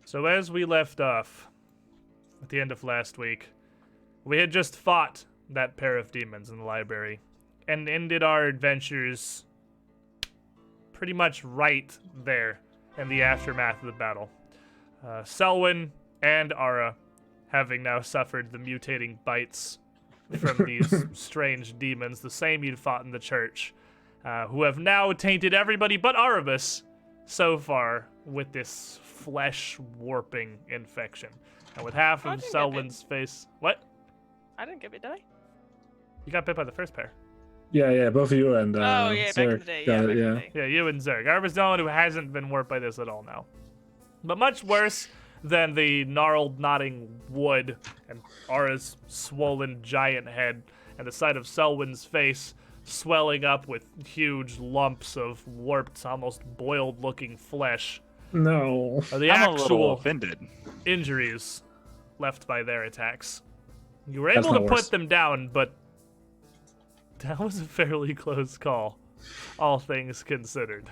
So as we left off at the end of last week, we had just fought that pair of demons in the library and ended our adventures pretty much right there in the aftermath of the battle. Selwyn and Ara, having now suffered the mutating bites from these strange demons, the same you'd fought in the church, who have now tainted everybody but Arabus so far with this flesh-warping infection. And with half of Selwyn's face... What? I didn't get bit, did I? You got bit by the first pair. Yeah, both of you and oh, yeah, back in the day. Yeah, back in the day. Yeah, you and Zerg. Arabus is the one who hasn't been warped by this at all now. But much worse than the gnarled, knotting wood and Ara's swollen giant head and the sight of Selwyn's face swelling up with huge lumps of warped, almost boiled-looking flesh. No. Are the I'm a little actual offended. injuries left by their attacks. You were able to put them down, but that was a fairly close call, all things considered.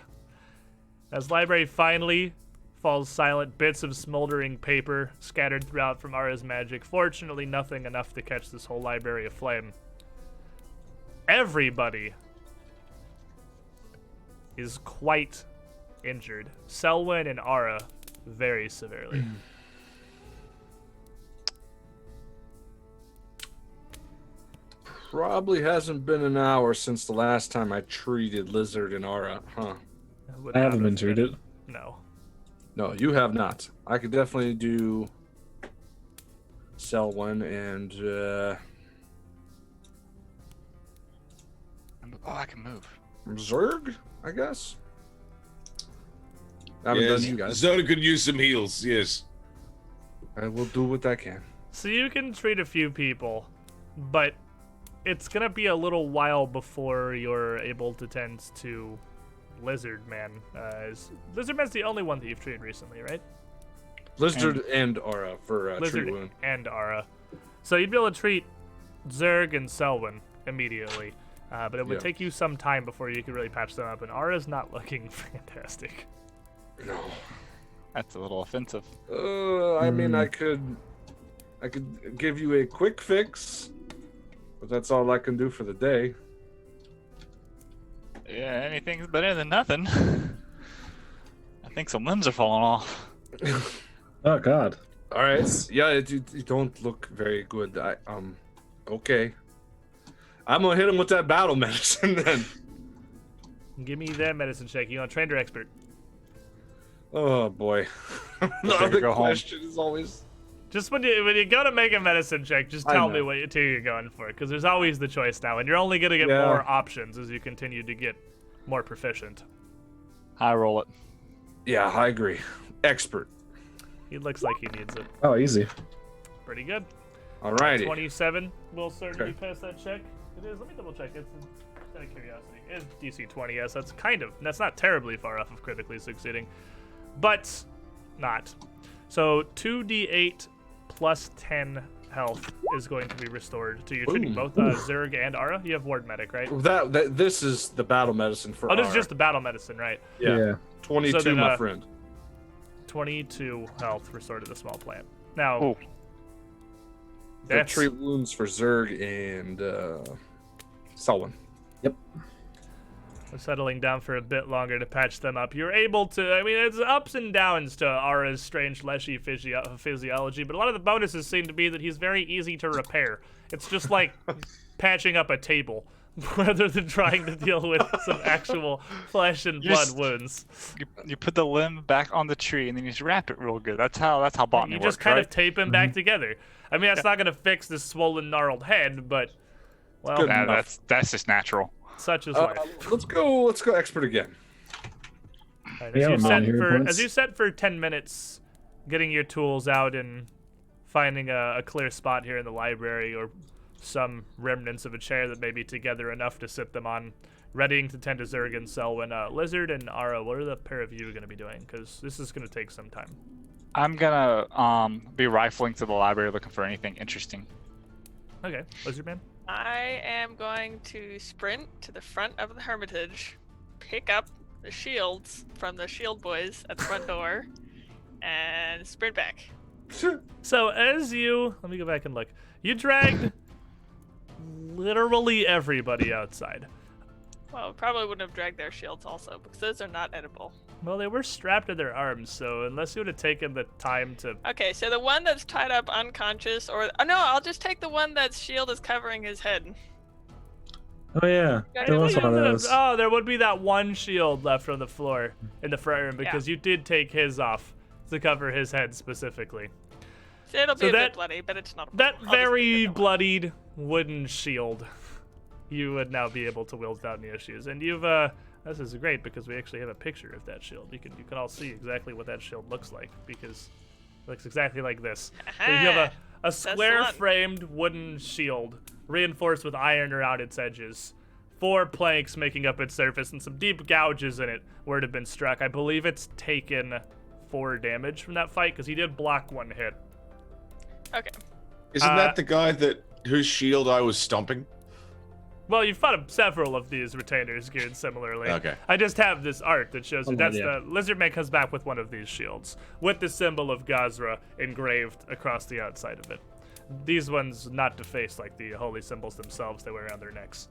As library finally falls silent, bits of smoldering paper scattered throughout from Ara's magic. Fortunately, nothing enough to catch this whole library aflame. Everybody is quite injured. Selwyn and Ara very severely. Probably hasn't been an hour since the last time I treated Lizard and Ara, huh? I haven't been treated. No. No, you have not. I could definitely do Selwyn and I can move. Zerg, I guess. I haven't done you guys. Zerg could use some heals, yes. I will do what I can. So you can treat a few people, but it's gonna be a little while before you're able to tend to Lizard Man. Lizard Man's the only one that you've treated recently, right? Lizard and Ara for Lizard tree wound. and Ara. So you'd be able to treat Zerg and Selwyn immediately, but it would take you some time before you could really patch them up, and Ara's not looking fantastic. No. That's a little offensive. I mean, I could give you a quick fix, but that's all I can do for the day. Yeah, anything's better than nothing. I think some limbs are falling off. Oh God. All right. Yeah, you don't look very good. Okay. I'm gonna hit him with that battle medicine then. Give me that medicine check. You want trained or expert? Oh boy. The other question is always. Just when you go to make a medicine check, just tell me what two you're going for, because there's always the choice now, and you're only going to get more options as you continue to get more proficient. I roll it. Yeah, I agree. Expert. He looks like he needs it. Oh, easy. Pretty good. Alrighty. 27 will certainly pass that check. It is. Let me double check. It's out of curiosity. It's DC 20. Yes, that's not terribly far off of critically succeeding, but not. So 2d8 plus 10 health is going to be restored. So you're treating both Zerg and Ara. You have ward medic, right? This is the battle medicine for this is Ara. just the battle medicine, right? Yeah. 22, so then, my friend. 22 health restored to the small plant. Now, that's treat wounds for Zerg and Selwyn. Yep. Settling down for a bit longer to patch them up. You're able to, I mean, it's ups and downs to Ara's strange Leshy physiology, but a lot of the bonuses seem to be that he's very easy to repair. It's just like patching up a table, rather than trying to deal with some actual flesh and blood wounds. You put the limb back on the tree and then you just wrap it real good. That's how botany works. You just kind of tape him back together. I mean, that's not going to fix this swollen, gnarled head, but well, that's just natural. Such is life. Let's go expert again. Right, as you set for 10 minutes, getting your tools out and finding a clear spot here in the library or some remnants of a chair that may be together enough to sit them on, readying to tend to Zerg and Selwyn. Lizard and Ara, what are the pair of you going to be doing? Because this is going to take some time. I'm going to be rifling through the library looking for anything interesting. Okay. Lizard Man? I am going to sprint to the front of the Hermitage, pick up the shields from the shield boys at the front door, and sprint back. So as you, let me go back and look. You dragged literally everybody outside. Well, probably wouldn't have dragged their shields also, because those are not edible. Well, they were strapped to their arms, so unless you would have taken the time to... Okay, so the one that's tied up unconscious, or no, I'll just take the one that's shield is covering his head. Oh yeah, Yeah, there was yeah, one of Yeah, those. oh, there would be that one shield left on the floor in the front room because you did take his off to cover his head specifically. So it'll be So a that- bit bloody, but it's not a That problem. I'll just very take it. bloodied wooden shield, you would now be able to wield without any issues. And you've this is great because we actually have a picture of that shield. You can all see exactly what that shield looks like because it looks exactly like this. So you have a the square one. framed wooden shield reinforced with iron around its edges. 4 planks making up its surface and some deep gouges in it where it had been struck. I believe it's taken 4 damage from that fight because he did block 1 hit. Okay. Isn't that the guy whose shield I was stomping? Well, you've fought several of these retainers geared similarly. Okay. I just have this art that shows you Oh, that's yeah. the lizard man comes back with one of these shields with the symbol of Gazra engraved across the outside of it. These ones not defaced like the holy symbols themselves they wear around their necks.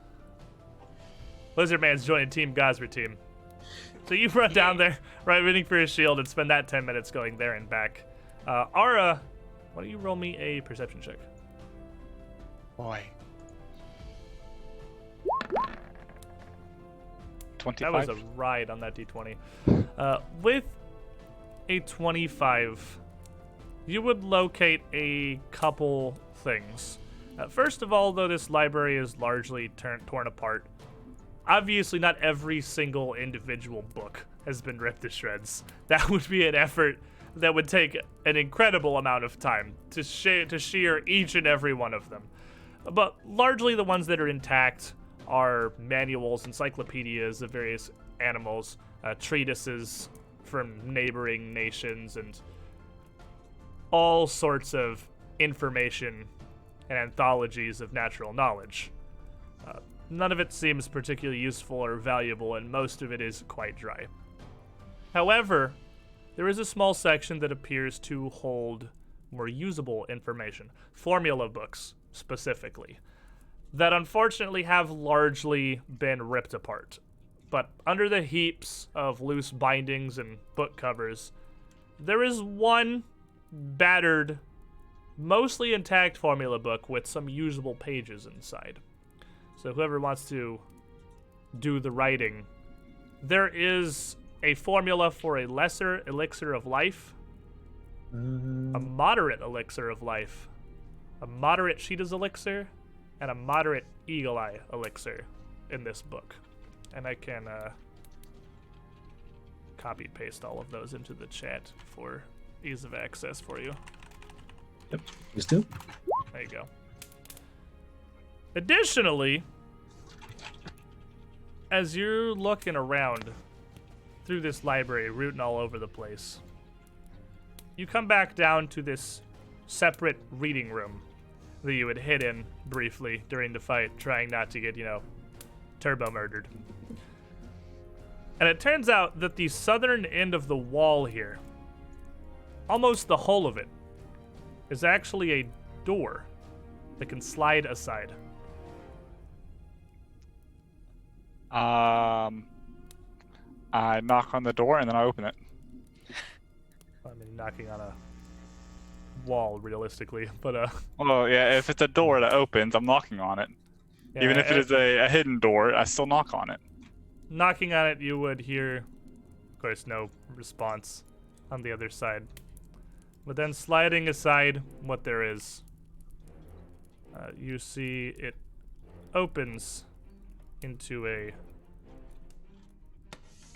Lizard man's joining Team Gazra team. So you run down there, right, waiting for his shield and spend that 10 minutes going there and back. Ara, why don't you roll me a perception check? Boy. That was 25. a ride on that d20. With a 25, you would locate a couple things. First of all, though, this library is largely torn apart. Obviously, not every single individual book has been ripped to shreds. That would be an effort that would take an incredible amount of time to shear each and every one of them. But largely the ones that are intact are manuals, encyclopedias of various animals, treatises from neighboring nations, and all sorts of information and anthologies of natural knowledge. None of it seems particularly useful or valuable, and most of it is quite dry. However, there is a small section that appears to hold more usable information, formula books specifically, that unfortunately have largely been ripped apart. But under the heaps of loose bindings and book covers, there is one battered, mostly intact formula book with some usable pages inside. So whoever wants to do the writing, there is a formula for a lesser elixir of life, a moderate elixir of life, a moderate Sheeta's elixir, and a moderate Eagle Eye elixir in this book. And I can copy paste all of those into the chat for ease of access for you. Yep, just do. There you go. Additionally, as you're looking around through this library, rooting all over the place, you come back down to this separate reading room that you had hidden briefly during the fight, trying not to get, turbo murdered. And it turns out that the southern end of the wall here, almost the whole of it, is actually a door that can slide aside. I knock on the door and then I open it. I mean, knocking on a wall, realistically, but Well, yeah, if it's a door that opens, I'm knocking on it. yeah, Even if it is a hidden door, I still knock on it. knocking on it, you would hear, of course, no response on the other side. But then sliding aside what there is, you see it opens into a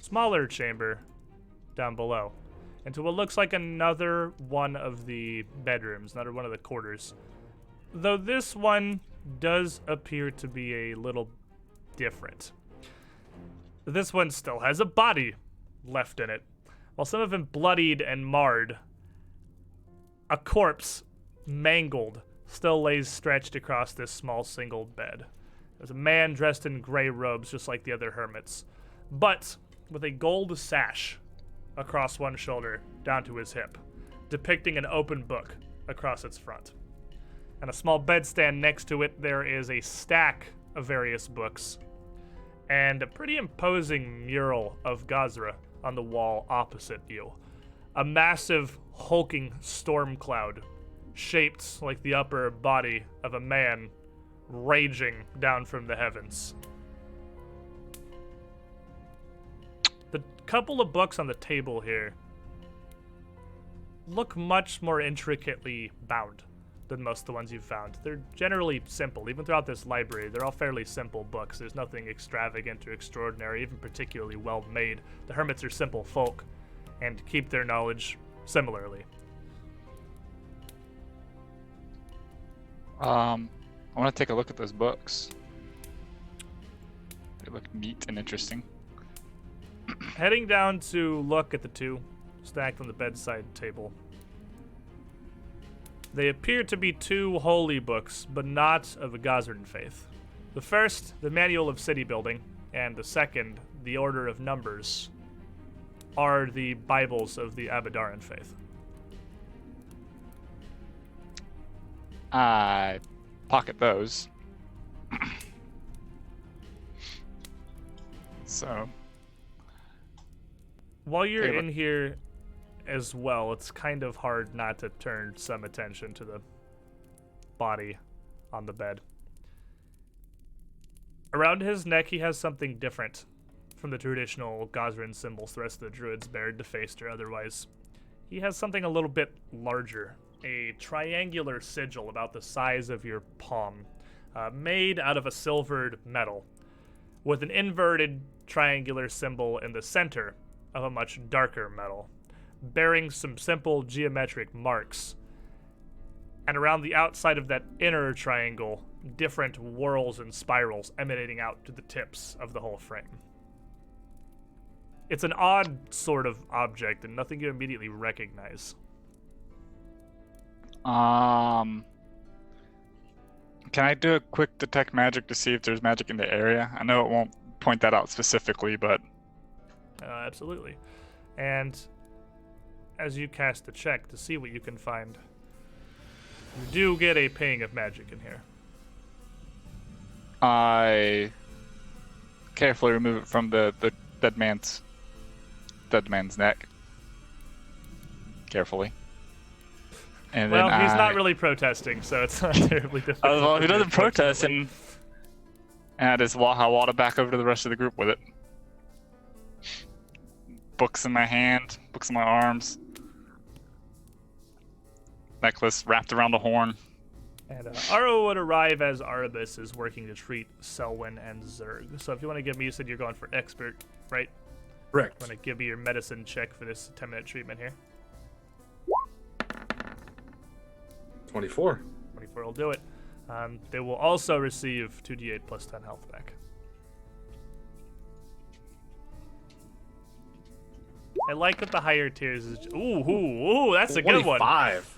smaller chamber down below, into what looks like another one of the bedrooms, another one of the quarters. Though this one does appear to be a little different. This one still has a body left in it. While some of them bloodied and marred, a corpse, mangled, still lays stretched across this small single bed. There's a man dressed in gray robes, just like the other hermits, but with a gold sash across one shoulder down to his hip. depicting an open book across its front. And a small bedstand next to it, there is a stack of various books and a pretty imposing mural of Gazra on the wall opposite you. A massive, hulking storm cloud shaped like the upper body of a man raging down from the heavens. The couple of books on the table here look much more intricately bound than most of the ones you've found. They're generally simple. Even throughout this library, they're all fairly simple books. There's nothing extravagant or extraordinary, even particularly well made. The hermits are simple folk and keep their knowledge similarly. I want to take a look at those books. They look neat and interesting. Heading down to look at the two stacked on the bedside table. They appear to be two holy books, but not of a Gazran faith. The first, the Manual of City Building, and the second, the Order of Numbers, are the Bibles of the Abadaran faith. I pocket those. So, While you're Hey, in here as well, it's kind of hard not to turn some attention to the body on the bed. Around his neck, he has something different from the traditional Gazran symbols the rest of the druids bared, defaced or otherwise. He has something a little bit larger, a triangular sigil about the size of your palm, made out of a silvered metal, with an inverted triangular symbol in the center of a much darker metal, bearing some simple geometric marks. And around the outside of that inner triangle, different whorls and spirals emanating out to the tips of the whole frame. It's an odd sort of object and nothing you immediately recognize. can I do a quick detect magic to see if there's magic in the area? I know it won't point that out specifically, but Absolutely. And as you cast the check to see what you can find, you do get a ping of magic in here. I carefully remove it from the dead man's neck. Carefully. And Well, then he's not really protesting, so it's not terribly difficult. Well, if he to do, doesn't protest, fortunately. and I just waddle back over to the rest of the group with it. Books in my hand, books in my arms. Necklace wrapped around the horn. And Aro would arrive as Arabis is working to treat Selwyn and Zerg. So if you want to give me, you said you're going for expert, right? Correct. Want to give me your medicine check for this 10-minute treatment here? 24. 24 will do it. They will also receive 2d8 plus 10 health back. I like that the higher tiers is. Ooh, that's a good one. 25.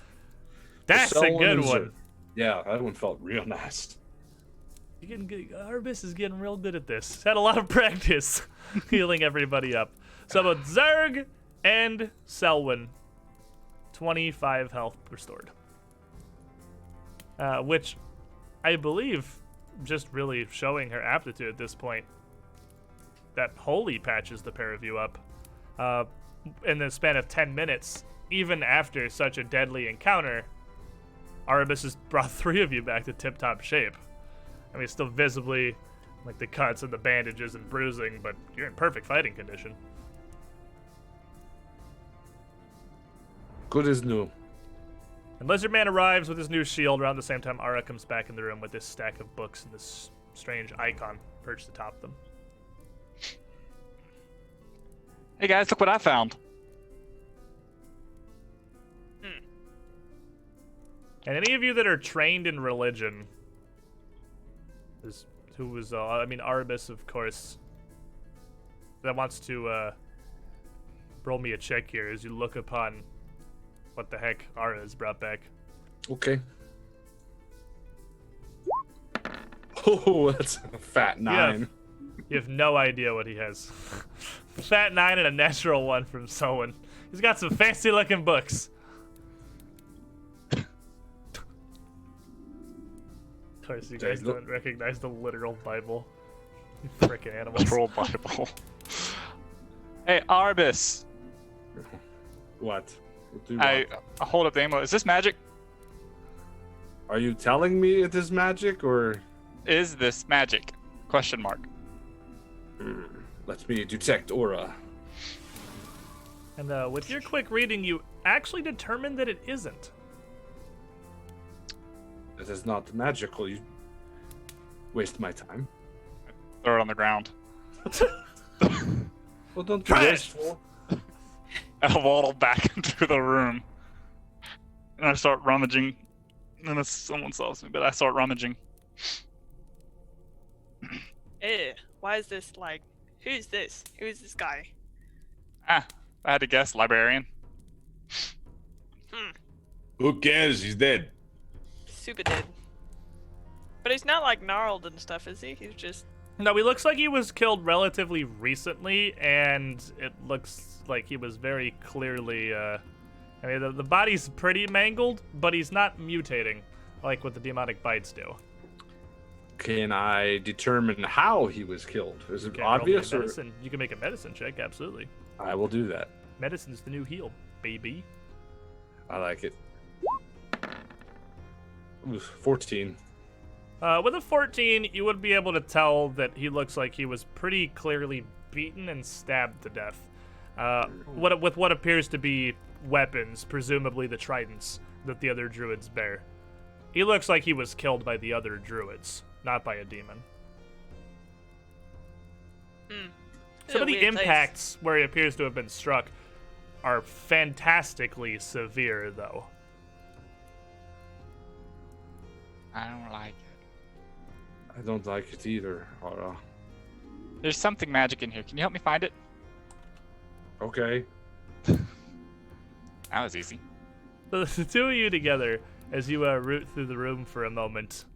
That's a good one. Yeah, that one felt real nice. You're getting good. Arbis is getting real good at this. He's had a lot of practice healing everybody up. So both Zerg and Selwyn, 25 health restored. Which I believe, just really showing her aptitude at this point, that Holy patches the pair of you up. In the span of 10 minutes, even after such a deadly encounter, Arabis has brought 3 of you back to tip-top shape. I mean, still visibly, like the cuts and the bandages and bruising, but you're in perfect fighting condition. Good as new. And Lizard Man arrives with his new shield around the same time Ara comes back in the room with this stack of books and this strange icon perched atop them. Hey guys, look what I found. And any of you that are trained in religion, Arabis, of course, that wants to roll me a check here as you look upon what the heck Ara has brought back. Okay. Oh, that's a fat 9. You have no idea what he has. Fat 9 and a natural 1 from Selwyn. He's got some fancy looking books. course, you There guys you go. don't recognize the literal Bible. You frickin' animals. Troll Bible. Hey, Arbus. What? What do you I want? hold up the ammo. Is this magic? Are you telling me it is magic, or Is this magic? Question mark. let me detect aura? And with your quick reading, you actually determined that it isn't. It is not magical. You waste my time. Throw it on the ground. Well, don't be Trash! wasteful. I waddle back into the room. And I start rummaging. And someone stops me, but I start rummaging. Why is this like? Who's this? Who's this guy? Ah, I had to guess, librarian. Who cares? He's dead. Super dead. But he's not like gnarled and stuff, is he? He's just. No, he looks like he was killed relatively recently, and it looks like he was very clearly, I mean, the body's pretty mangled, but he's not mutating, like what the demonic bites do. Can I determine how he was killed? Is it Okay, roll me a obvious, or medicine. You can make a medicine check, absolutely. I will do that. Medicine's the new heal, baby. I like it. Ooh, 14. With a 14, you would be able to tell that he looks like he was pretty clearly beaten and stabbed to death. With what appears to be weapons, presumably the tridents that the other druids bear. He looks like he was killed by the other druids, not by a demon. Some of the impacts where he appears to have been struck are fantastically severe, though. I don't like it. I don't like it either, Aura. There's something magic in here. Can you help me find it? Okay. That was easy. So the two of you together, as you root through the room for a moment,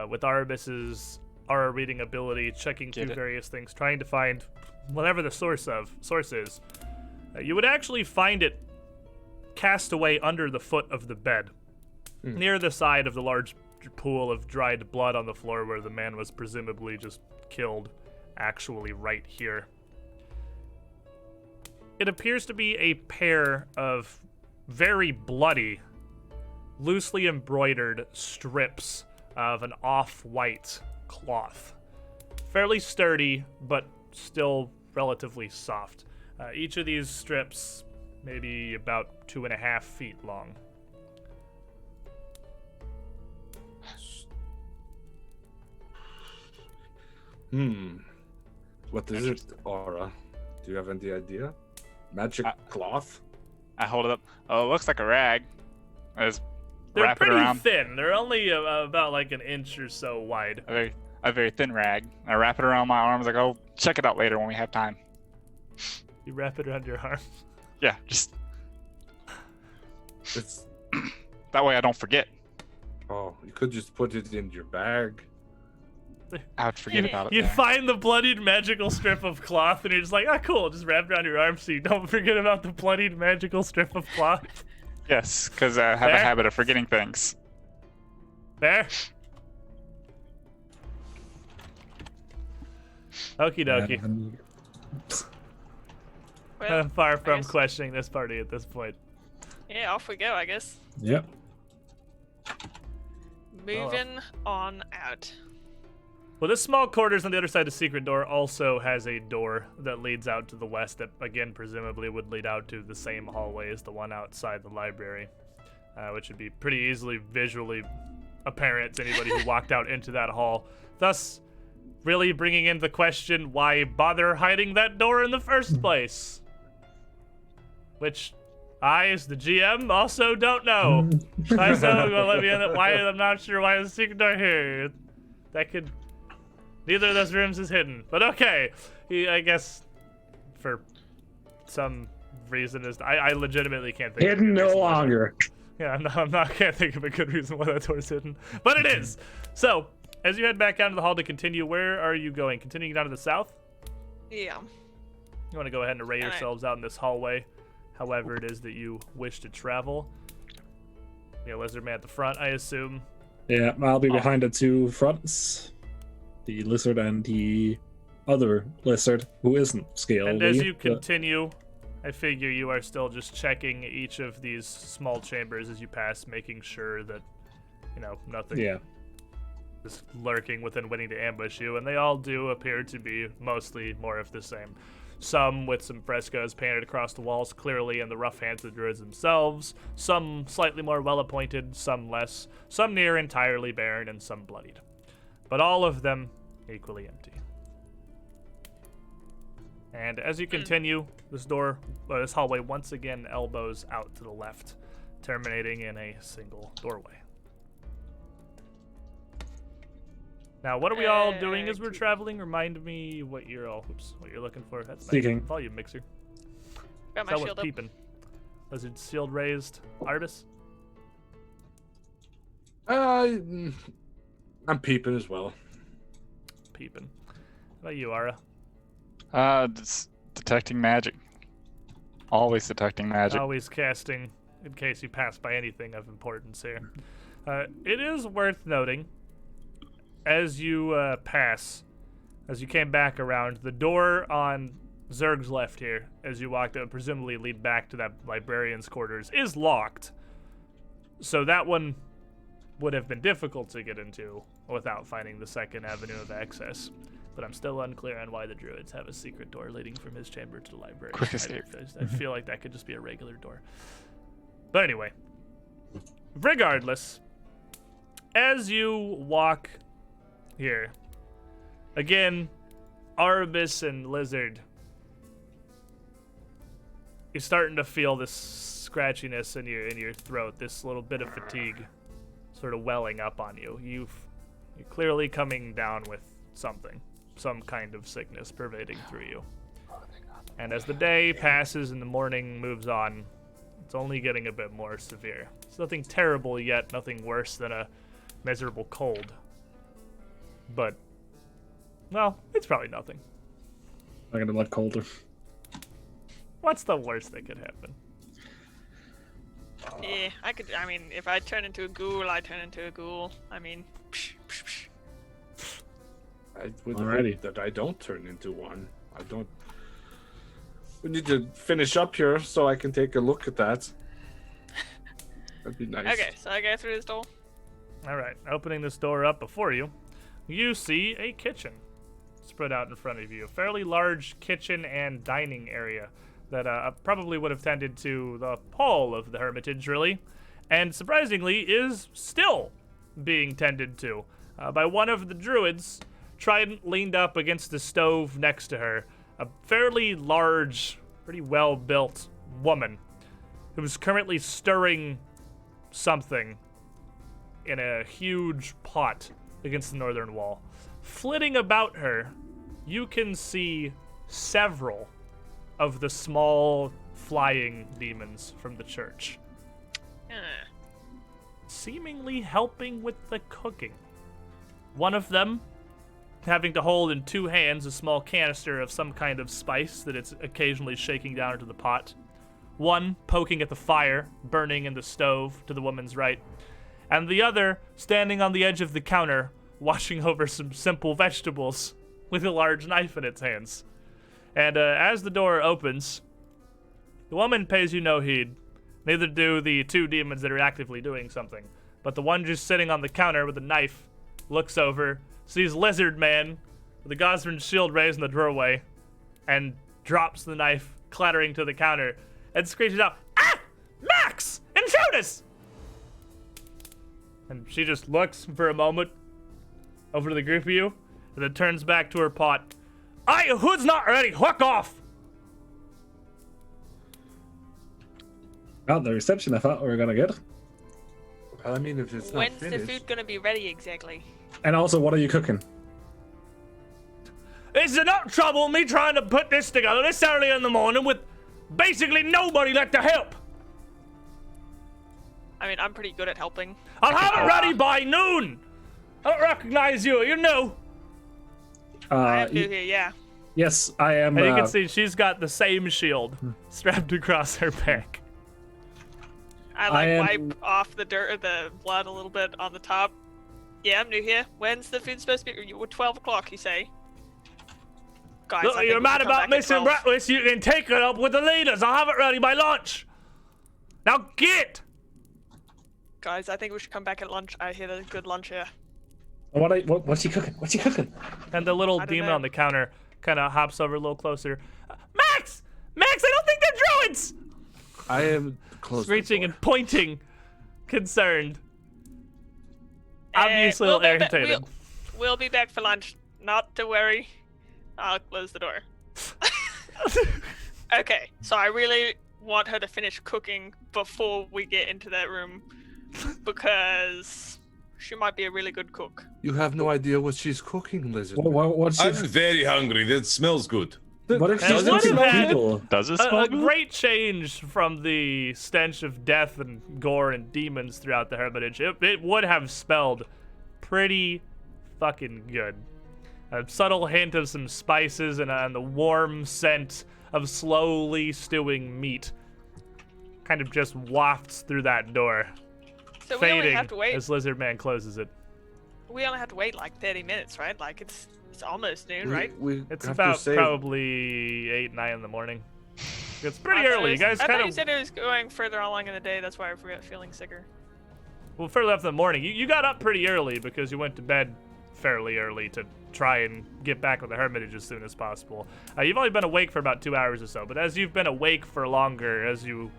with Arabis's aura reading ability, checking Get through it. various things, trying to find whatever the source is, you would actually find it cast away under the foot of the bed, near the side of the large pool of dried blood on the floor where the man was presumably just killed, actually right here. It appears to be a pair of very bloody, loosely embroidered strips of an off-white cloth. Fairly sturdy, but still relatively soft. Each of these strips maybe about 2.5 feet long. What is it, Aura? Do you have any idea? Magic cloth? I hold it up. Oh, it looks like a rag. I just They're wrap it pretty around. thin. They're only about like an inch or so wide. A very thin rag. I wrap it around my arms. Like, oh, check it out later when we have time. You wrap it around your arm. Yeah, just It's that way I don't forget. you could just put it in your bag. I would forget about it. You there. find the bloodied magical strip of cloth, and you're just like, cool, just wrap it around your arm so you don't forget about the bloodied magical strip of cloth. Yes, because I have There? a habit of forgetting things. There. Okie dokie. Well, I'm far from guess- questioning this party at this point. yeah, off we go, I guess. Yep. Moving on out. Well, this small quarters on the other side of the secret door also has a door that leads out to the west that, again, presumably would lead out to the same hallway as the one outside the library, which would be pretty easily visually apparent to anybody who walked out into that hall. Thus, really bringing in the question, why bother hiding that door in the first place? Which I, as the GM, also don't know. I still gonna let me in. Why? I'm not sure why there's a secret door here. That could. Neither of those rooms is hidden, but okay. I guess for some reason is I legitimately can't think. Hidden of a no reason why- longer. Yeah, I'm not can't think of a good reason why that door's hidden, but it is. So as you head back down to the hall to continue, where are you going? Continuing down to the south? Yeah. You want to go ahead and array Alright. yourselves out in this hallway, however it is that you wish to travel. The lizard man at the front, I assume. Yeah, I'll be Oh. behind the two fronts. The lizard and the other lizard, who isn't scaled. And as you continue, I figure you are still just checking each of these small chambers as you pass, making sure that, nothing Yeah. is lurking within waiting to ambush you, and they all do appear to be mostly more of the same. Some with some frescoes painted across the walls clearly in the rough hands of the druids themselves, some slightly more well-appointed, some less, some near entirely barren, and some bloodied. But all of them equally empty. And as you continue, this hallway once again elbows out to the left, terminating in a single doorway. Now, what are we all doing as we're traveling? Remind me what you're looking for. That's nice. Seeking. Volume mixer. Got my That was shield up. peeping. Lizard shield raised. Artis? I'm peeping as well. Peeping. How about you, Ara? Just detecting magic. Always detecting magic. Always casting in case you pass by anything of importance here. It is worth noting, as you pass, as you came back around, the door on Zerg's left here, as you walked up, presumably lead back to that librarian's quarters, is locked. So that one would have been difficult to get into without finding the second avenue of access. But I'm still unclear on why the druids have a secret door leading from his chamber to the library. Quick escape. I feel like that could just be a regular door. But anyway, regardless, as you walk here, again, Arabis and Lizard, you're starting to feel this scratchiness in your throat, this little bit of fatigue sort of welling up on you. You're clearly coming down with something, some kind of sickness pervading through you. And as the day passes and the morning moves on, it's only getting a bit more severe. It's nothing terrible yet, nothing worse than a miserable cold. But, well, it's probably nothing. I'm gonna look colder. What's the worst that could happen? Yeah, if I turn into a ghoul, I turn into a ghoul. Psh, psh, psh. I would Alrighty. hope that I don't turn into one. I don't. We need to finish up here so I can take a look at that. That'd be nice. Okay, so I go through this door. All right, opening this door up before you, you see a kitchen spread out in front of you. A fairly large kitchen and dining area that probably would have tended to the hall of the Hermitage, really, and surprisingly is still being tended to by one of the druids. Trident leaned up against the stove next to her, a fairly large, pretty well-built woman who's currently stirring something in a huge pot against the northern wall. Flitting about her, you can see several of the small flying demons from the church, seemingly helping with the cooking. One of them having to hold in two hands a small canister of some kind of spice that it's occasionally shaking down into the pot. One poking at the fire, burning in the stove to the woman's right, and the other standing on the edge of the counter, washing over some simple vegetables with a large knife in its hands. And as the door opens, the woman pays you no heed. Neither do the two demons that are actively doing something. But the one just sitting on the counter with a knife looks over, sees Lizard Man with a Gosrin shield raised in the doorway, and drops the knife, clattering to the counter, and screeches out, "Ah! Max! Intruders!" And she just looks for a moment over to the group of you, and then turns back to her pot. Who's not ready? Hook off! Not the reception I thought we were gonna get. Well, I mean, if it's not When's finished. the food gonna be ready exactly? And also, what are you cooking? Is it not trouble me trying to put this together this early in the morning with basically nobody left to help? I'm pretty good at helping. I'll have it ready by noon! I don't recognize you, you know. I am new here, yeah. Yes, I am. And you can see she's got the same shield strapped across her back. I am- wipe off the dirt or the blood a little bit on the top, Yeah, I'm new here. When's the food supposed to be? 12 o'clock, you say? Guys, Look, I think you're we mad should come about back at missing 12. breakfast. You can take it up with the leaders. I'll have it ready by lunch. Now get. Guys, I think we should come back at lunch. I hear there's good lunch here. What's he cooking? What's he cooking? And the little I don't demon know. on the counter kind of hops over a little closer. Max! Max, I don't think they're druids! I am close. Screeching and pointing, concerned. Eh, Obviously we'll be ba- irritated. We'll be back for lunch. Not to worry. I'll close the door. Okay, so I really want her to finish cooking before we get into that room because she might be a really good cook. You have no idea what she's cooking, Lizard. What's I'm she? very hungry. That smells good. What if she Does it doesn't smell smell good? people? Does it smell A good? great change from the stench of death and gore and demons throughout the Hermitage. It would have smelled pretty fucking good. A subtle hint of some spices and the warm scent of slowly stewing meat kind of just wafts through that door, So we only fading have to wait. as Lizard Man closes it. We only have to wait like 30 minutes, right? Like it's almost noon, right? We It's have about to save. probably 8, 9 in the morning. It's pretty I thought early. it You was- guys I kind thought you of said it was going further along in the day. That's why I'm feeling sicker. well, further up in the morning. You got up pretty early because you went to bed fairly early to try and get back with the Hermitage as soon as possible. You've only been awake for about 2 hours or so, but as you've been awake for longer, as you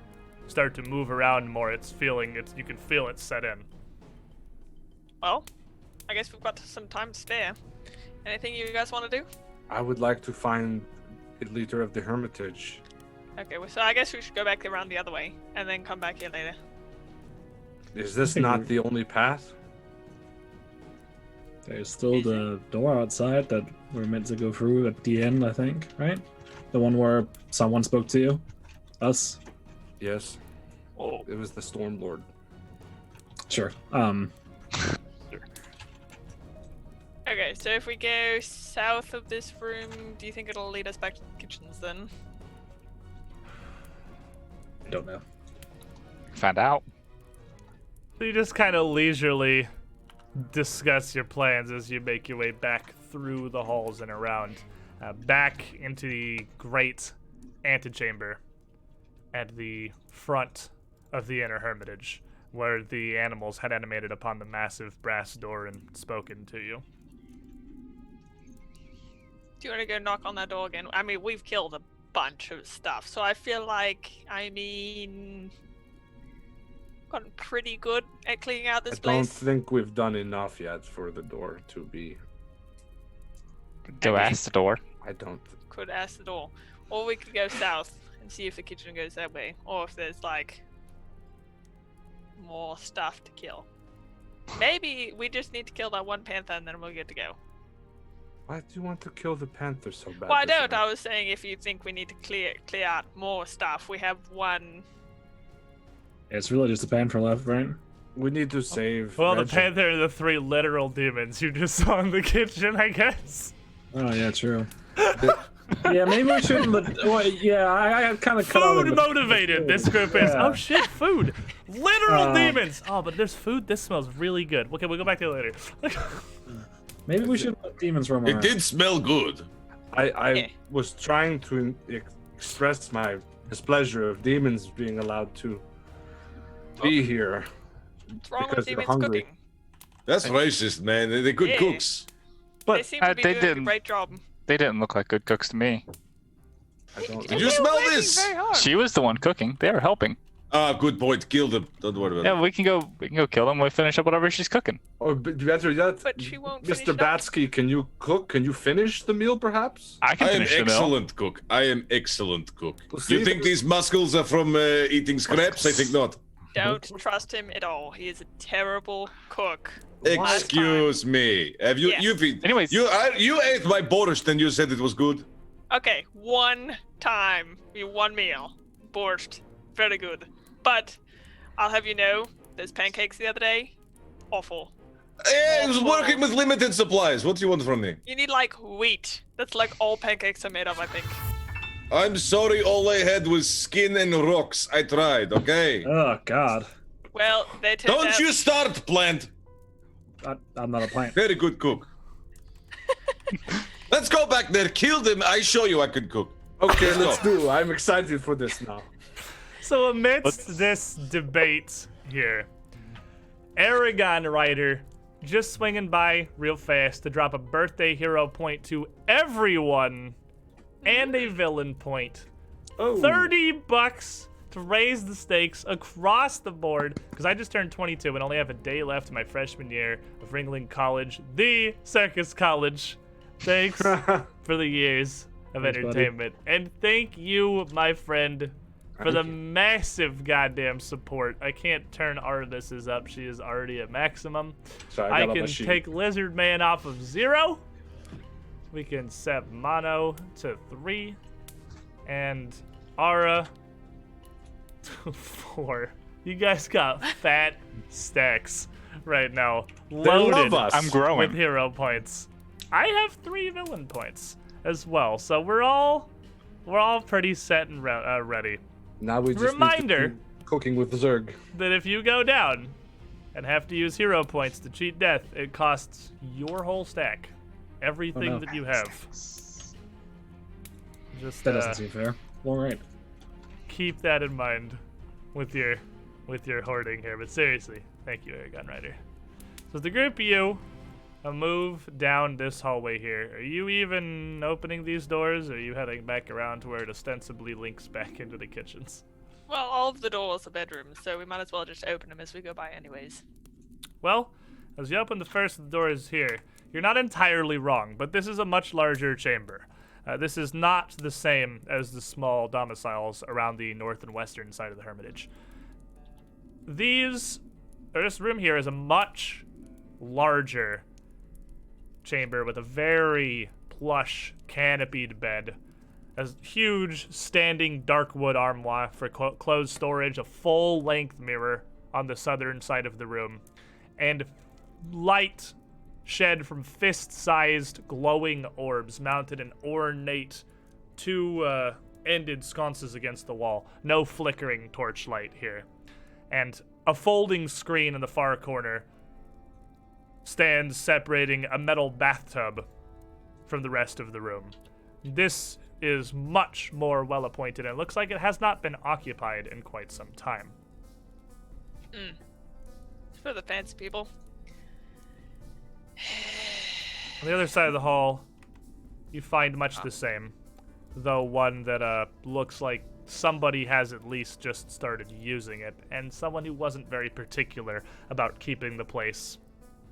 start to move around more, you can feel it set in. Well, I guess we've got some time to spare. Anything you guys want to do? I would like to find the leader of the Hermitage. Okay, well, so I guess we should go back around the other way and then come back here later. Is this think not we- the only path? There's still the door outside that we're meant to go through at the end, I think, right? The one where someone spoke to you? Us? Yes. Oh, It was the Stormlord. Sure. Okay, so if we go south of this room, do you think it'll lead us back to the kitchens then? I don't know. find out. So you just kind of leisurely discuss your plans as you make your way back through the halls and around, back into the great antechamber at the front of the inner hermitage, where the animals had animated upon the massive brass door and spoken to you. Do you want to go knock on that door again? I mean, we've killed a bunch of stuff, so I feel like, gotten pretty good at cleaning out I this don't place. think we've done enough yet for the door to be. Go ask the door. I don't. Could ask the door. Or we could go south and see if the kitchen goes that way. Or if there's, like, more stuff to kill. Maybe we just need to kill that one panther and then we'll get to go. Why do you want to kill the panther so bad? Well, I Lizard? don't. I was saying if you think we need to clear out more stuff. We have one. It's really just a panther left, right? We need to save. Well, the Reggie. panther and the 3 literal demons you just saw in the kitchen, I guess. Oh, yeah, true. Yeah, maybe we shouldn't, but well, yeah, I kind of cut out Food of motivated, this group is. Yeah. Oh shit, food! Literal Um, demons! Oh, but there's food. This smells really good. Okay, we'll go back to it later. Maybe we should let demons roam It around. did smell good. I Yeah. was trying to express my displeasure of demons being allowed to be here. What's wrong Because with they're demons hungry. cooking? That's racist, man. They're good Yeah. cooks. They But seem to be they doing a didn't. great job. They didn't look like good cooks to me. I don't. Did you They were smell working this? Very hard. She was the one cooking. They were helping. Ah, good point. Kill them. Don't worry about Yeah, we can go kill them. We'll finish up whatever she's cooking. Or better yet, But she won't finish Mr. it up. Batsky, can you cook? Can you finish the meal, perhaps? I it. can I am finish the meal. excellent cook. I am excellent cook. Well, You see, think these muscles are from eating scraps? I think not. Don't trust him at all. He is a terrible cook. Excuse me. Have you Yes. you've eat- Anyways. you ate my borscht and you said it was good? Okay, one time, one meal, borscht, very good. But I'll have you know, those pancakes the other day, awful. I was working with limited supplies. What do you want from me? You need like wheat. That's like all pancakes are made of, I think. I'm sorry, all I had was skin and rocks. I tried, okay? Oh, God. Well, they turned Don't out. you start, plant! I'm not a plant. Very good cook. Let's go back there, kill them. I show you I can cook. Okay, Let's let's go. do. I'm excited for this now. So amidst this debate here, Aragon Rider just swinging by real fast to drop a birthday hero point to everyone and a villain point. Oh, $30 to raise the stakes across the board because I just turned 22 and only have a day left in my freshman year of Ringling College, the Circus College. Thanks for the years of Thanks, buddy. entertainment. And thank you, my friend, for the Thank you. massive goddamn support. I can't turn Artemis's up. She is already at maximum. So I got on can my sheet. take Lizard Man off of 0. We can set Mono to 3. And Ara to 4. You guys got fat stacks right now. They Loaded love us. I'm growing. with hero points. I have 3 villain points as well. So we're all pretty set and ready. Now we just Reminder. need to keep cooking with Zerg. That if you go down and have to use hero points to cheat death, it costs your whole stack. Everything no. that you have. Just That doesn't seem fair. All right. keep that in mind with your hoarding here. But seriously, thank you, Aragon Rider. So the group of you move down this hallway here. Are you even opening these doors, or are you heading back around to where it ostensibly links back into the kitchens? Well, all of the doors are bedrooms, so we might as well just open them as we go by anyways. Well, as you open the first of the doors here, you're not entirely wrong, but this is a much larger chamber. This is not the same as the small domiciles around the north and western side of the Hermitage. This room here is a much larger chamber with a very plush, canopied bed, a huge standing dark wood armoire for clothes storage, a full-length mirror on the southern side of the room, and light shed from fist-sized glowing orbs mounted in ornate two-ended sconces against the wall. No flickering torchlight here. And a folding screen in the far corner stands separating a metal bathtub from the rest of the room. This is much more well-appointed, and it looks like it has not been occupied in quite some time. It's for the fancy people. On the other side of the hall, you find much the same, though one that looks like somebody has at least just started using it, and someone who wasn't very particular about keeping the place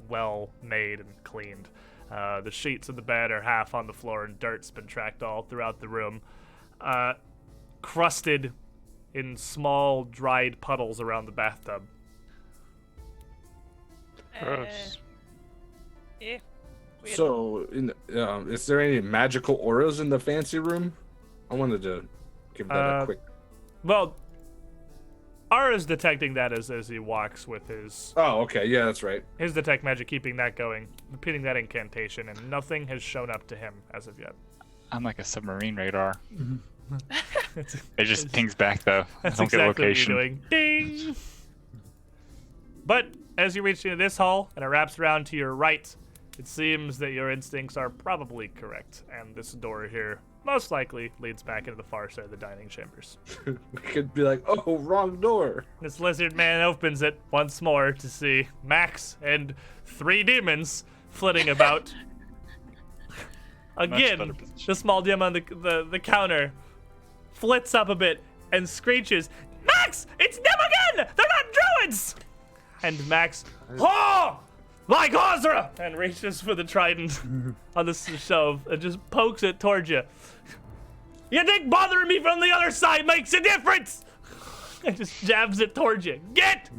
well made and cleaned. The sheets of the bed are half on the floor, and dirt's been tracked all throughout the room, crusted in small dried puddles around the bathtub. Gross. Yeah. Weird. So, is there any magical auras in the fancy room? I wanted to give that a quick. Well, Ara's detecting that as he walks with his Oh, okay. Yeah, that's right. detect magic, keeping that going, repeating that incantation, and nothing has shown up to him as of yet. I'm like a submarine radar. That's It just pings back though. I don't exactly get location. what you're doing. Ding! But as you reach into this hall and it wraps around to your right, it seems that your instincts are probably correct, and this door here most likely leads back into the far side of the dining chambers. We could be like, oh, wrong door. This lizard man opens it once more to see Max and 3 demons flitting about. Again, better position. the small demon on the counter flits up a bit and screeches, "Max, it's them again! They're not druids!" And Max, "Oh! Like Ozra!" and reaches for the trident on the shelf and just pokes it towards you. "You think bothering me from the other side makes a difference?" And just jabs it towards you. "Get!"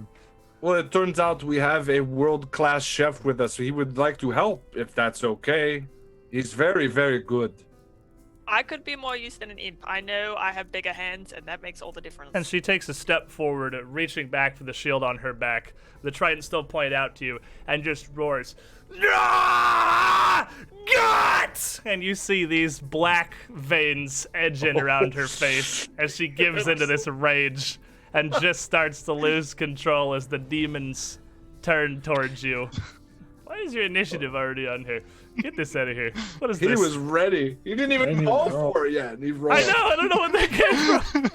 Well, it turns out we have a world-class chef with us. He would like to help, if that's okay. He's very, very good. I could be more used than an imp. I know I have bigger hands, and that makes all the difference. And she takes a step forward, reaching back for the shield on her back, the trident still pointed out to you, and just roars, "Ah! Guts!" And you see these black veins edging around her face as she gives into this rage and just starts to lose control as the demons turn towards you. is your initiative already on here? Get this out of here. What is He this? was ready. He didn't even call for it yet. And he rolled. I know. I don't know what that came from.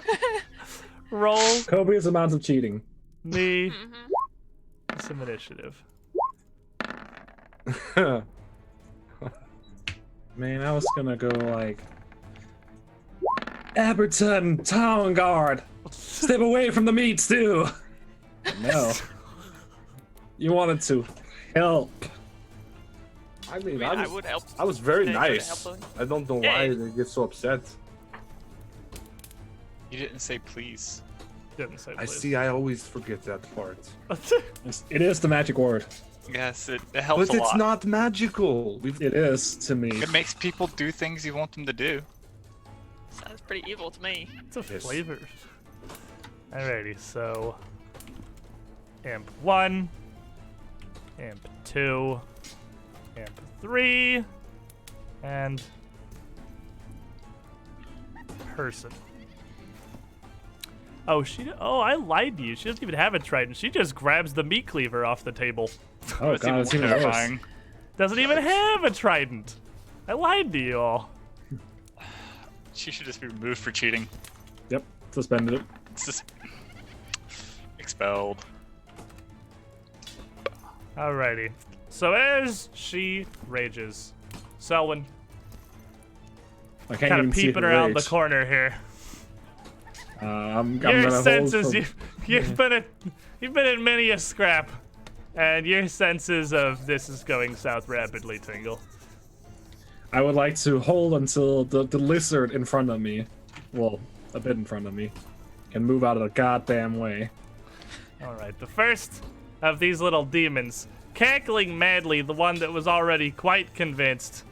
Roll Copious amounts of cheating. me some initiative. Man, I was gonna go like Aberton, Town Guard, step away from the meat stew. No, you wanted to help. I mean, I would help. I was very Yeah, you could've nice. helped him. I don't know why they get so upset. You didn't say please. Didn't say I please. see. I always forget that part. It is the magic word. Yes, it helps But a it's lot. not magical. It is to me. It makes people do things you want them to do. Sounds pretty evil to me. It's a Yes. flavor. Alrighty, so Imp 1, Imp 2, Imp 3, and person. Oh, I lied to you. She doesn't even have a trident. She just grabs the meat cleaver off the table. Oh It's god, even it's even worse. terrifying. Doesn't even have a trident. I lied to you all. She should just be removed for cheating. Yep, suspended it. It's just expelled. Alrighty. So as she rages, Selwyn I can't kind even of see peeping her around the rage. corner here. I'm Your gonna hold senses, for- you've been in many a scrap, and your senses of this is going south rapidly tingle. I would like to hold until the lizard in front of me, well, a bit in front of me, can move out of the goddamn way. All right, the first of these little demons, cackling madly, the one that was already quite convinced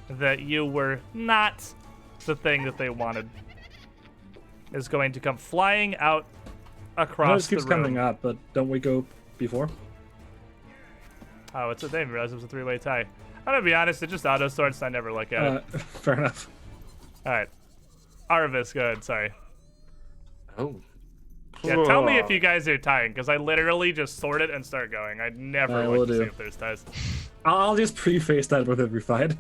that you were not the thing that they wanted, is going to come flying out It across the keeps room. coming up, but don't we go before? Oh, it's a they didn't realize it was a three-way tie. I'm gonna be honest, it just auto sorts. I never look at it. Fair enough. All right, Arvis, go ahead. Sorry. Oh. Yeah, tell me if you guys are tying, because I literally just sort it and start going. I never I look will to see do. if there's ties. I'll just preface that with every fight.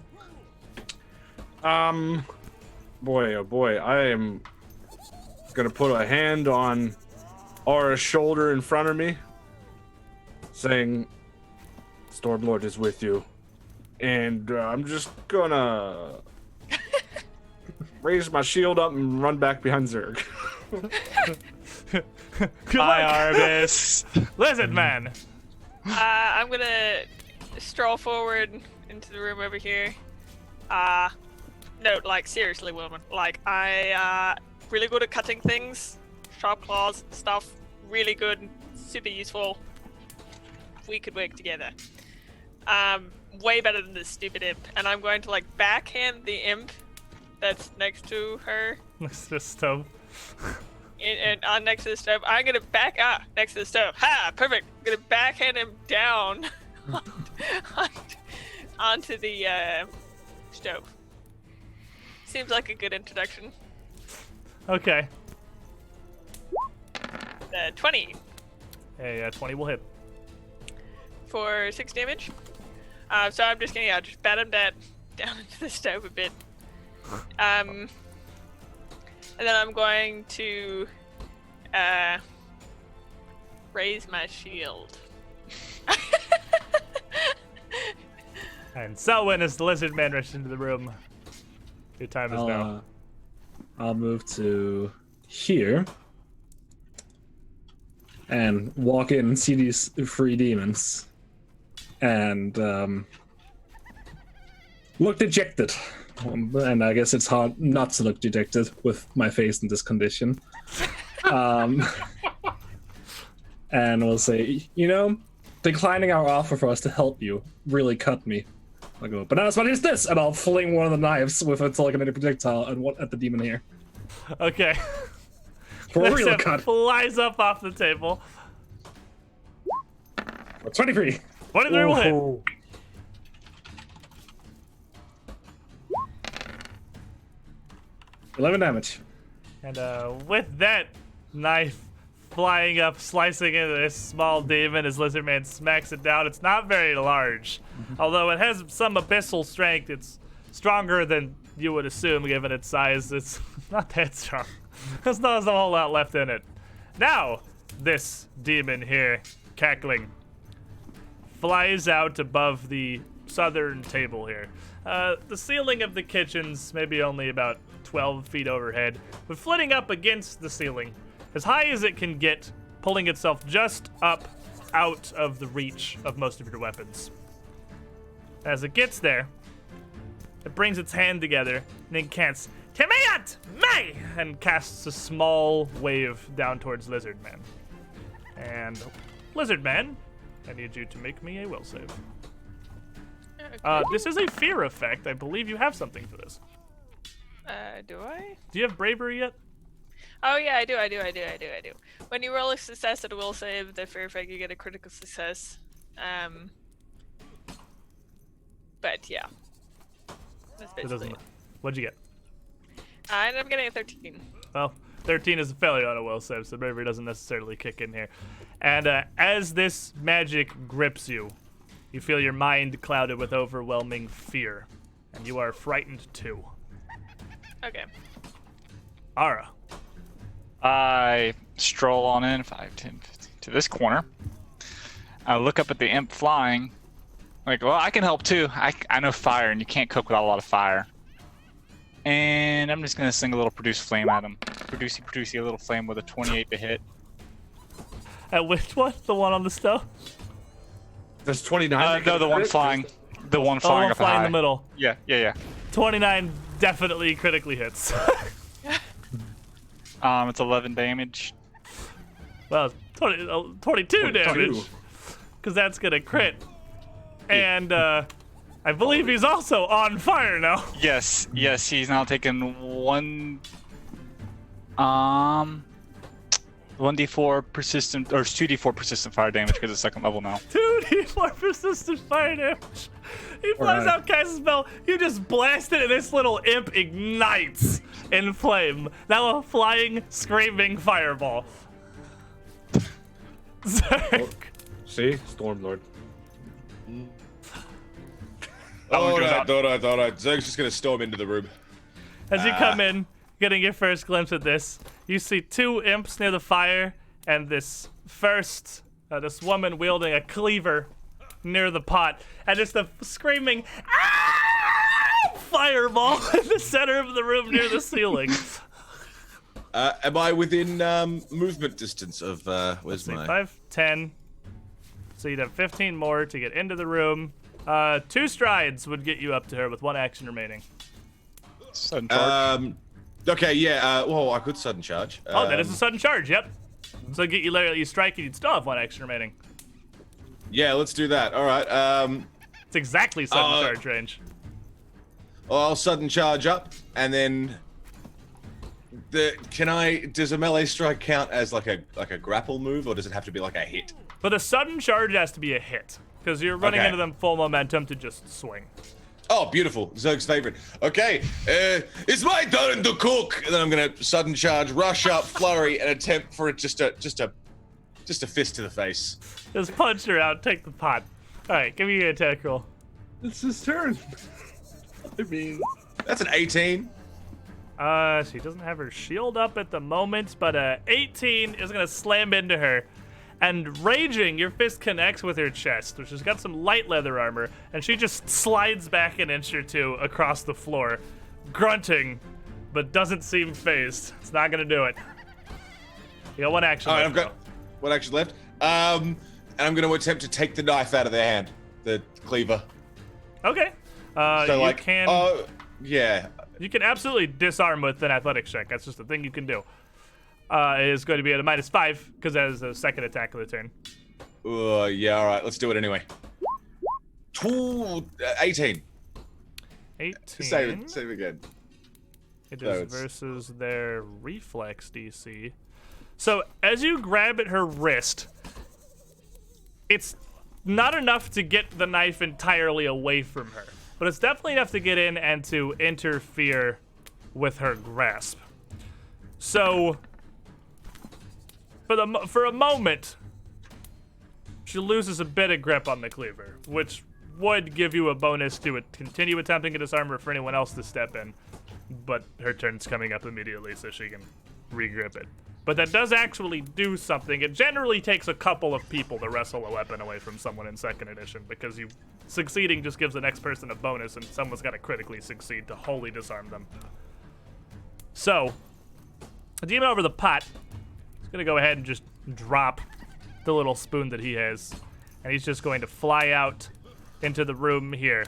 Boy, oh boy, I am gonna put a hand on Aura's shoulder in front of me, saying, "Stormlord is with you," and I'm just gonna raise my shield up and run back behind Zerg. Good Hi, luck, Arvis. Lizard Man. I'm gonna stroll forward into the room over here. No, like seriously, woman. Like I really good at cutting things, sharp claws, stuff. Really good, super useful. We could work together. Way better than this stupid imp. And I'm going to like backhand the imp that's next to her. Next to the stove. And next to the stove. I'm gonna back up next to the stove. Ha! Perfect. I'm gonna backhand him down onto the stove. Seems like a good introduction. Okay. 20 Hey, 20 will hit. for 6 damage. So I'm just gonna just bat him down into the stove a bit. And then I'm going to raise my shield. And Selwyn, as the Lizard Man rushes into the room, your time is now. I'll move to here and walk in and see these three demons and look dejected. And I guess it's hard not to look dejected with my face in this condition. And we'll say, declining our offer for us to help you really cut me. I'll go, but what is this? And I'll fling one of the knives with a telekinetic projectile at the demon here. Okay. For a This real imp cut. flies up off the table. 23. 23 will hit. Ooh. 11 damage. And with that knife flying up, slicing into this small demon as Lizardman smacks it down. It's not very large. Although it has some abyssal strength, it's stronger than you would assume given its size. It's not that strong. There's not a whole lot left in it. Now, this demon here, cackling, flies out above the southern table here. The ceiling of the kitchen's maybe only about 12 feet overhead, but flitting up against the ceiling, as high as it can get, pulling itself just up out of the reach of most of your weapons. As it gets there, it brings its hand together and then casts Timiat May and casts a small wave down towards Lizardman. And Lizardman, I need you to make me a will save. This is a fear effect. I believe you have something for this. Do I? Do you have bravery yet? Oh yeah, I do. When you roll a success at a will save, the fear effect, you get a critical success. But yeah. That's It basically doesn't. it. What'd you get? I ended up getting a 13. Well, 13 is a failure on a will save, so bravery doesn't necessarily kick in here. And as this magic grips you, you feel your mind clouded with overwhelming fear, and you are frightened too. Okay. Ara. I stroll on in 5, 10, 15 to this corner. I look up at the imp flying. Like, well, I can help too. I know fire, and you can't cook without a lot of fire. And I'm just gonna sing a little produce flame at him. Producey, a little flame with a 28 to hit. At which one? The one on the stove? There's 29. No, the one flying. The one Oh, the flying one up flying high. in the middle. Yeah. 29 definitely critically hits. It's 11 damage. Well, 22 22. damage. Because that's going to crit. And I believe he's also on fire now. Yes, he's now taking 1d4 persistent, or 2d4 persistent fire damage because it's second level now. 2d4 persistent fire damage. He flies out, casts a spell. You just blast it, and this little imp ignites in flame. Now a flying, screaming fireball. Zerk. See? Stormlord. All right. Zerg's just gonna storm into the room. As you come in, getting your first glimpse at this, you see two imps near the fire, and this woman wielding a cleaver near the pot, and just a screaming fireball in the center of the room near the ceiling. Am I within movement distance of where's my 5, 10. So you'd have 15 more to get into the room. 2 strides would get you up to her with 1 action remaining. Sudden charge. Okay, yeah. Well, I could sudden charge. Oh, that is a sudden charge. Yep. So get you strike, and you'd still have 1 action remaining. Yeah, let's do that. All right. It's exactly sudden charge range. I'll sudden charge up, and then does a melee strike count as like a grapple move, or does it have to be like a hit? But the sudden charge has to be a hit, because you're running Okay. into them full momentum to just swing. Oh, beautiful. Zerg's favorite. Okay, it's my turn to cook. And then I'm gonna sudden charge, rush up, flurry, and attempt for it just a fist to the face. Just punch her out, take the pot. All right, give me your attack roll. It's his turn. I mean, That's an 18. She doesn't have her shield up at the moment, but 18 is gonna slam into her. And raging, your fist connects with her chest, which has got some light leather armor, and she just slides back an inch or 2 across the floor, grunting, but doesn't seem phased. It's not gonna do it. You got 1 action. All right, left, I've got one action left. And I'm gonna attempt to take the knife out of their hand, the cleaver. though. Okay. So you can. Yeah. You can absolutely disarm with an athletics check. That's just a thing you can do. It is going to be at a -5 because that is the second attack of the turn. Yeah. All right. Let's do it anyway. 18. 18. Save again. It No, is it's- versus their reflex DC. So as you grab at her wrist, it's not enough to get the knife entirely away from her, but it's definitely enough to get in and to interfere with her grasp. So for a moment, she loses a bit of grip on the cleaver, which would give you a bonus to continue attempting to disarm her for anyone else to step in. But her turn's coming up immediately, so she can regrip it. But that does actually do something. It generally takes a couple of people to wrestle a weapon away from someone in 2nd edition, because you succeeding just gives the next person a bonus, and someone's got to critically succeed to wholly disarm them. So, the demon over the pot is going to go ahead and just drop the little spoon that he has, and he's just going to fly out into the room here,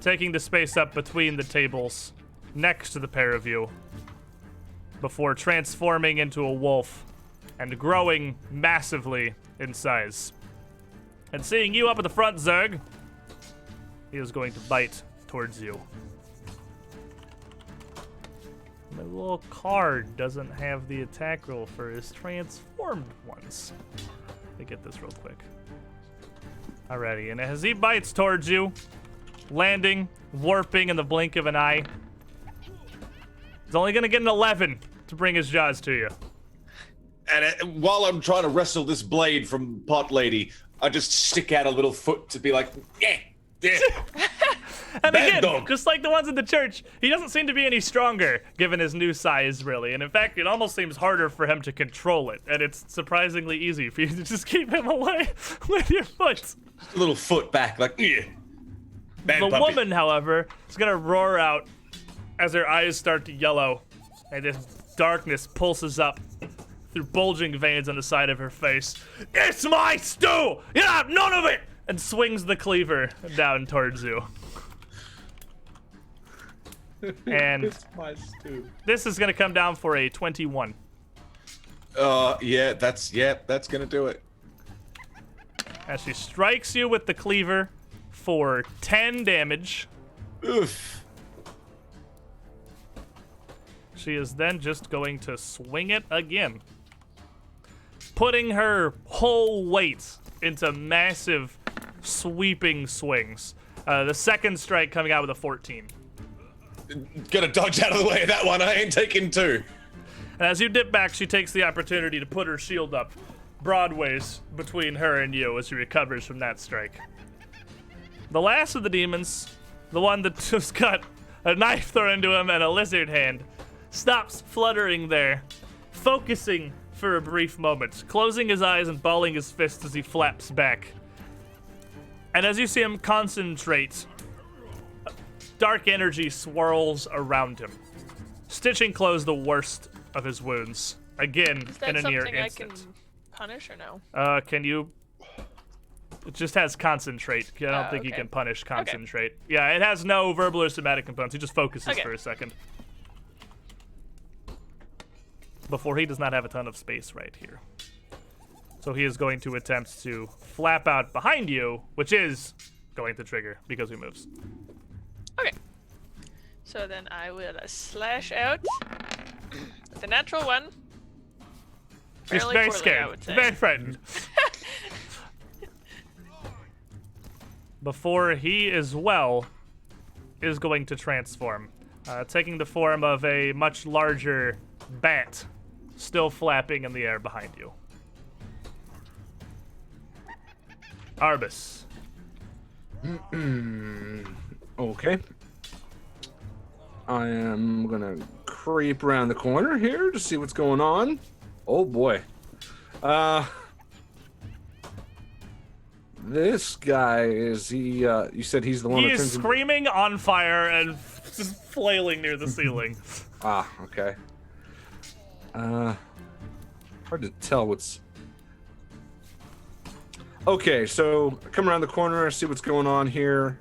taking the space up between the tables next to the pair of you, before transforming into a wolf and growing massively in size. And seeing you up at the front, Zerg, he is going to bite towards you. My little card doesn't have the attack roll for his transformed ones. Let me get this real quick. Alrighty, and as he bites towards you, landing, warping in the blink of an eye, he's only gonna get an 11 to bring his jaws to you. And while I'm trying to wrestle this blade from Pot Lady, I just stick out a little foot to be like, yeah. And Bad again, dog. just like the ones in the church, he doesn't seem to be any stronger given his new size, really. And in fact, it almost seems harder for him to control it. And it's surprisingly easy for you to just keep him away with your foot. A little foot back, like, yeah. Bad The puppy. woman, however, is gonna roar out as her eyes start to yellow, and this darkness pulses up through bulging veins on the side of her face. It's my stew! You have none of it! And swings the cleaver down towards you. And It's my stew. this is gonna come down for a 21. Yeah, that's gonna do it. As she strikes you with the cleaver for 10 damage. Oof. She is then just going to swing it again, putting her whole weight into massive sweeping swings. The second strike coming out with a 14. Gotta dodge out of the way of that one. I ain't taking two. And as you dip back, she takes the opportunity to put her shield up broadways between her and you as she recovers from that strike. The last of the demons, the one that just got a knife thrown into him and a lizard hand, stops fluttering there, focusing for a brief moment, closing his eyes and balling his fists as he flaps back. And as you see him concentrate, dark energy swirls around him, stitching close the worst of his wounds, again Is that in a near something I instant. can punish or no? Can you... It just has concentrate. I don't think you okay. can punish concentrate. Yeah, it has no verbal or somatic components. He just focuses Okay. for a second. Before he does not have a ton of space right here. So he is going to attempt to flap out behind you, which is going to trigger because he moves. Okay. So then I will slash out with a natural one. He's Fairly very poorly, scared. I would say. Very frightened. Before he as well is going to transform, taking the form of a much larger bat, still flapping in the air behind you. Arbus. Okay. I am gonna creep around the corner here to see what's going on. Oh boy. This guy, is he, you said he's the one He that is turns into... screaming on fire and just flailing near the ceiling. Ah, okay. Hard to tell what's... Okay, so come around the corner, see what's going on here.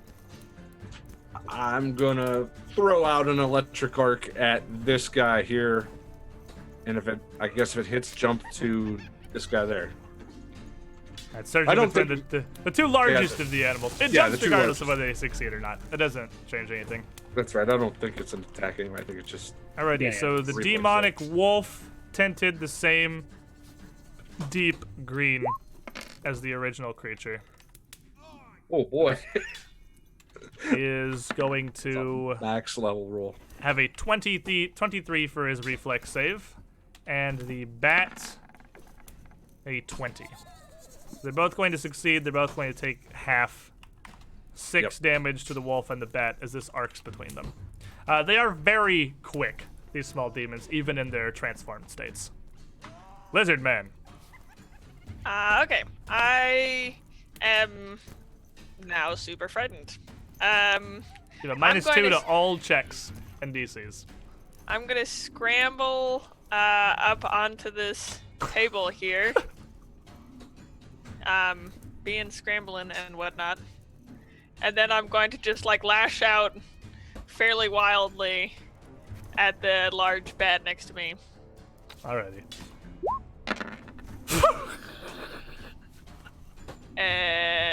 I'm gonna throw out an electric arc at this guy here. And if it, I guess if it hits, jump to this guy there. Right, searching I don't between the two largest Yeah, of the animals. It yeah, jumps the two regardless largest. of whether they succeed or not. It doesn't change anything. That's right, I don't think it's an attack anyway, I think it's just... Alrighty, Yeah, so yeah, the reflex demonic wolf tinted the same deep green as the original creature Oh boy. is going to Max level roll. have a 23 for his reflex save, and the bat a 20. They're both going to succeed. They're both going to take half 6 damage to the wolf and the bat as this arcs between them. They are very quick, these small demons, even in their transformed states. Lizard Man. Okay. I am now super frightened. You have a -2 to all checks and DCs. I'm gonna scramble up onto this table here. Being scrambling and whatnot. And then I'm going to just like lash out fairly wildly at the large bat next to me. Alrighty.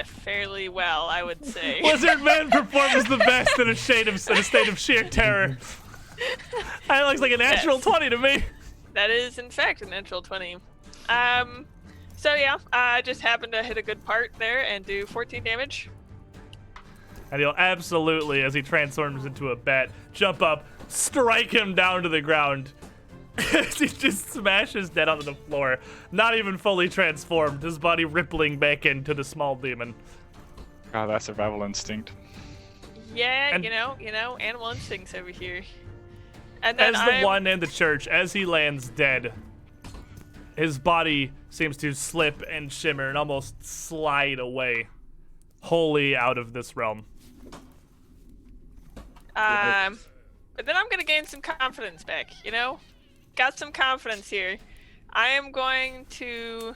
Fairly well, I would say. Lizard Man performs the best in a state of sheer terror. That looks like a natural 20 to me. That is, in fact, a natural 20. So yeah, I just happened to hit a good part there and do 14 damage. And he'll absolutely, as he transforms into a bat, jump up, strike him down to the ground. He just smashes dead onto the floor, not even fully transformed, his body rippling back into the small demon. Oh, that survival instinct. Yeah, And- you know, animal instincts over here. And then As the one in the church, as he lands dead, his body seems to slip and shimmer and almost slide away, wholly out of this realm. But then I'm gonna gain some confidence back, you know? Got some confidence here. I am going to...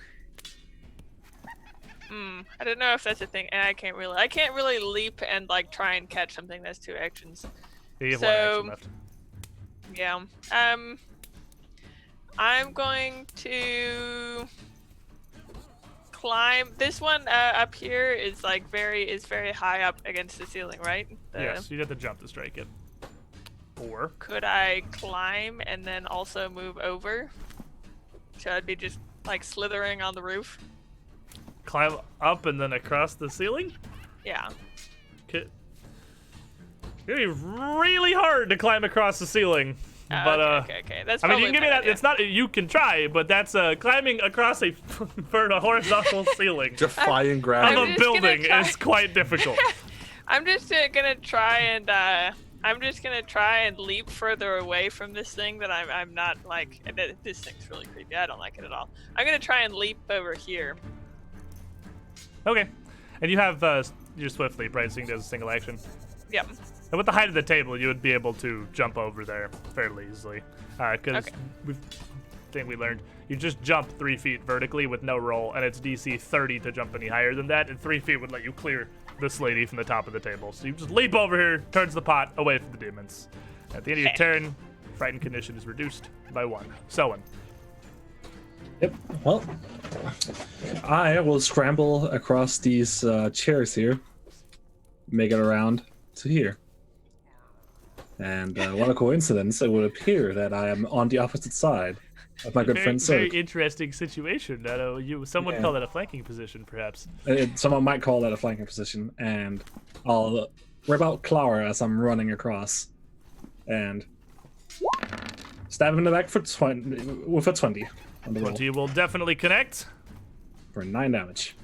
I don't know if that's a thing, and I can't really leap and like try and catch something that's 2 actions. You have So- 1 action left. Yeah. I'm going to climb. This one up here is like very high up against the ceiling, right? Yes, you'd have to jump to strike it. Or Could I climb and then also move over? So I'd be just like slithering on the roof. climb up and then across the ceiling? Yeah. It'd be really hard to climb across the ceiling. But okay. That's I mean, probably you can give me a bad that. idea. It's not. You can try, but that's climbing across a horizontal ceiling Defying of gravity. I'm a just gonna building try- is quite difficult. I'm just gonna try and leap further away from this thing that I'm not like. This thing's really creepy. I don't like it at all. I'm gonna try and leap over here. Okay, and you have your swift leap, right? So you can do as a single action. Yep. And with the height of the table, you would be able to jump over there fairly easily. Because we learned you just jump 3 feet vertically with no roll, and it's DC 30 to jump any higher than that, and 3 feet would let you clear this lady from the top of the table. So you just leap over here, towards the pot, away from the demons. At the end of your turn, frightened condition is reduced by 1. Soen. Yep. Well, I will scramble across these chairs here, make it around to here. And what a coincidence, it would appear that I am on the opposite side of my good friend Very Sirk. interesting situation. Some would Yeah. call that a flanking position, perhaps. Someone might call that a flanking position, and I'll rip out Clower as I'm running across, and stab him in the back with a 20 on the roll 20 will definitely connect. for 9 damage.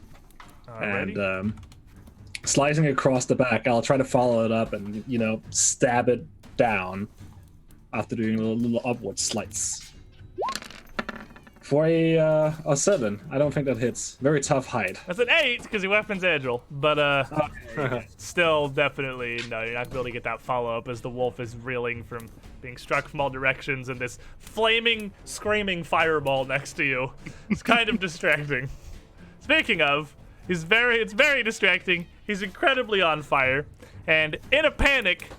Alrighty. And slicing across the back, I'll try to follow it up and, stab it down after doing a little upward slice. For a 7, I don't think that hits. Very tough hide. That's an 8 because your weapon's agile, but still definitely no. You're not going to be able to get that follow up as the wolf is reeling from being struck from all directions and this flaming, screaming fireball next to you. It's kind of distracting. Speaking of, it's very distracting. He's incredibly on fire, and in a panic.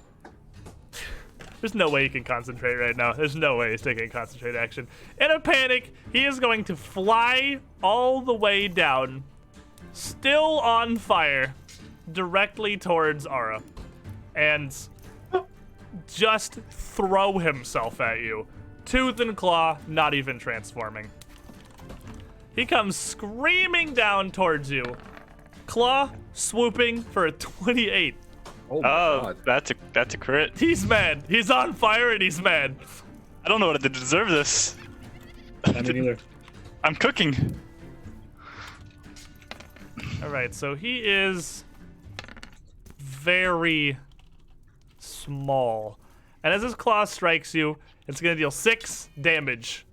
There's no way he can concentrate right now. There's no way he's taking concentrate action. In a panic, he is going to fly all the way down, still on fire, directly towards Ara, and just throw himself at you. Tooth and claw, not even transforming. He comes screaming down towards you. Claw swooping for a 28. Oh, my Oh, God. that's a crit. He's mad. He's on fire and he's mad. I don't know what to deserve this. I mean, either. I'm cooking. All right, so he is very small. And as his claw strikes you, it's going to deal 6 damage.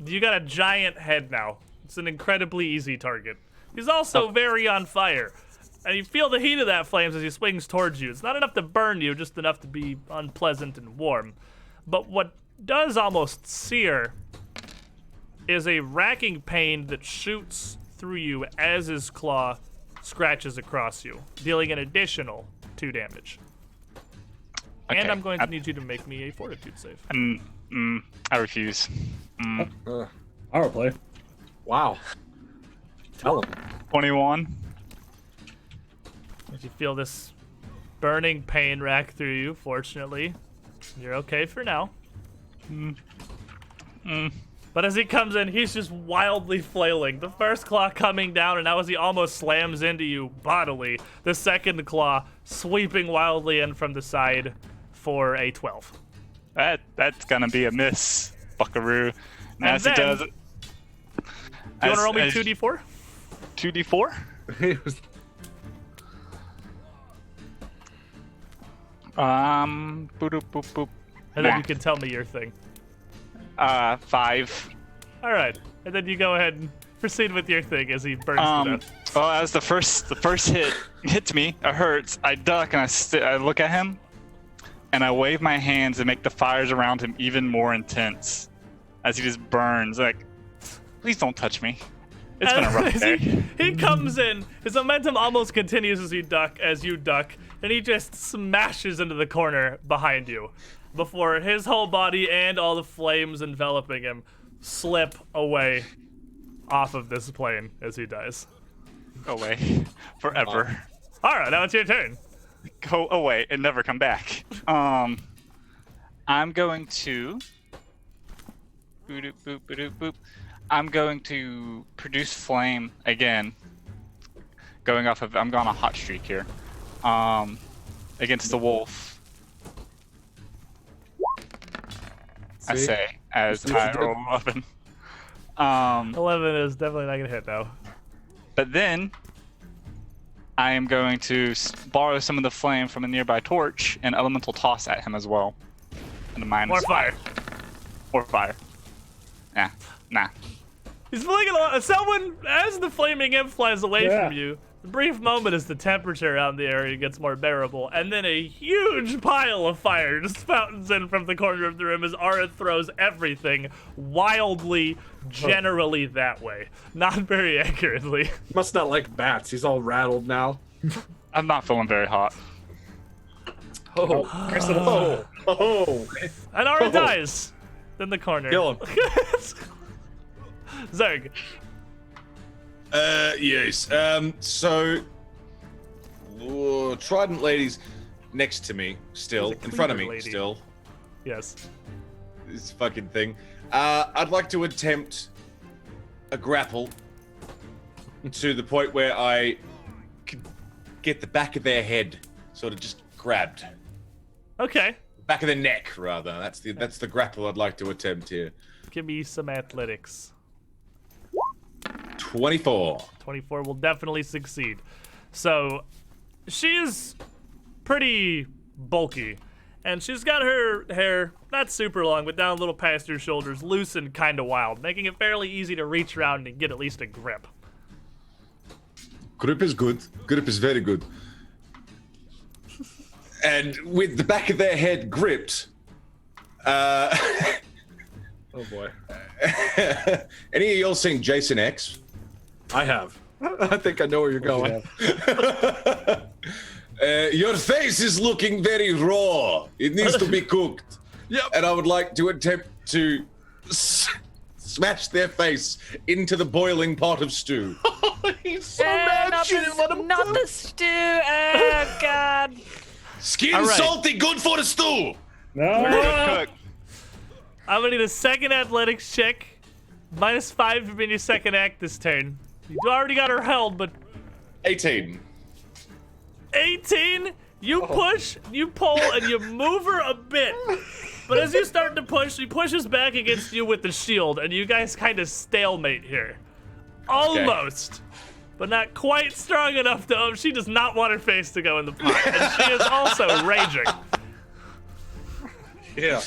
You got a giant head now. It's an incredibly easy target. He's also very on fire. And you feel the heat of that flames as he swings towards you. It's not enough to burn you, just enough to be unpleasant and warm. But what does almost sear is a racking pain that shoots through you as his claw scratches across you, dealing an additional 2 damage. Okay. And I'm going to need you to make me a fortitude save. I refuse. Power play. Wow. Tell him. 21. As you feel this burning pain rack through you, fortunately, you're okay for now. But as he comes in, he's just wildly flailing. The first claw coming down, and now as he almost slams into you bodily, the second claw sweeping wildly in from the side for a 12. That's gonna be a miss, buckaroo. And as he then- does Do it. you want to roll me 2d4? 2d4? He was- Boop, boop, boop. And then Nah. you can tell me your thing. 5. All right. And then you go ahead and proceed with your thing as he burns to death. Well, as the first hit hits me, it hurts. I duck and I look at him, and I wave my hands and make the fires around him even more intense, as he just burns. Like, please don't touch me. It's been a rough As day. he comes in, his momentum almost continues as you duck, and he just smashes into the corner behind you before his whole body and all the flames enveloping him slip away off of this plane as he dies. Go away forever. All right, now it's your turn. Go away and never come back. I'm going to. Boop, boop, boop, boop. I'm going to produce flame again. Going off of, I'm going on a hot streak here. Against the wolf. I See? say as See I what you roll 11. 11 is definitely not gonna hit though. But then I am going to borrow some of the flame from a nearby torch and elemental toss at him as well. And a minus More fire. Or fire. Nah. He's flinging a lot. Someone, as the flaming imp flies away Yeah. from you, the brief moment as the temperature around the area gets more bearable, and then a huge pile of fire just fountains in from the corner of the room as Ara throws everything wildly, generally that way. Not very accurately. Must not like bats. He's all rattled now. I'm not feeling very hot. Oh. Oh. And Ara dies in the corner. Kill him. Zerg. Yes. So, Trident Lady's next to me still, There's a in front of me cleaver lady. still. Yes. This fucking thing. I'd like to attempt a grapple to the point where I could get the back of their head sort of just grabbed. Okay. Back of the neck, rather. That's the grapple I'd like to attempt here. Give me some athletics. 24. 24 will definitely succeed. So, she is pretty bulky. And she's got her hair, not super long, but down a little past her shoulders, loose and kind of wild, making it fairly easy to reach around and get at least a grip. Grip is good. Grip is very good. And with the back of their head gripped, Oh boy. any of y'all seen Jason X? I have. I think I know where you're going. Your face is looking very raw. It needs to be cooked. Yep. And I would like to attempt to smash their face into the boiling pot of stew. He's so mad. not She didn't let him not do the it. stew. Oh God. Skin All right. salty, good for the stew. No. Good cook. I'm gonna need a second athletics check. -5 for being your second act this turn. You already got her held, but 18. 18, you push, you pull, and you move her a bit. But as you start to push, she pushes back against you with the shield, and you guys kind of stalemate here. Almost. but not quite strong enough to. She does not want her face to go in the pot, and she is also raging. Yeah.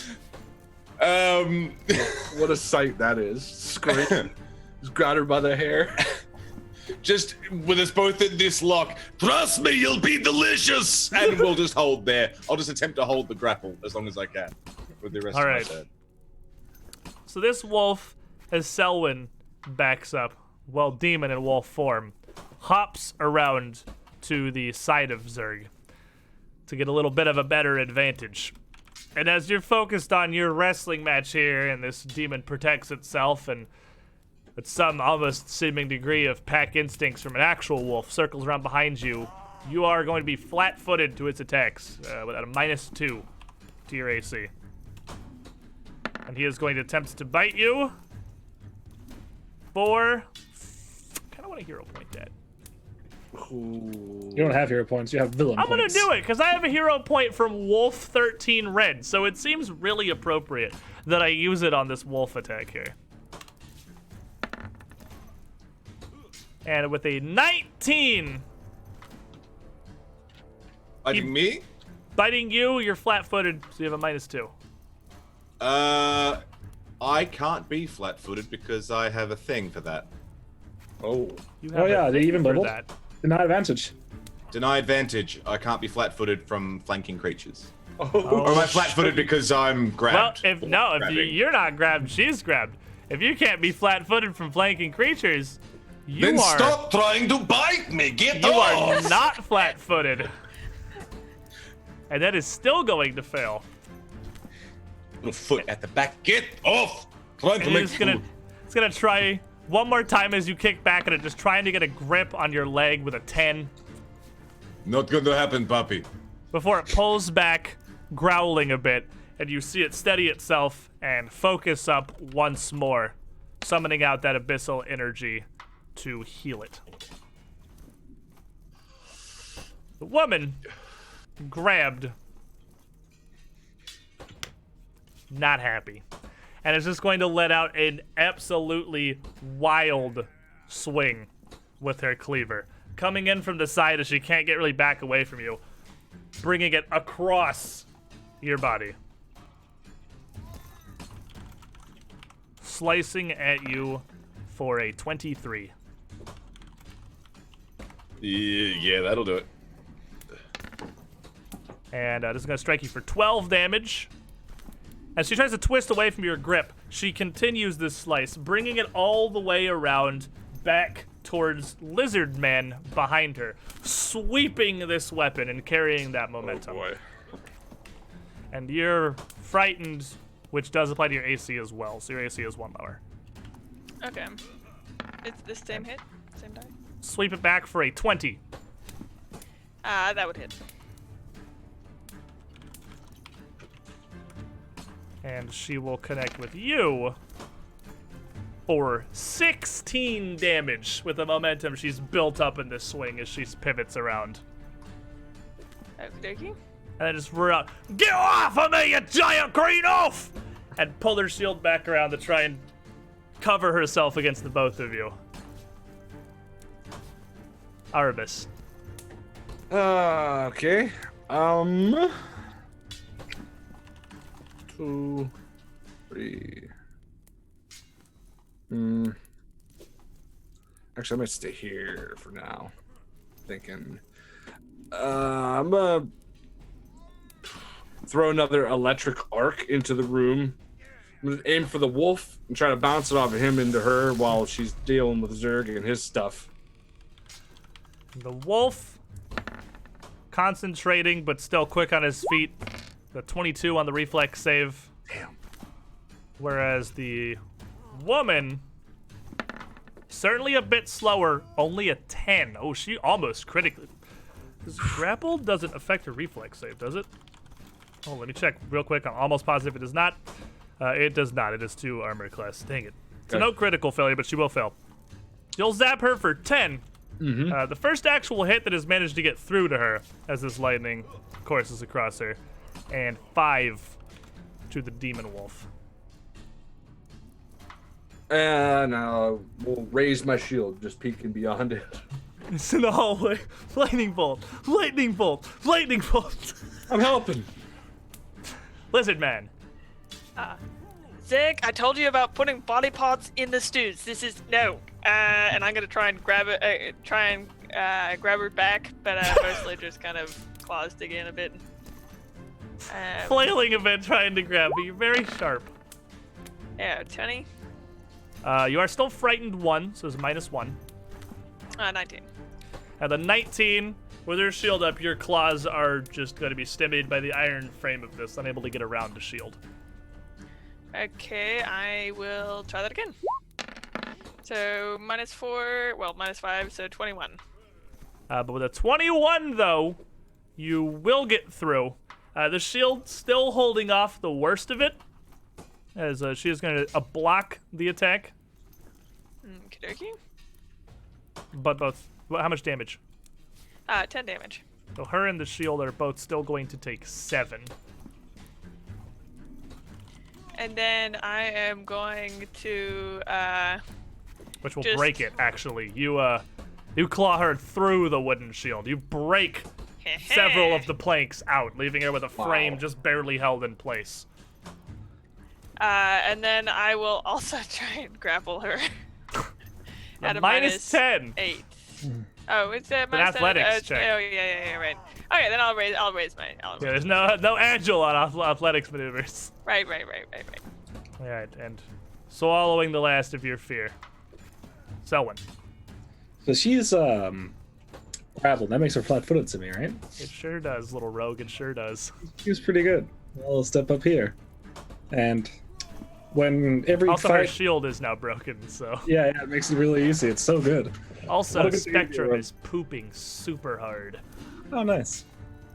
What a sight that is. Scream. Just grab her by the hair. Just with us both in this lock. Trust me, you'll be delicious. And we'll just hold there. I'll just attempt to hold the grapple as long as I can with the rest All of right. my turn. So this wolf, as Selwyn backs up, well, demon in wolf form, hops around to the side of Zerg to get a little bit of a better advantage. And as you're focused on your wrestling match here, and this demon protects itself, and with some almost seeming degree of pack instincts from an actual wolf circles around behind you, you are going to be flat-footed to its attacks without a -2 to your AC. And he is going to attempt to bite you for... kind of want to hero point that. You don't have hero points. You have villain I'm points. going to do it, because I have a hero point from Wolf 13 Red, so it seems really appropriate that I use it on this wolf attack here. And with a 19... Biting me? biting you, you're flat-footed, so you have a -2. I can't be flat-footed because I have a thing for that. Oh. You Oh, a yeah, they thing even for bubbled. that. Deny advantage. Deny advantage. I can't be flat-footed from flanking creatures. Oh. Or am I flat-footed because I'm Well, grabbed? if Grabbing. you're not grabbed, she's grabbed. If you can't be flat-footed from flanking creatures, you Then are stop trying to bite me! Get you off! are not flat-footed. And that is still going to fail. Little foot at the back. Get off! Trying to And make it's gonna try one more time as you kick back at it, just trying to get a grip on your leg with a 10 Not going to happen, puppy. before it pulls back, growling a bit, and you see it steady itself and focus up once more, summoning out that abyssal energy to heal it. The woman grabbed, not happy, and is just going to let out an absolutely wild swing with her cleaver, coming in from the side as she can't get really back away from you, bringing it across your body, slicing at you for a 23. Yeah, that'll do it. And this is going to strike you for 12 damage. As she tries to twist away from your grip, she continues this slice, bringing it all the way around back towards Lizard Man behind her, sweeping this weapon and carrying that momentum. Oh boy. And you're frightened, which does apply to your AC as well, so your AC is 1 lower. Okay. It's the same hit? Same die? Sweep it back for a 20. That would hit. And she will connect with you for 16 damage with the momentum she's built up in this swing as she pivots around. Okie dokie. And then just roar out, "Get off of me, you giant green oaf!" And pull her shield back around to try and cover herself against the both of you. Arabis. Okay. 2, 3. Actually, I might stay here for now. Thinking. I'm gonna throw another electric arc into the room. I'm gonna aim for the wolf and try to bounce it off of him into her while she's dealing with Zerg and his stuff. The wolf, concentrating but still quick on his feet. The 22 on the reflex save. Damn. Whereas the woman, certainly a bit slower, only a 10. Oh, she almost critically. This grapple doesn't affect her reflex save, does it? Oh, let me check real quick. I'm almost positive it does not. It does not. It is 2 armor class. Dang it. So Okay. no critical failure, but she will fail. You'll zap her for 10. The first actual hit that has managed to get through to her as this lightning courses across her. And 5 to the demon wolf. And we'll raise my shield, just peeking beyond it. It's in the hallway. Lightning bolt. Lightning bolt. Lightning bolt. I'm helping. Lizard man. Zig, I told you about putting body parts in the stews. This is no. And I'm gonna try and grab it. Grab her back, but mostly just kind of claws dig in a bit. Flailing a bit, trying to grab, but you're very sharp. Yeah, 20. You are still frightened 1, so it's -1. 19. At the 19, with your shield up, your claws are just going to be stymied by the iron frame of this, unable to get around the shield. Okay, I will try that again. So -4, well, -5, so 21. But with a 21, though, you will get through. The shield still holding off the worst of it, as she is going to block the attack. Okey-dokey. But both, how much damage? 10 damage. So her and the shield are both still going to take 7. And then I am going to, Which will just- break it, actually. You claw her through the wooden shield. You break several of the planks out, leaving her with a frame just barely held in place. and then I will also try and grapple her. At a -10. -8. Oh, it's a an -10. athletics check. Oh, yeah, right. Okay, then I'll raise my. Yeah, there's no agile on athletics maneuvers. Right. All right, and swallowing the last of your fear. Selwyn. So she's grappled. That makes her flat-footed to me, right? It sure does, little rogue. It sure does. She was pretty good. I'll step up here, and when every Also, her fight, shield is now broken, so. yeah, it makes it really easy. It's so good. Also, What a good Spectrum hero. is pooping super hard. Oh, nice.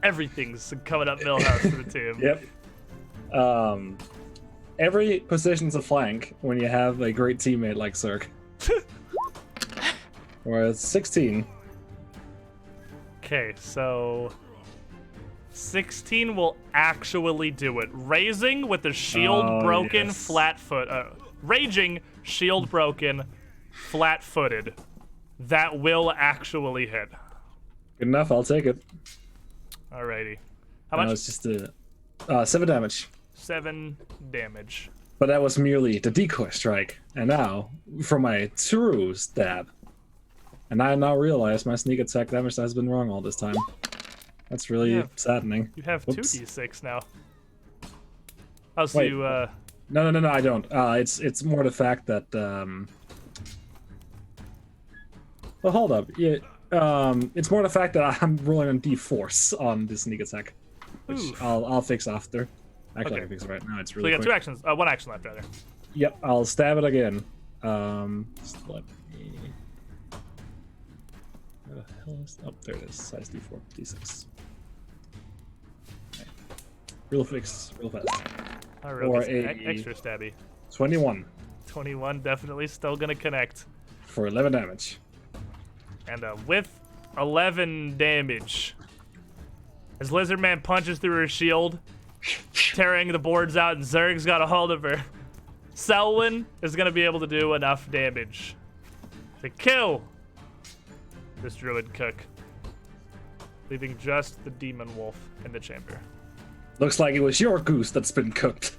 Everything's coming up Millhouse for the team. Yep. Every position's a flank when you have a great teammate like Zerg. Whereas 16. Okay, so 16 will actually do it. Raising with the shield Oh, broken, yes. flat-foot. Raging, shield broken, flat-footed. That will actually hit. Good enough. I'll take it. Alrighty. How No, much? it's just 7 damage. 7 damage. But that was merely the decoy strike. And now, for my true stab. And I now realize my sneak attack damage has been wrong all this time. That's really Yeah. saddening. You have Whoops. 2d6 now. Oh, so Wait. you, No, I don't. It's more the fact that well, hold up. Yeah, it's more the fact that I'm rolling on D-force on this sneak attack, which Oof. I'll fix after. Actually, I Okay. can fix it right now. It's so really you got quick. 2 actions, 1 action left, rather. Yep, I'll stab it again. Just let me. Where the hell is? Oh, there it is. Size D4, D6. Okay. Real fast. Alright, Or extra stabby. 21 21 definitely still gonna connect. for 11 damage. And with 11 damage, as Lizardman punches through her shield, tearing the boards out, and Zerg's got a hold of her, Selwyn is going to be able to do enough damage to kill this druid cook, leaving just the demon wolf in the chamber. Looks like it was your goose that's been cooked.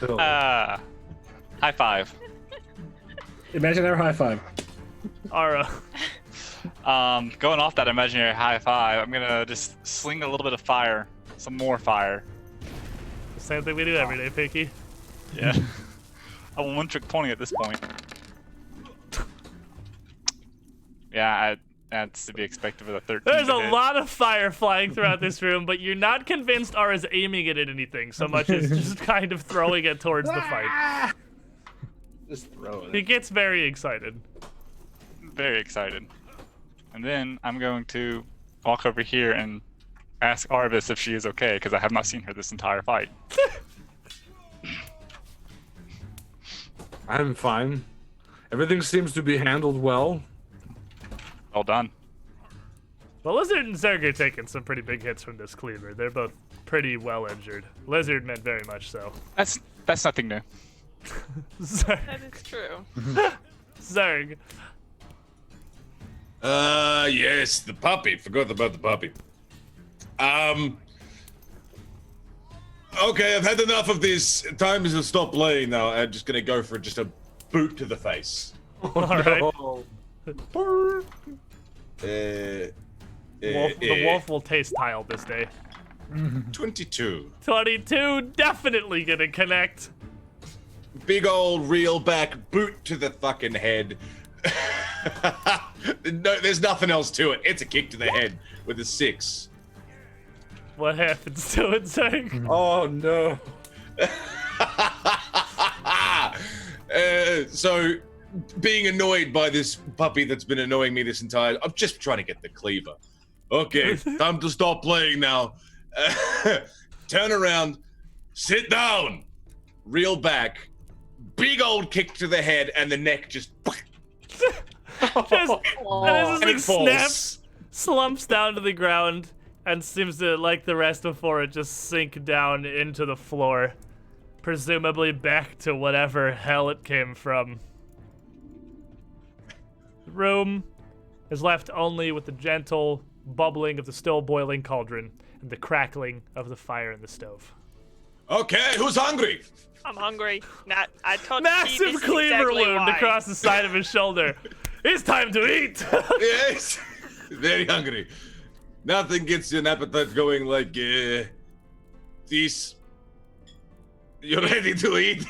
High five. Imaginary high five. Ara, Going off that imaginary high five, I'm gonna just sling a little bit of fire, some more fire. the same thing we do every day, Pinky. Yeah. I'm a one-trick pony at this point. Yeah, that's to be expected with a 13. There's to a hit. lot of fire flying throughout this room, but you're not convinced Ara's aiming it at anything so much as just kind of throwing it towards the fight. Just throw He it. gets very excited. Very excited. And then I'm going to walk over here and ask Arvis if she is okay, because I have not seen her this entire fight. I'm fine. Everything seems to be handled well. Well done. Well, Lizard and Zerg are taking some pretty big hits from this cleaver. They're both pretty well injured. Lizard meant very much so. That's nothing new. Zerg. That is true. Zerg. Yes, the puppy. Forgot about the puppy. Okay, I've had enough of this. Time to stop playing now. I'm just gonna go for just a boot to the face. All right. The The wolf will taste tile this day. 22. 22, definitely gonna connect. Big old reel back boot to the fucking head. No, there's nothing else to it. It's a kick to the head with a 6. What happens to it, Zerg? Oh no. So, being annoyed by this puppy that's been annoying me this entire... I'm just trying to get the cleaver. Okay, time to stop playing now. Turn around, sit down, reel back, big old kick to the head, and the neck just... Just, and and it it just like falls. snaps, slumps down to the ground, and seems to, like the rest before it, just sink down into the floor. Presumably back to whatever hell it came from. The room is left only with the gentle bubbling of the still boiling cauldron and the crackling of the fire in the stove. Okay, who's hungry? I'm hungry. I told you Massive this is cleaver exactly wound why. across the side of his shoulder. It's time to eat! Yes, very hungry. Nothing gets an appetite going like this. You ready to eat?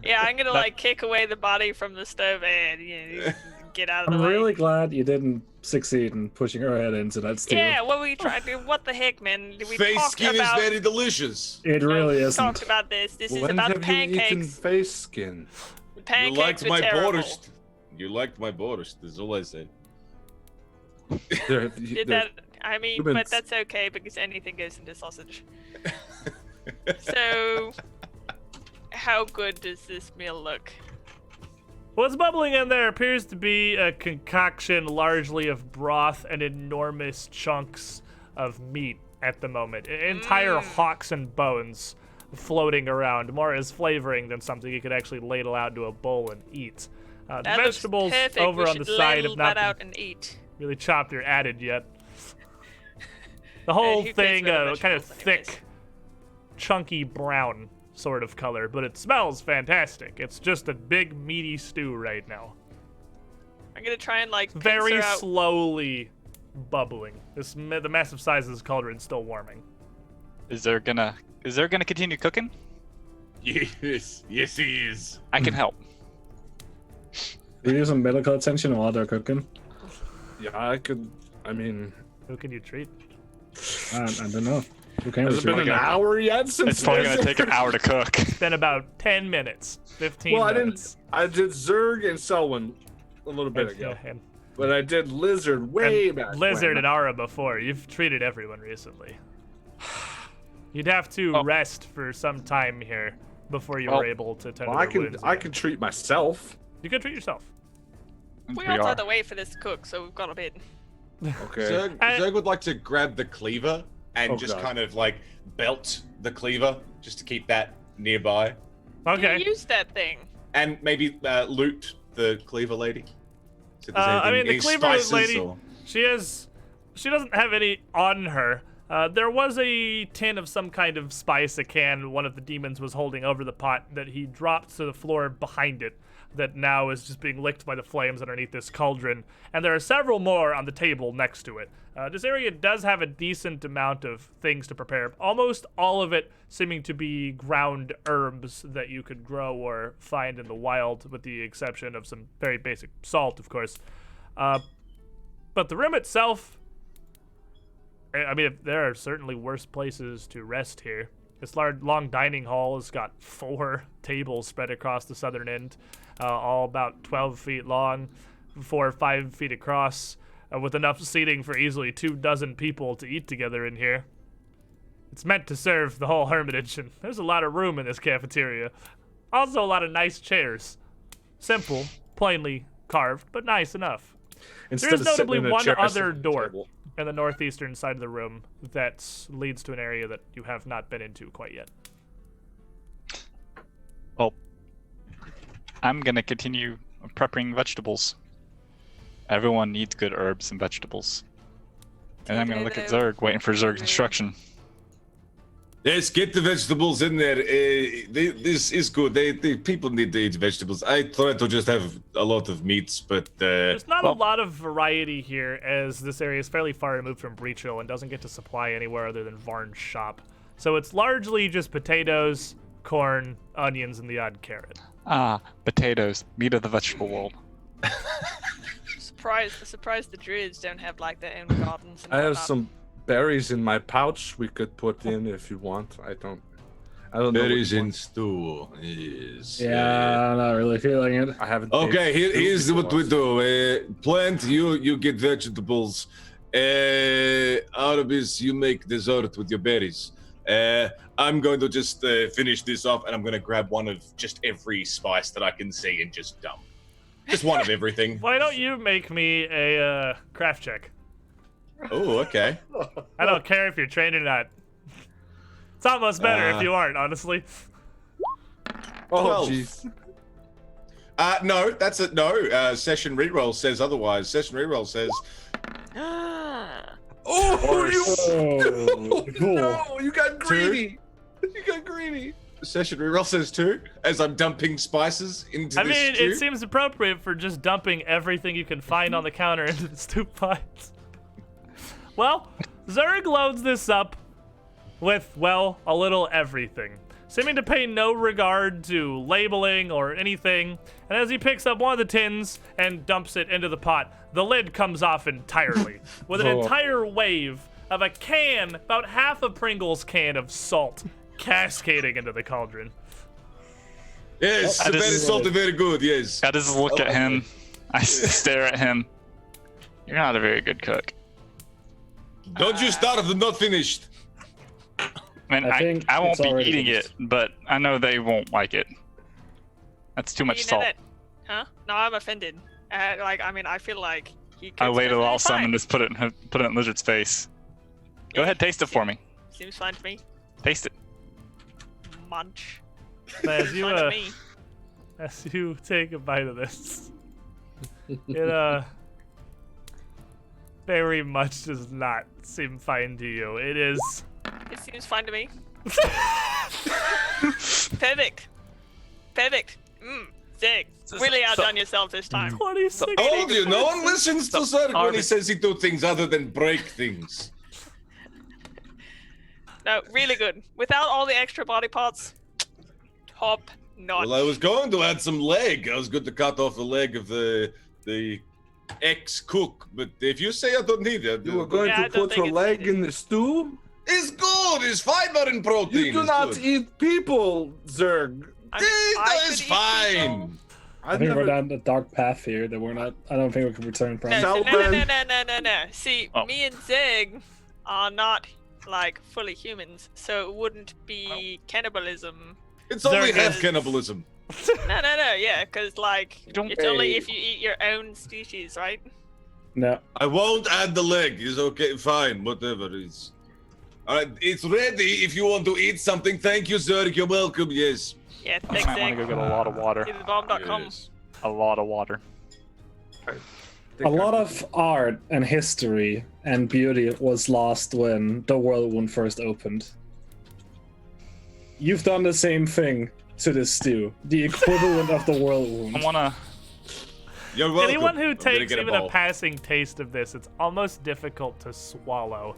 Yeah, I'm gonna like kick away the body from the stove and get out of I'm the way. really glad you didn't succeed in pushing her head into that steel. Yeah, what were we trying to do? What the heck, man? We Face talked skin about, is very delicious. It really we isn't. talked about this. This is When about have you eaten pancakes. face skin? The You pancakes liked were my terrible. borscht. You liked my borscht. That's all I say. Did that? I mean, Humans. but that's okay because anything goes into sausage. So, how good does this meal look? What's bubbling in there appears to be a concoction largely of broth and enormous chunks of meat at the moment. Entire hocks and bones floating around, more as flavoring than something you could actually ladle out into a bowl and eat. The That looks vegetables perfect. over We on the should side ladle have not that out been and eat. really chopped or added yet. The whole who cares thing, about the kind of vegetables anyways? thick, chunky brown sort of color, but it smells fantastic. It's just a big meaty stew right now. I'm gonna try and like Very pincer out. slowly bubbling. The massive size of this cauldron is still warming. Is there gonna continue cooking? Yes, yes, he is. I can help. Do you use some medical attention while they're cooking? Yeah, I could. I mean, Who can you treat? I don't know. Who can has it been we an treat? hour yet since? It's probably this? gonna take an hour to cook. It's been about 10 minutes, 15 Well, minutes. I did Zerg and Selwyn a little bit ago, And but I did Lizard way back. Lizard when. and Aura before. You've treated everyone recently. You'd have to rest for some time here before you were able to tend Well, to I their can wounds I again. can treat myself. You can treat yourself. We We also are. had to wait for this to cook, so we've got a bit. Okay. Zerg would like to grab the cleaver and Oh, just God. kind of like belt the cleaver just to keep that nearby. Okay. You use that thing. And maybe loot the cleaver lady. So if there's I mean, the any cleaver spices lady, or- she doesn't have any on her. There was a tin of some kind of spice, a can one of the demons was holding over the pot that he dropped to the floor behind it, that now is just being licked by the flames underneath this cauldron. And there are several more on the table next to it. This area does have a decent amount of things to prepare, almost all of it seeming to be ground herbs that you could grow or find in the wild, with the exception of some very basic salt, of course. But the room itself, I mean, there are certainly worse places to rest here. This long dining hall has got 4 tables spread across the southern end, all about 12 feet long, 4 or 5 feet across, with enough seating for easily 24 people to eat together in here. It's meant to serve the whole hermitage, and there's a lot of room in this cafeteria. Also a lot of nice chairs. Simple, plainly carved, but nice enough. Instead There's of sitting notably in a one chair, I sit other at the door table. in the northeastern side of the room that leads to an area that you have not been into quite yet. Well, I'm gonna continue prepping vegetables. Everyone needs good herbs and vegetables. And I'm gonna look at Zerg, waiting for Zerg's instruction. Yes, get the vegetables in there. This is good. The people need to eat vegetables. I try to just have a lot of meats, but There's not a lot of variety here, as this area is fairly far removed from Breach Hill and doesn't get to supply anywhere other than Varn's shop. So it's largely just potatoes, corn, onions, and the odd carrot. Ah, potatoes, meat of the vegetable world. Surprised the druids don't have like their own gardens. And I have whatnot. some berries in my pouch we could put in if you want. I don't know. berries which in one. stew. Yes. Yeah, I'm not really feeling it. I haven't. Okay, tasted here's stew what we before. do. Plant, you get vegetables. Arabis, you make dessert with your berries. I'm going to just finish this off, and I'm going to grab one of just every spice that I can see and just dump. Just one of everything. Why don't you make me a craft check? Oh, okay. I don't care if you're trained or not. It's almost better if you aren't, honestly. Oh 12. jeez. No, that's it. No, session reroll says otherwise. Session reroll says. Oh, cool. No, you got greedy. You got greedy. Session reroll says 2, as I'm dumping spices into I this mean, stew. it seems appropriate for just dumping everything you can find on the counter into the stew pots. Well, Zerg loads this up with, well, a little everything, seeming to pay no regard to labeling or anything, and as he picks up one of the tins and dumps it into the pot, the lid comes off entirely, with an entire wave of a can, about half a Pringles can of salt, cascading into the cauldron. Yes, I very just- salty, very good, yes. I just look at him. I stare at him. You're not a very good cook. Don't you start if they're not finished. I mean, I think I won't it's be already eating finished. it, but I know they won't like it. That's too much You know salt. that- Huh? No, I'm offended. I feel like he could. I waited a while, some and just put it in Lizard's face. Go ahead, taste it for me. Seems fine to me. Taste it. Munch. But as you Fine to me. as you take a bite of this, it very much does not seem fine to you. It is It seems fine to me. Perfect. Perfect. Zig. Really outdone yourself this time. 26. I told you, no one listens to Zerg when he Arvid- says he do things other than break things. No, really good. Without all the extra body parts, top notch. Well, I was going to add some leg. I was going to cut off the leg of the ex-cook, but if you say I don't need it, You were going Yeah, I to don't put think a it's leg needed. in the stew? it's good. It's fiber and protein. You do It's not good. eat people, Zerg. I mean, I It's could eat people. fine. I think we're down a dark path here that we're not. I don't think we can return from. No, Saltman. no. See, Oh. me and Zig are not like fully humans, so it wouldn't be cannibalism. It's only Zerg half is- cannibalism. No, yeah, because like don't- it's only Hey. if you eat your own species, right? No. I won't add the leg. It's okay, fine, whatever. It's all right. It's ready. If you want to eat something, thank you, Zerg. You're welcome. Yes. Yeah, I thanks, might want to go Zig. get a lot of water. Bomb.com. Yes. A lot of water. A lot of art and history and beauty was lost when the Whirlwind first opened. You've done the same thing to this stew, the equivalent of the Whirlwind. I wanna. You're welcome. Anyone who I'm gonna takes get even a ball. passing taste of this, it's almost difficult to swallow.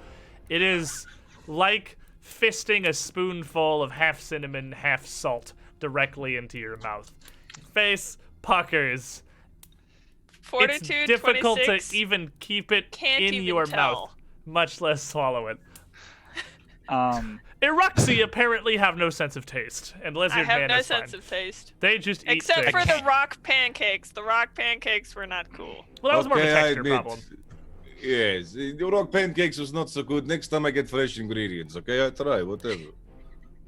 It is like fisting a spoonful of half cinnamon, half salt directly into your mouth. Face puckers. Fortitude It's difficult 26. to even keep it Can't in even your tell. mouth, much less swallow it. Iruxi Iruxi apparently have no sense of taste, and Lizard I have Man no is sense fine. of taste. They just eat Except things. for the rock pancakes. The rock pancakes were not cool. Well, that was more of a Okay, I texture admit. problem. Yes, the rock pancakes was not so good. Next time I get fresh ingredients, okay? I try, whatever.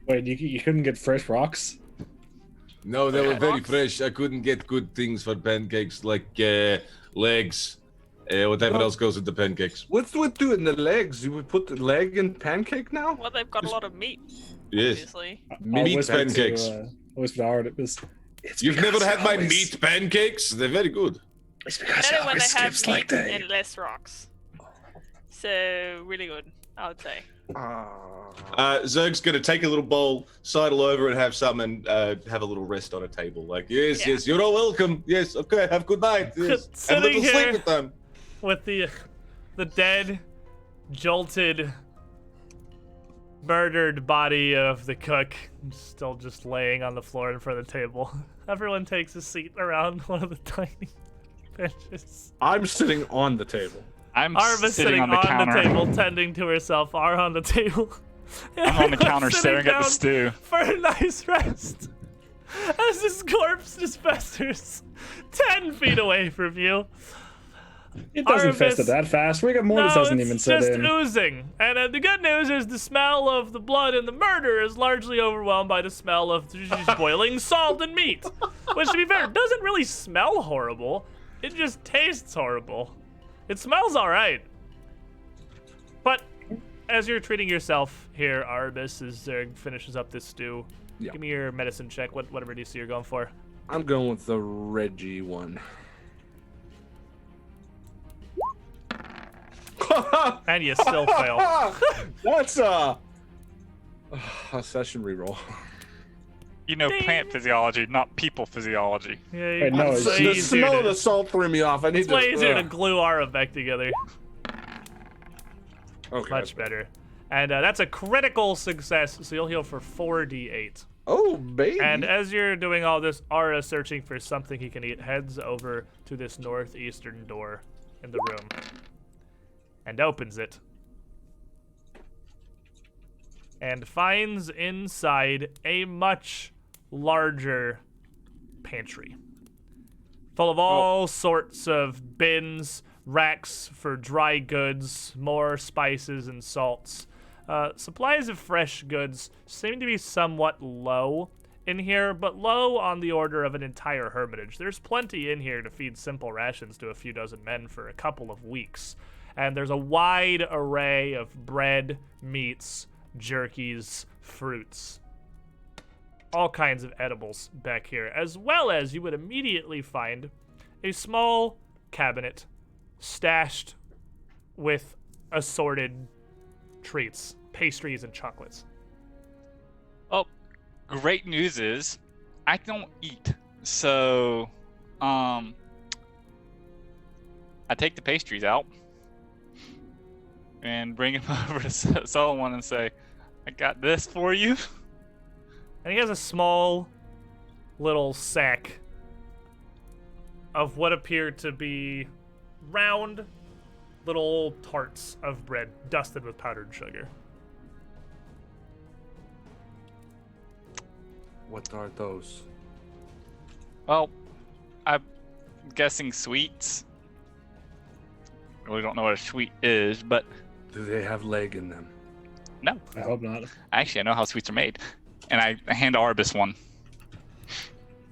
Wait, you couldn't get fresh rocks? No, they were very Rocks? fresh. I couldn't get good things for pancakes like legs, whatever What? else goes into pancakes. What's with doing the legs? You would put the leg in pancake now? Well, they've got a lot of meat, Yes. obviously. Meat whispered pancakes. I whispered to Art, it was. It's You've never because had my always- meat pancakes? They're very good. It's because Better it when they always have skips meat like that. and less rocks. So really good, I would say. Zerg's gonna take a little bowl, sidle over, and have some, and have a little rest on a table. Like, yes, Yeah. yes, you're all welcome. Yes, okay, have a good night. Yes, have a Sitting little here- sleep with them. With the dead, jolted, murdered body of the cook still just laying on the floor in front of the table. Everyone takes a seat around one of the tiny benches. I'm sitting on the table. I'm Arva's sitting on the counter. table, tending to herself. Are on the table. I'm on the counter Sitting staring at the down stew. for a nice rest. As his corpse just festers 10 feet away from you. It doesn't Arvis- fester that fast. Rigor Mortis hasn't even it's set just in. oozing. And the good news is the smell of the blood and the murder is largely overwhelmed by the smell of just boiling salt and meat. Which, to be fair, doesn't really smell horrible. It just tastes horrible. It smells all right. But as you're treating yourself here, Arbus, as Zerg finishes up this stew, Yeah. give me your medicine check, whatever DC you're going for. I'm going with the Reggie one. And you still fail. That's a session reroll. You know Ding. plant physiology, not people physiology. Yeah, Wait, no, it's it's- way The easier smell to- of the salt threw me off. I need It's way easier to ugh. glue Ara back together. Okay. Much better. And that's a critical success, so you'll heal for 4d8. Oh, baby. And as you're doing all this, Ara, searching for something he can eat, heads over to this northeastern door in the room and opens it. And finds inside a much larger pantry full of all sorts of bins, racks for dry goods, more spices and salts. Supplies of fresh goods seem to be somewhat low in here, but low on the order of an entire hermitage. There's plenty in here to feed simple rations to a few dozen men for a couple of weeks. And there's a wide array of bread, meats, jerkies, fruits, all kinds of edibles back here, as well as you would immediately find a small cabinet stashed with assorted treats, pastries, and chocolates. Well, great news is I don't eat, so I take the pastries out and bring them over to someone and say, "I got this for you." And he has a small little sack of what appear to be round little tarts of bread dusted with powdered sugar. What are those? Well, I'm guessing sweets. Really don't know what a sweet is, but Do they have leg in them? no. I hope not. Actually, I know how sweets are made. And I hand Arbus one.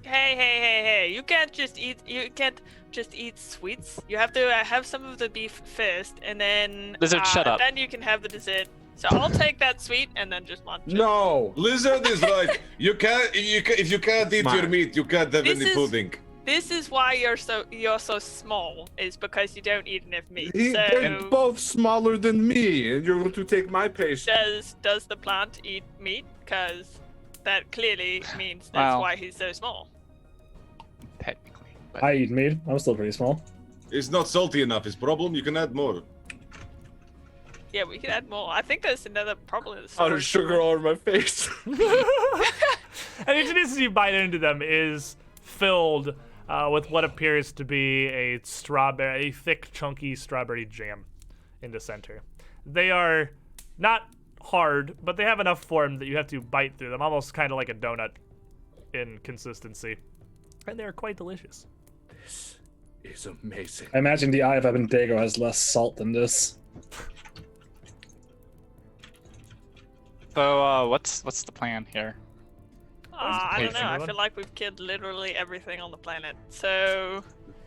Hey! You can't just eat sweets. You have to have some of the beef first, and then Lizard, shut up. Then you can have the dessert. So I'll take that sweet and then just munch it. No. Lizard is right. If you can't eat your Mine. meat, you can't have This any is- pudding. This is why you're so small, is because you don't eat enough meat. They're So both smaller than me, and you're going to take my paste. does the plant eat meat? Because that clearly means that's Well. why he's so small. Technically. But I eat meat. I'm still pretty small. It's not salty enough. Is problem. You can add more. Yeah, we can add more. I think there's another problem in the Out of story. sugar all over my face. And each as you bite into them is filled with what appears to be a thick, chunky strawberry jam in the center. They are not hard, but they have enough form that you have to bite through them, almost kind of like a donut in consistency. And they're quite delicious. This is amazing. I imagine the Eye of Abednego has less salt than this. so, what's the plan here? I don't know. I Anyone? feel like we've killed literally everything on the planet. So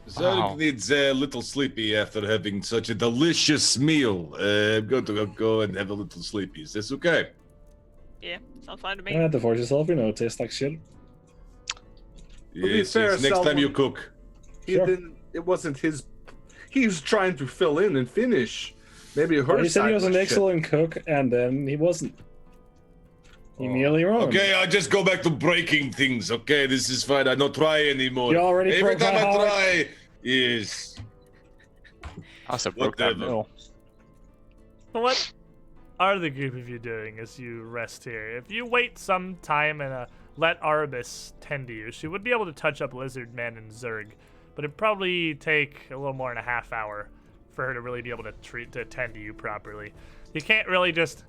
Zerg Wow. needs a little sleepy after having such a delicious meal. I'm going to go and have a little sleepy. Is this okay? yeah, sounds fine to You me. don't have to force yourself. We know it tastes like shit. be Yes, fair, yes. Next time Salmon- you cook. He Sure. didn't it wasn't his. He was trying to fill in and finish. Maybe her. He said he was an shit. excellent cook, and then he wasn't. He merely wrong. Okay, I just go back to breaking things. Okay, this is fine. I don't try anymore. You already Every broke time my I heart. try, yes. I also broke that Whatever. mill. So what are the group of you doing as you rest here? If you wait some time and let Arabis tend to you, she would be able to touch up Lizard Man and Zerg, but it'd probably take a little more than a half hour for her to really be able to tend to you properly. You can't really just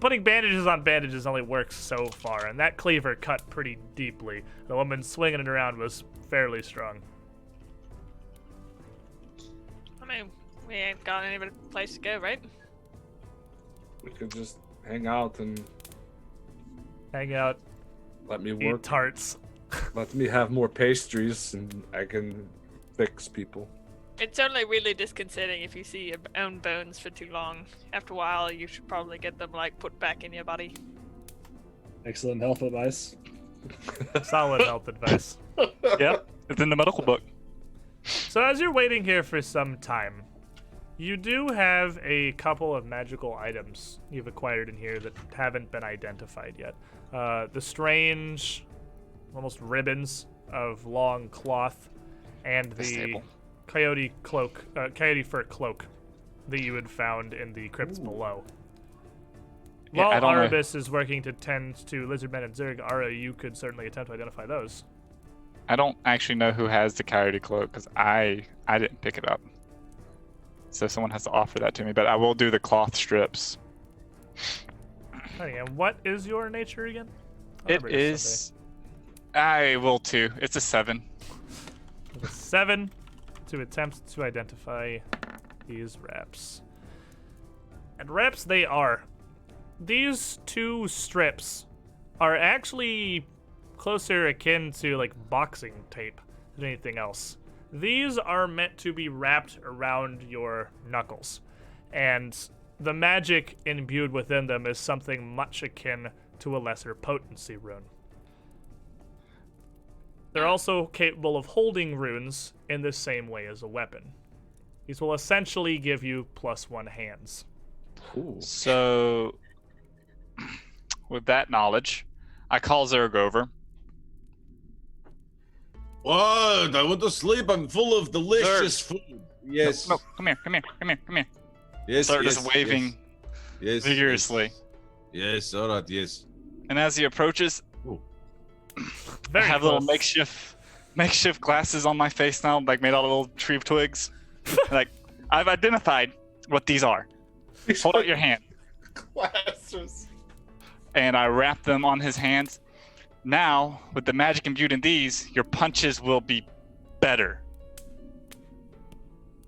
putting bandages on bandages only works so far, and that cleaver cut pretty deeply. The woman swinging it around was fairly strong. I mean, we ain't got any other place to go, right? We could just hang out and Hang out, let me eat work. tarts. Let me have more pastries, and I can fix people. It's only really disconcerting if you see your own bones for too long. After a while, you should probably get them like put back in your body. Excellent health advice. Solid health advice. Yep, it's in the medical book. So as you're waiting here for some time, you do have a couple of magical items you've acquired in here that haven't been identified yet. The strange, almost ribbons of long cloth, and the Stable. coyote fur cloak that you had found in the crypts below. Yeah, I While don't know. Arabis is working to tend to Lizardmen and Zerg, Ara, you could certainly attempt to identify those. I don't actually know who has the coyote cloak because I didn't pick it up. So someone has to offer that to me, but I will do the cloth strips. Hey, and what is your nature again? I'll It remember this is. I will too. It's a 7. someday. 7 to attempt to identify these wraps. And wraps they are. These two strips are actually closer akin to like boxing tape than anything else. These are meant to be wrapped around your knuckles, and the magic imbued within them is something much akin to a lesser potency rune. They're also capable of holding runes in the same way as a weapon. These will essentially give you +1 hands. So, with that knowledge, I call Zerg over. What? I want to sleep. I'm full of delicious food. Yes. No, come here. Yes. Zerg yes, is waving yes, vigorously. Yes. All right. Yes. And as he approaches, I Very have little close. makeshift glasses on my face now, like made out of little tree twigs. Like, I've identified what these are. Hold out your hand. Glasses. And I wrap them on his hands. Now, with the magic imbued in these, your punches will be better.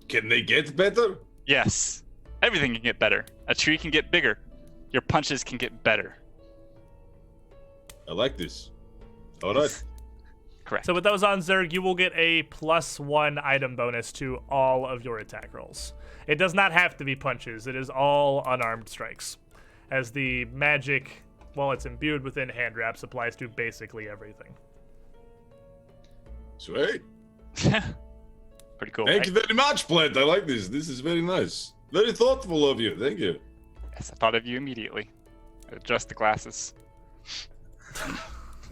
Can they get better? Yes. Everything can get better. A tree can get bigger. Your punches can get better. I like this. All right. Correct. So with those on Zerg, you will get a +1 item bonus to all of your attack rolls. It does not have to be punches. It is all unarmed strikes, as the magic, while it's imbued within hand wraps, applies to basically everything. Sweet. Pretty cool. Thank right? you very much, Plant. I like this. This is very nice. Very thoughtful of you. Thank you. Yes, I thought of you immediately. Adjust the glasses.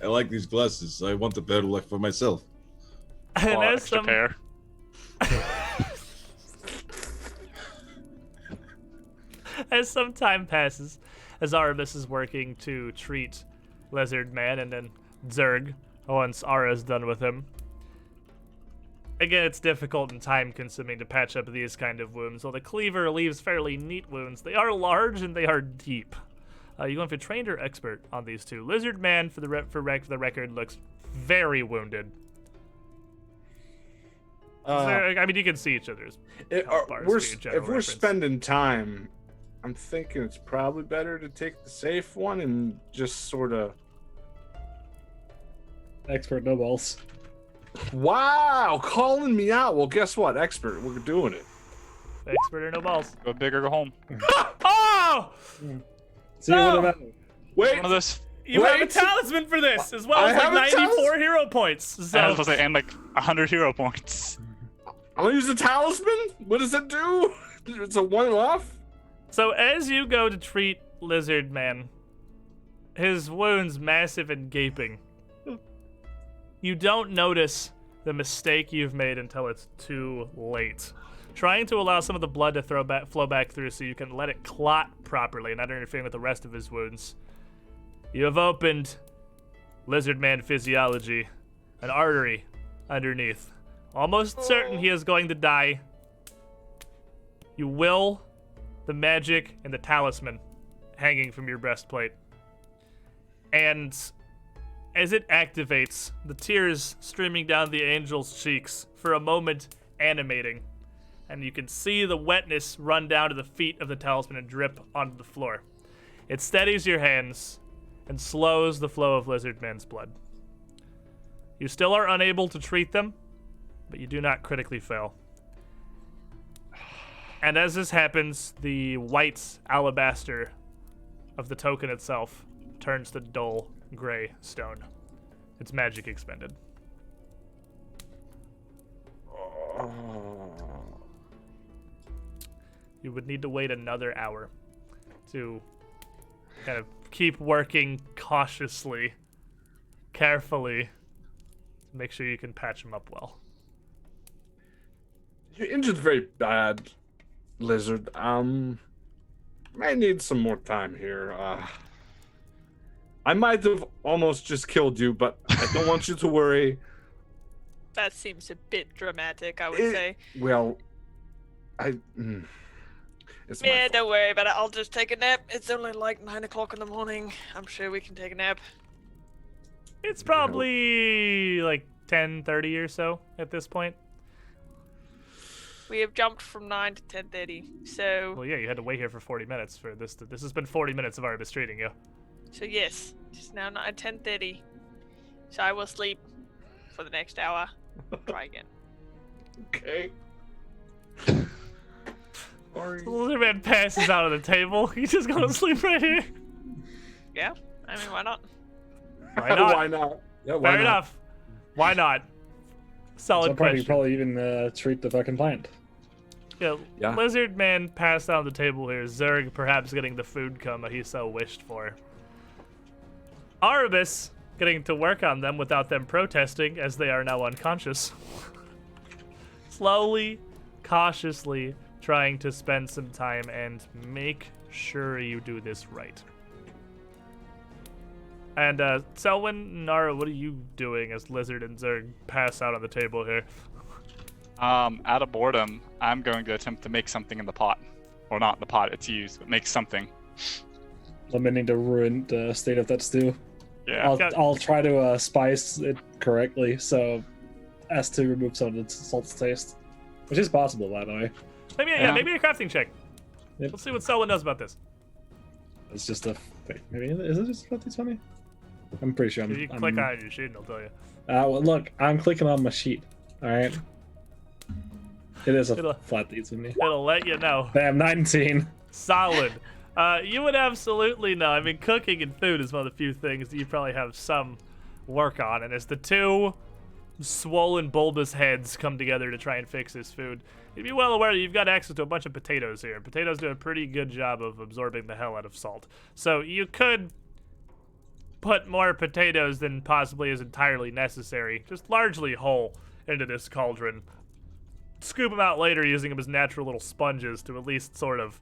I like these glasses. I want a pair like for myself. And Oh, as extra some, pair. as some time passes, as Arabis is working to treat Lizard Man and then Zerg, once Ara's done with him. Again, it's difficult and time-consuming to patch up these kind of wounds. While the cleaver leaves fairly neat wounds, they are large and they are deep. You going for trained or expert on these two? Lizard Man, for the record, looks very wounded. I mean, you can see each other's health bars for your general If we're reference. spending time, I'm thinking it's probably better to take the safe one and just sort of. Expert no balls. Wow, calling me out. Well, guess what? Expert, we're doing it. Expert or no balls? Go big or go home. Oh! See what No! about Wait, One of those. You have a Wait. talisman for this, as well I as like have a 94 hero points. I was So supposed to say, and like 100 hero points. I'm gonna use the talisman. What does it do? It's a one-off. So as you go to treat Lizard Man, his wounds massive and gaping, you don't notice the mistake you've made until it's too late. Trying to allow some of the blood to flow back through so you can let it clot properly and not interfering with the rest of his wounds. You have opened Lizard Man physiology, an artery underneath. Almost certain he is going to die. You will the magic and the talisman hanging from your breastplate. And as it activates, the tears streaming down the angel's cheeks, for a moment animating. And you can see the wetness run down to the feet of the talisman and drip onto the floor. It steadies your hands and slows the flow of Lizard Man's blood. You still are unable to treat them, but you do not critically fail. And as this happens, the white alabaster of the token itself turns to dull gray stone. Its magic expended. You would need to wait another hour to kind of keep working cautiously, carefully, to make sure you can patch him up well. You're injured very bad, Lizard. May need some more time here. I might have almost just killed you, but I don't want you to worry. That seems a bit dramatic, I would It- say. Well, it's my Yeah, fault. don't worry about it. I'll just take a nap. It's only like 9 o'clock in the morning. I'm sure we can take a nap. It's probably like 10:30 or so at this point. We have jumped from 9 to 10:30, so Well, yeah, you had to wait here for 40 minutes for this. This has been 40 minutes of our mistreating you. yes, it's now 10:30. So I will sleep for the next hour. Try again. Okay. Sorry. The Lizard Man passes out of the table. He's just going to sleep right here. Yeah, I mean, why not? Why not? Why not? Yeah, why Fair not? enough. Why not? Solid Some point you question. probably even treat the fucking plant. Yeah. Lizard Man passed out on the table here. Zerg perhaps getting the food coma he so wished for. Arabis getting to work on them without them protesting as they are now unconscious. Slowly, cautiously trying to spend some time and make sure you do this right. And Selwyn, Nara, what are you doing as Lizard and Zerg pass out on the table here? Out of boredom, I'm going to attempt to make something in the pot. Or not in the pot it's used, but make something. Lamenting the ruined state of that stew. Yeah. I'll try to spice it correctly so as to remove some of the salt's taste, which is possible, by the way. Maybe Yeah. maybe a crafting check. Yep. Let's see what Selwyn knows about this. It's just a wait, maybe is it just 20? I'm pretty sure. If you click on your sheet, and it'll tell you. Well, look, I'm clicking on my sheet. All right. It is a It'll- flat D20. It'll let you know. Bam, 19. Solid. You would absolutely know. I mean, cooking and food is one of the few things that you probably have some work on. And as the two swollen, bulbous heads come together to try and fix this food, you'd be well aware that you've got access to a bunch of potatoes here. Potatoes do a pretty good job of absorbing the hell out of salt. So you could put more potatoes than possibly is entirely necessary, just largely whole, into this cauldron. Scoop them out later using them as natural little sponges to at least sort of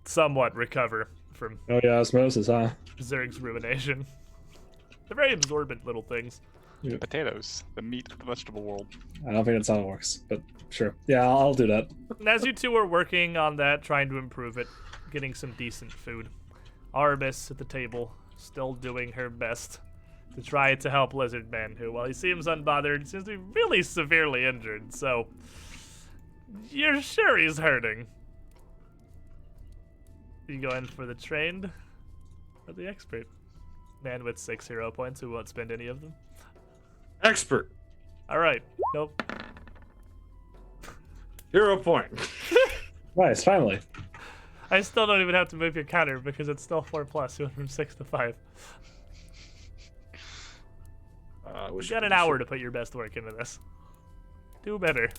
somewhat recover from Oh yeah, osmosis, huh? Zerg's ruination. They're very absorbent little things. Potatoes, the meat of the vegetable world. I don't think that's how it works, but sure. Yeah, I'll do that. And as you two are working on that, trying to improve it, getting some decent food, Arbis at the table, still doing her best to try to help Lizard Man, who, while he seems unbothered, seems to be really severely injured, so you're sure he's hurting. You go in for the trained or the expert? Man with 6 hero points who won't spend any of them. Expert. Alright, nope. Hero point. Nice, finally. I still don't even have to move your counter because it's still 4+. You went from 6 to 5. I wish You got an hour to put your best work into this. Do better.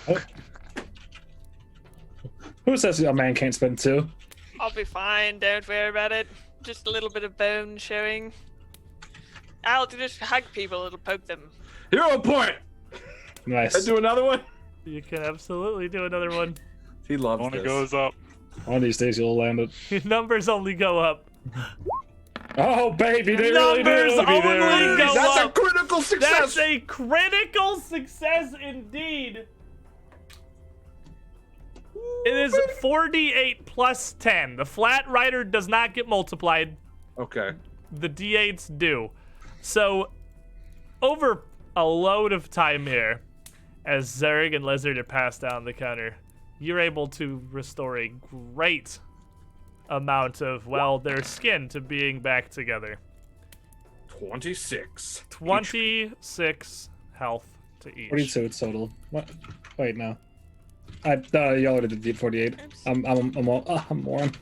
Oh. Who says a man can't spend 2? I'll be fine. Don't worry about it. Just a little bit of bone showing. I'll just hug people. It'll poke them. Hero point. Nice. I do another one. You can absolutely do another one. He loves One this. goes up. One of these days you'll land it. Your numbers only go up. Oh, baby, they Numbers really do. only go That's a up. critical success. That's a critical success indeed. It is 4d8 plus 10. The flat rider does not get multiplied. Okay. The d8s do. So, over a load of time here, as Zerg and Lizard are passed down the counter, you're able to restore a great amount of, well, their skin to being back together. 26. 26 health to each. 42 total. What? Wait, no. You already did 48. I'm Warren.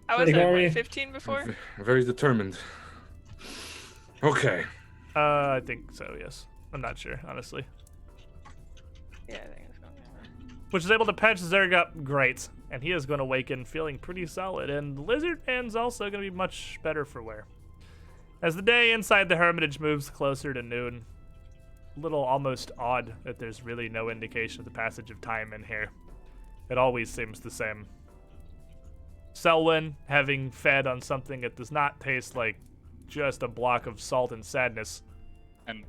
I was Ignore at me. 15 before. Very determined. Okay. I think so, yes. I'm not sure, honestly. Yeah, I think it's going to be. Which is able to patch Zerg up great. And he is going to awaken feeling pretty solid. And Lizard Man's also going to be much better for wear. As the day inside the Hermitage moves closer to noon, a little almost odd that there's really no indication of the passage of time in here. It always seems the same. Selwyn, having fed on something that does not taste like just a block of salt and sadness. And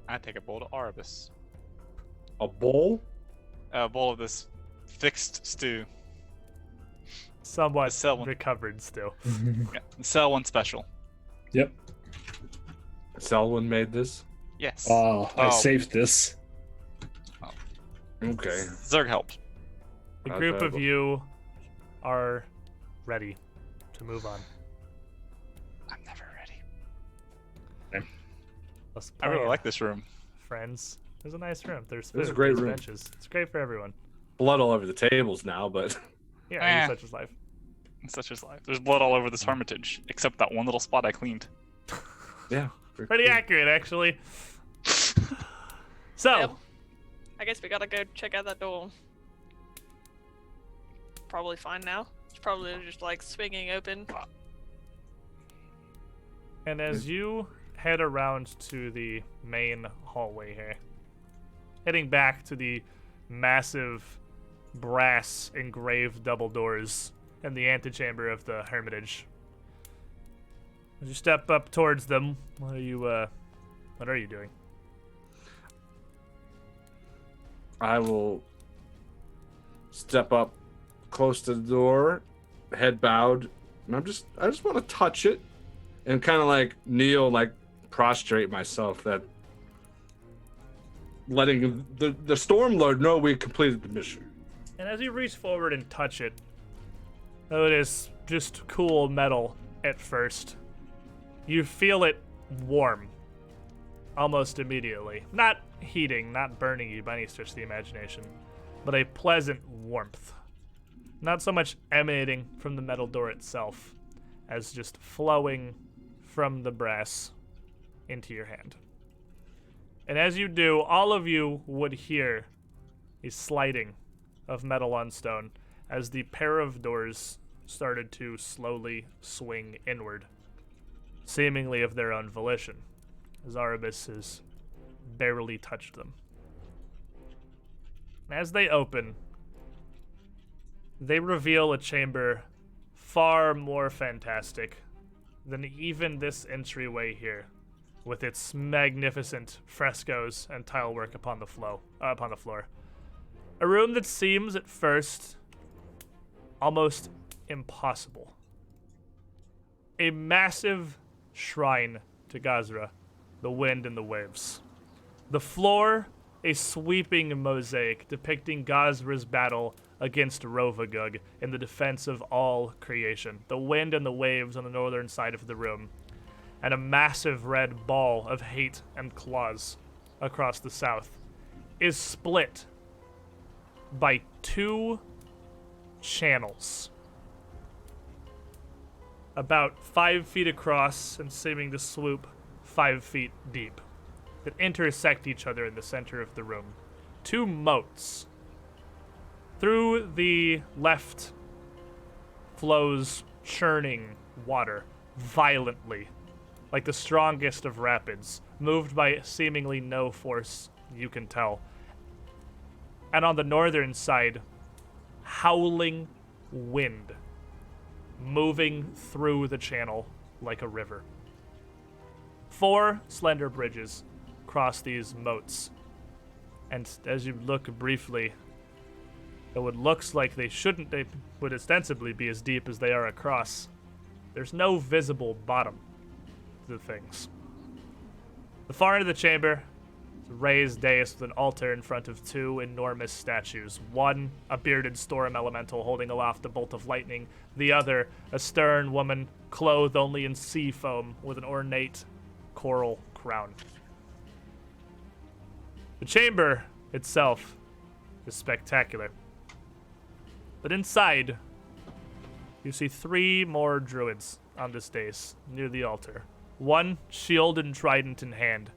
I take a bowl of Arabis. A bowl? A bowl of this fixed stew. Somewhat Selwyn. recovered still. Yeah, sell one special. Yep. Selwyn made this? Yes. Oh, I Oh. saved this. Okay. Zerg helped. The Not group bad. of you are ready to move on. I'm never ready. Let's I really plan, like this room. friends. There's a nice room. There's food. This is a great there's room. benches. It's great for everyone. Blood all over the tables now, but Yeah, Eh. such is life. Such is life. There's blood all over this hermitage, except that one little spot I cleaned. yeah. Pretty accurate, actually. So, Yep. I guess we gotta go check out that door. Probably fine now. It's probably just like swinging open. and as you head around to the main hallway here, heading back to the massive brass engraved double doors in the antechamber of the Hermitage. As you step up towards them, what are you doing? I will step up close to the door, head bowed, and I just want to touch it and kind of like kneel, like prostrate myself, that letting the Stormlord know we completed the mission. And as you reach forward and touch it, though it is just cool metal at first, you feel it warm almost immediately. Not heating, not burning you by any stretch of the imagination, but a pleasant warmth. Not so much emanating from the metal door itself, as just flowing from the brass into your hand. And as you do, all of you would hear a sliding of metal on stone as the pair of doors started to slowly swing inward, seemingly of their own volition, as Arabis has barely touched them. As they open, they reveal a chamber far more fantastic than even this entryway here, with its magnificent frescoes and tilework upon the floor. A room that seems at first almost impossible. A massive shrine to Gazra, the wind and the waves. The floor, a sweeping mosaic depicting Gazra's battle against Rovagug in the defense of all creation. The wind and the waves on the northern side of the room, and a massive red ball of hate and claws across the south is split by two channels about 5 feet across and seeming to swoop 5 feet deep that intersect each other in the center of the room, 2 moats. Through the left flows churning water violently, like the strongest of rapids, moved by seemingly no force you can tell. And on the northern side, howling wind moving through the channel like a river. 4 slender bridges cross these moats, and as you look briefly, though it looks like they would ostensibly be as deep as they are across, there's no visible bottom to the things. The far end of the chamber is a raised dais with an altar in front of 2 enormous statues. One, a bearded storm elemental holding aloft a bolt of lightning. The other, a stern woman clothed only in sea foam with an ornate coral crown. The chamber itself is spectacular. But inside, you see 3 more druids on this dais near the altar. One, shield and trident in hand,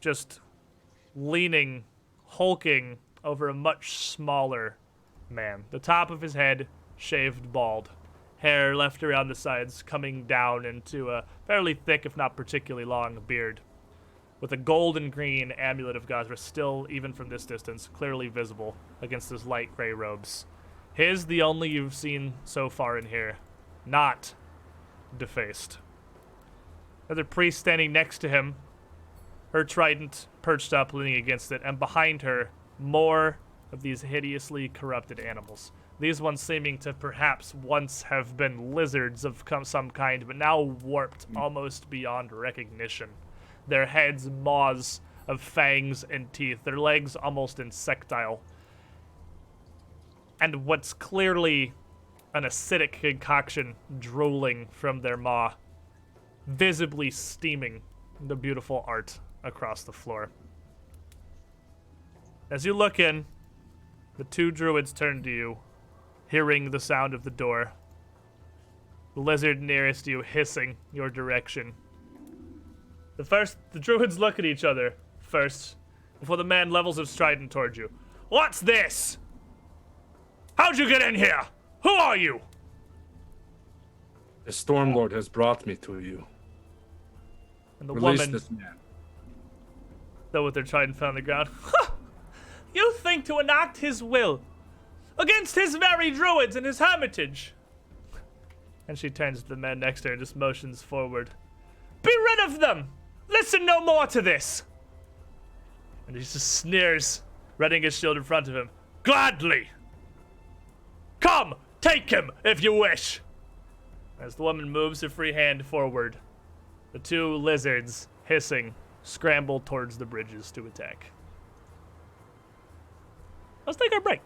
just leaning, hulking over a much smaller man. The top of his head shaved bald, hair left around the sides coming down into a fairly thick, if not particularly long, beard, with a golden green amulet of Gazra still, even from this distance, clearly visible against his light gray robes. His the only you've seen so far in here, not defaced. Another priest standing next to him, her trident perched up, leaning against it, and behind her, more of these hideously corrupted animals. These ones seeming to perhaps once have been lizards of some kind, but now warped almost beyond recognition. Their heads maws of fangs and teeth, their legs almost insectile. And what's clearly an acidic concoction drooling from their maw, visibly steaming the beautiful art across the floor. As you look in, the 2 druids turn to you, hearing the sound of the door. The lizard nearest you hissing your direction. The druids look at each other first, before the man levels his trident towards you. What's this? How'd you get in here? Who are you? The Stormlord has brought me to you. And the Release woman, this man. though with their trident found the ground. You think to enact his will against his very druids and his hermitage. And she turns to the man next to her and just motions forward. Be rid of them! Listen no more to this! And he just sneers, readying his shield in front of him. Gladly! Come, take him if you wish! As the woman moves her free hand forward, the 2 lizards, hissing, scramble towards the bridges to attack. Let's take our break.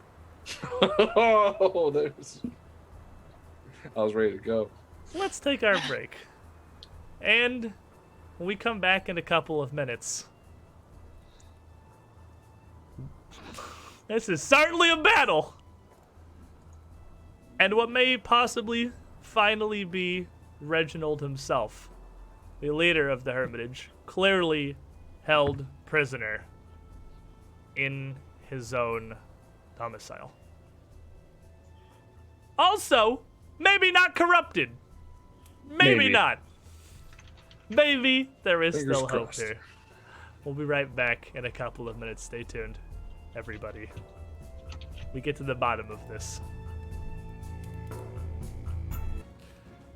Oh, I was ready to go. Let's take our break. And when we come back in a couple of minutes, this is certainly a battle. And what may possibly finally be Reginald himself, the leader of the Hermitage, clearly held prisoner in his own domicile. Also, maybe not corrupted. Maybe not. Maybe there is Fingers still hope crossed. here. We'll be right back in a couple of minutes. Stay tuned, everybody. We get to the bottom of this.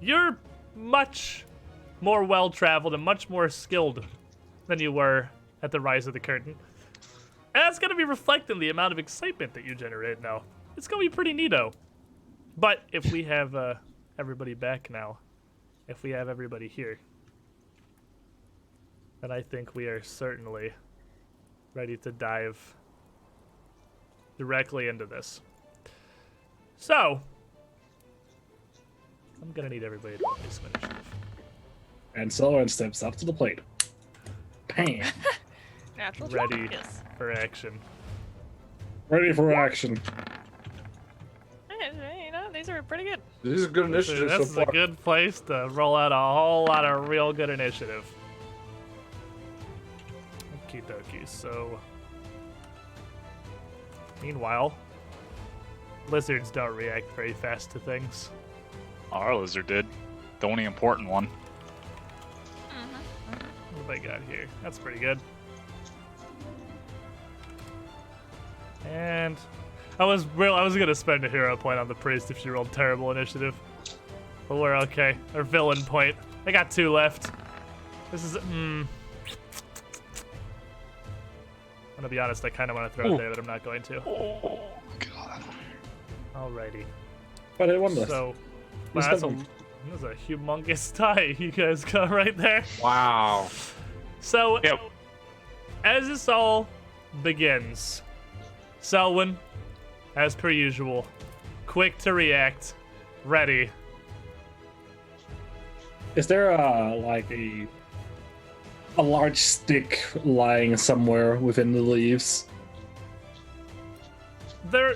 You're much more well-traveled and much more skilled than you were at the Rise of the Curtain. And that's going to be reflected in the amount of excitement that you generate now. It's going to be pretty neato. But if we have everybody back now, if we have everybody here, then I think we are certainly ready to dive directly into this. So, I'm going to need everybody to roll me some initiative. And Soren steps up to the plate. Bam. Natural Ready 20, yes. for action. Ready for action. You know, these are pretty good. This is a good initiative so This is far. a good place to roll out a whole lot of real good initiative. Okie dokie. So, meanwhile, lizards don't react very fast to things. Our lizard did. The only important one. What have I got here? That's pretty good. And I was gonna spend a hero point on the priest if she rolled terrible initiative, but we're okay. Or villain point. I got 2 left. This is I'm gonna be honest. I kind of want to throw it there, but I'm not going to. Oh god. Alrighty. But it won this. So Who's that's that? a humongous tie you guys got right there. Wow. So, Yep. as this all begins, Selwyn, as per usual, quick to react, ready. Is there like a large stick lying somewhere within the leaves? There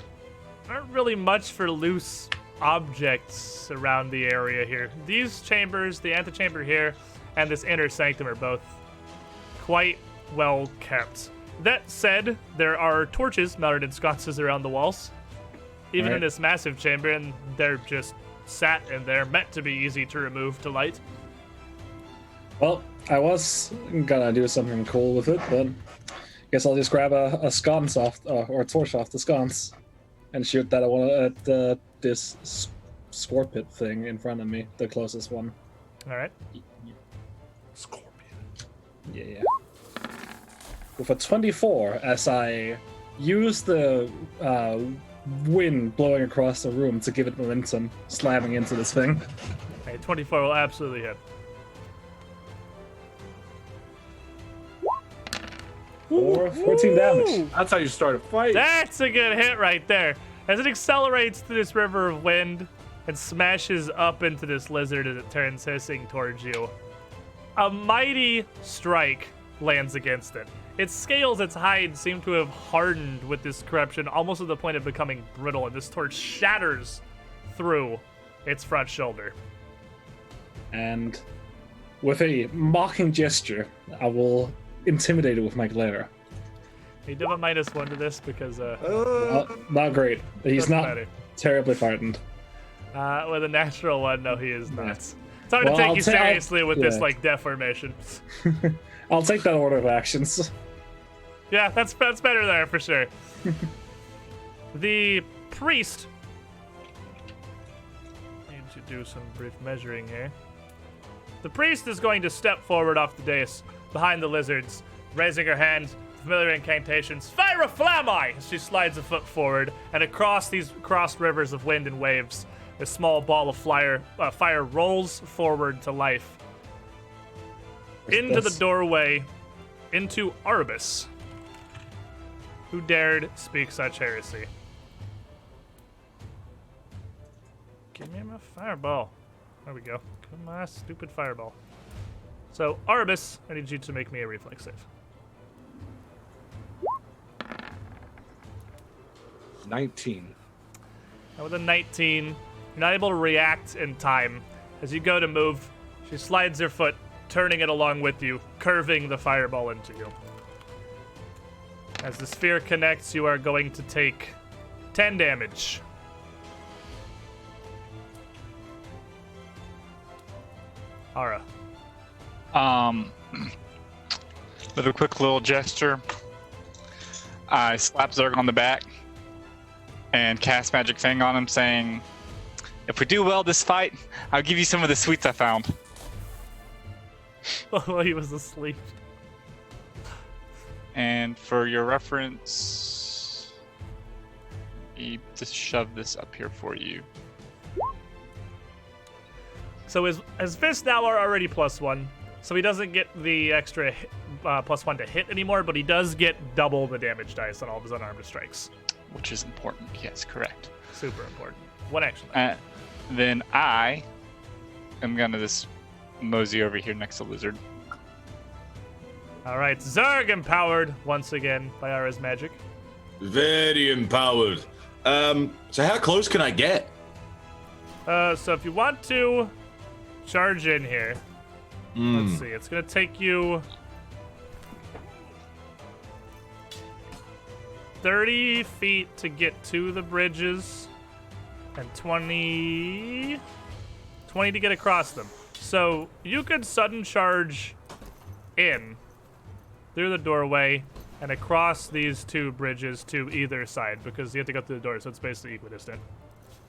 aren't really much for loose objects around the area here. These chambers, the antechamber here, and this inner sanctum are both quite well kept. That said, there are torches mounted in sconces around the walls, even in Right. this massive chamber, and they're just sat in there, meant to be easy to remove to light. Well, I was gonna do something cool with it, but guess I'll just grab a sconce off, or a torch off the sconce, and shoot that at this scorpion thing in front of me, the closest one. All right. Scorpion. Yeah. With a 24, as I use the wind blowing across the room to give it momentum, slamming into this thing. Hey, 24 will absolutely hit. Or 14 damage. That's how you start a fight. That's a good hit right there. As it accelerates through this river of wind and smashes up into this lizard as it turns hissing towards you, a mighty strike lands against it. Its scales, its hide seem to have hardened with this corruption, almost to the point of becoming brittle, and this torch shatters through its front shoulder. And with a mocking gesture, I will intimidate it with my glare. You do have a -1 to this because Not great. He's doesn't not matter. terribly frightened. With a natural 1, no, he is not. It's hard Well, to take I'll you ta- I'll- seriously with this yeah. like deformation. I'll take that order of actions. Yeah, that's better there for sure. The priest. Need to do some brief measuring here. The priest is going to step forward off the dais behind the lizards, raising her hand. Familiar incantations. Fire of Flamai! As she slides a foot forward, and across these cross rivers of wind and waves, a small ball of fire rolls forward to life. Into the doorway, into Arbus, who dared speak such heresy. Give me my fireball. There we go. Come on, stupid fireball. So, Arbus, I need you to make me a reflex save. 19. And with a 19, you're not able to react in time. As you go to move, she slides her foot, turning it along with you, curving the fireball into you. As the sphere connects, you are going to take 10 damage. Ara. With a quick little gesture, I slap Zerg on the back and cast Magic Fang on him, saying, "If we do well this fight, I'll give you some of the sweets I found." While he was asleep. And for your reference, just shove this up here for you. So his fists now are already +1, so he doesn't get the extra +1 to hit anymore, but he does get double the damage dice on all of his unarmed strikes. Which is important. Yes, correct. Super important. One action. Then I am gonna just mosey over here next to Lizard. All right, Zerg empowered once again by Ara's magic. Very empowered. So how close can I get? So if you want to charge in here, let's see. It's gonna take you 30 feet to get to the bridges, and 20 to get across them. So you could sudden charge in through the doorway and across these two bridges to either side, because you have to go through the door, so it's basically equidistant.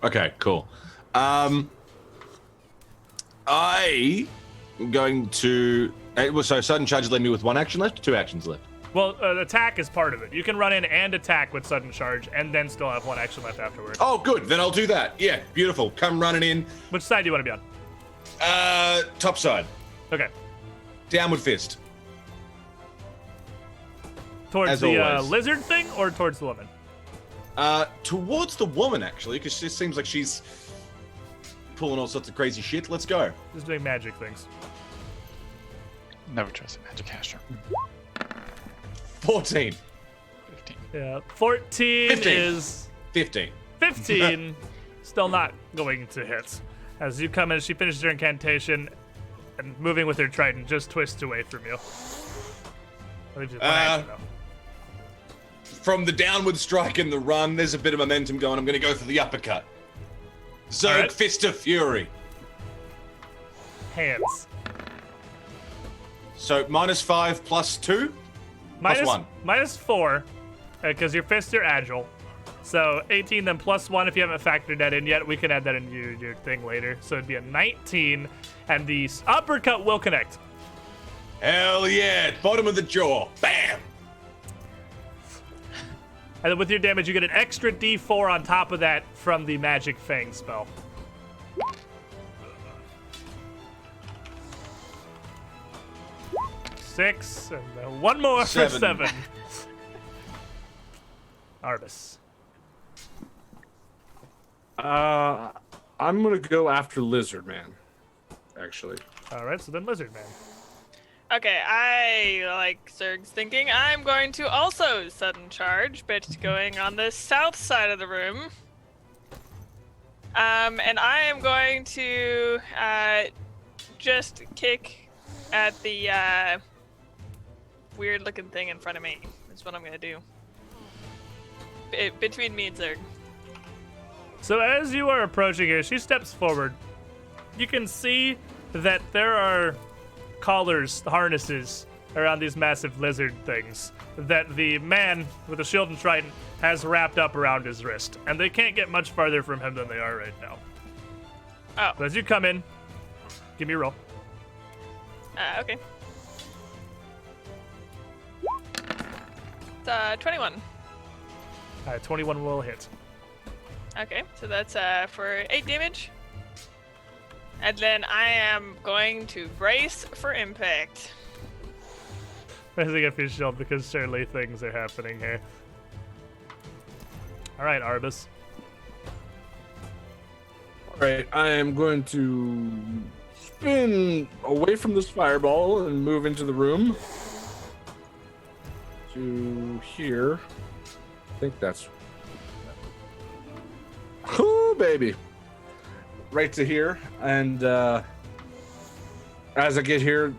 Okay, cool. I am going to. So sudden charge left me with 1 action left, 2 actions left. Well, attack is part of it. You can run in and attack with sudden charge, and then still have 1 action left afterwards. Oh, good. Then I'll do that. Yeah, beautiful. Come running in. Which side do you want to be on? Top side. Okay. Downward fist. Towards As the always. lizard thing, or towards the woman? Towards the woman, actually, because she seems like she's pulling all sorts of crazy shit. Let's go. Just doing magic things. Never trust a magic caster. 14. 15. Yeah. 14 15. is 15. 15. Still not going to hit. As you come in, she finishes her incantation, and moving with her trident, just twists away from you. Leaves you with 1 action, though. From the downward strike and the run, there's a bit of momentum going. I'm going to go for the uppercut. Zerg Alright. Fist of Fury. Hands. So -5 plus 2? Plus 1. -4, because your fists are agile. So 18, then +1 if you haven't factored that in yet. We can add that into your thing later. So it'd be a 19, and the uppercut will connect. Hell yeah. Bottom of the jaw. Bam. And then with your damage, you get an extra D4 on top of that from the Magic Fang spell. Six, and then 1 more for 7. 7. Arbus. I'm gonna go after Lizard Man. Actually. All right, so then Lizard Man. Okay, I like Zerg's thinking. I'm going to also sudden charge, but going on the south side of the room. And I am going to just kick at the weird-looking thing in front of me. That's what I'm gonna do. Between me and Zerg. So as you are approaching her, she steps forward. You can see that there are collars, harnesses around these massive lizard things that the man with the shield and trident has wrapped up around his wrist, and they can't get much farther from him than they are right now. Oh, But as you come in, give me a roll. okay. It's 21. 21 will hit. Okay, so that's for 8 damage. And then I am going to brace for impact. Raising up your shield because surely things are happening here. All right, Arbus. Alright, I am going to spin away from this fireball and move into the room. To here. I think that's. Oh, baby. Right to here. And as I get here,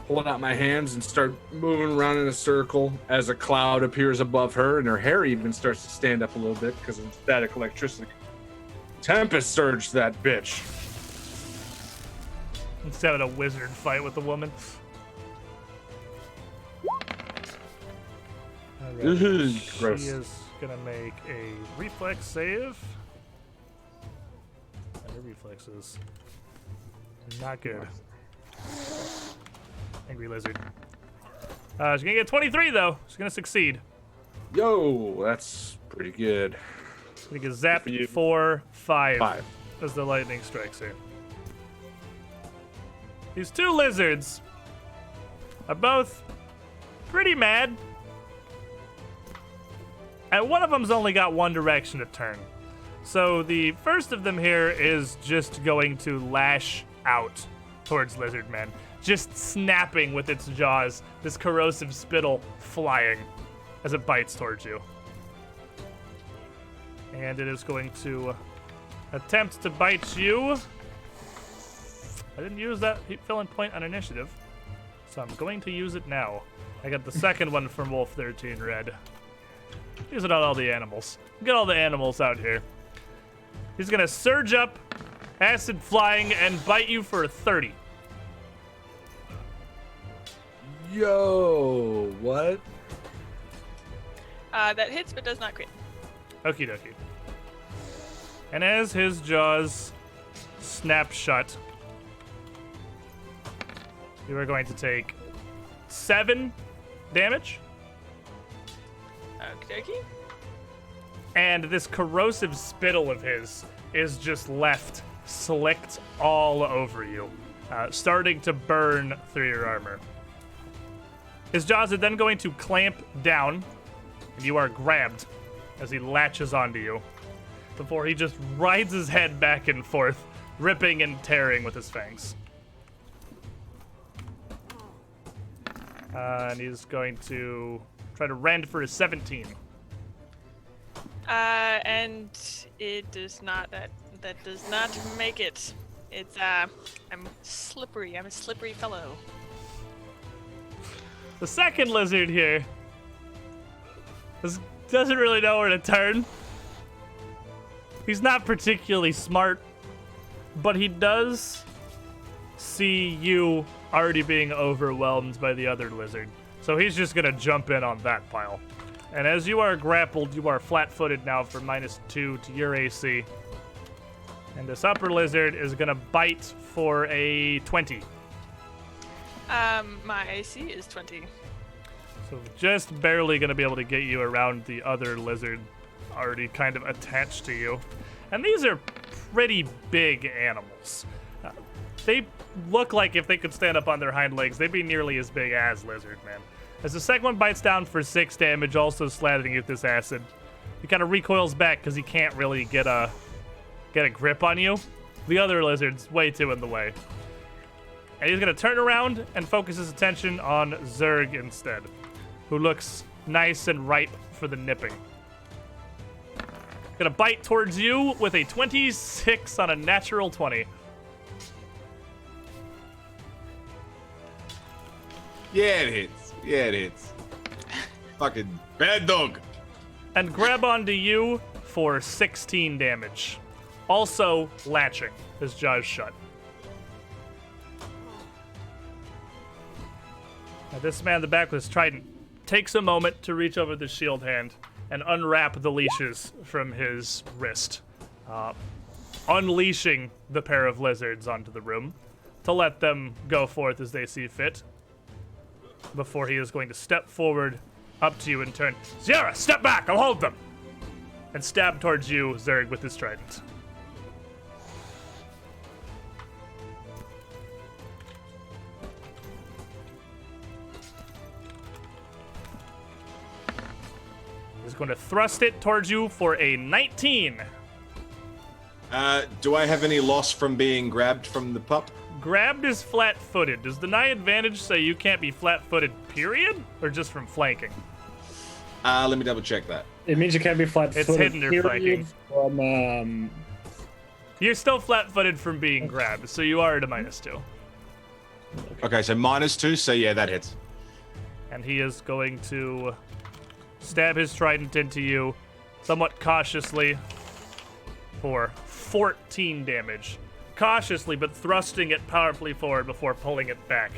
pulling out my hands and start moving around in a circle as a cloud appears above her, and her hair even starts to stand up a little bit because of static electricity. Tempest surge that bitch. Instead of a wizard fight with a woman. All right. Ooh, She gross. is gonna make a reflex save. And her reflexes not good. Angry lizard. She's gonna get 23 though. She's gonna succeed. Yo, that's pretty good. She gets zapped for you. 4, 5 5. as the lightning strikes her. These two lizards are both pretty mad. And one of them's only got one direction to turn. So the first of them here is just going to lash out towards Lizard Man, just snapping with its jaws, this corrosive spittle flying as it bites towards you. And it is going to attempt to bite you. I didn't use that filling point on initiative, so I'm going to use it now. I got the second one from Wolf 13 Red. These are not all the animals. Get all the animals out here. He's gonna surge up, acid flying, and bite you for a 30. Yo, what? That hits but does not crit. Okie dokie. And as his jaws snap shut, you are going to take 7 damage. Okie dokie. And this corrosive spittle of his is just left slicked all over you, starting to burn through your armor. His jaws are then going to clamp down, and you are grabbed as he latches onto you before he just rides his head back and forth, ripping and tearing with his fangs. And he's going to try to rend for a 17. And it does not. That does not make it. It's I'm slippery. I'm a slippery fellow. The second lizard here doesn't really know where to turn. He's not particularly smart, but he does see you already being overwhelmed by the other lizard. So he's just gonna jump in on that pile. And as you are grappled, you are flat-footed now for -2 to your AC. And this upper lizard is gonna bite for a 20. My AC is 20. So just barely gonna be able to get you around the other lizard already kind of attached to you. And these are pretty big animals. They look like if they could stand up on their hind legs, they'd be nearly as big as lizard man. As the second one bites down for 6 damage, also slathering you with this acid, he kind of recoils back because he can't really get a grip on you. The other lizard's way too in the way. And he's going to turn around and focus his attention on Zerg instead, who looks nice and ripe for the nipping. Gonna bite towards you with a 26 on a natural 20. Yeah, it hits. Yeah, it hits. Fucking bad dog. And grab onto you for 16 damage. Also latching, his jaws shut. Now this man in the back with his trident takes a moment to reach over the shield hand and unwrap the leashes from his wrist, unleashing the pair of lizards onto the room to let them go forth as they see fit, before he is going to step forward up to you and turn. Sierra, step back, I'll hold them! And stab towards you, Zerg, with his trident. He's going to thrust it towards you for a 19. Do I have any loss from being grabbed from the pup? Grabbed is flat-footed. Does deny advantage say you can't be flat-footed, period? Or just from flanking? Let me double check that. It means you can't be flat-footed. It's hidden or flanking. From, You're still flat-footed from being grabbed, so you are at a -2. Okay, so -2, so yeah, that hits. And he is going to stab his trident into you somewhat cautiously for 14 damage. Cautiously, but thrusting it powerfully forward before pulling it back.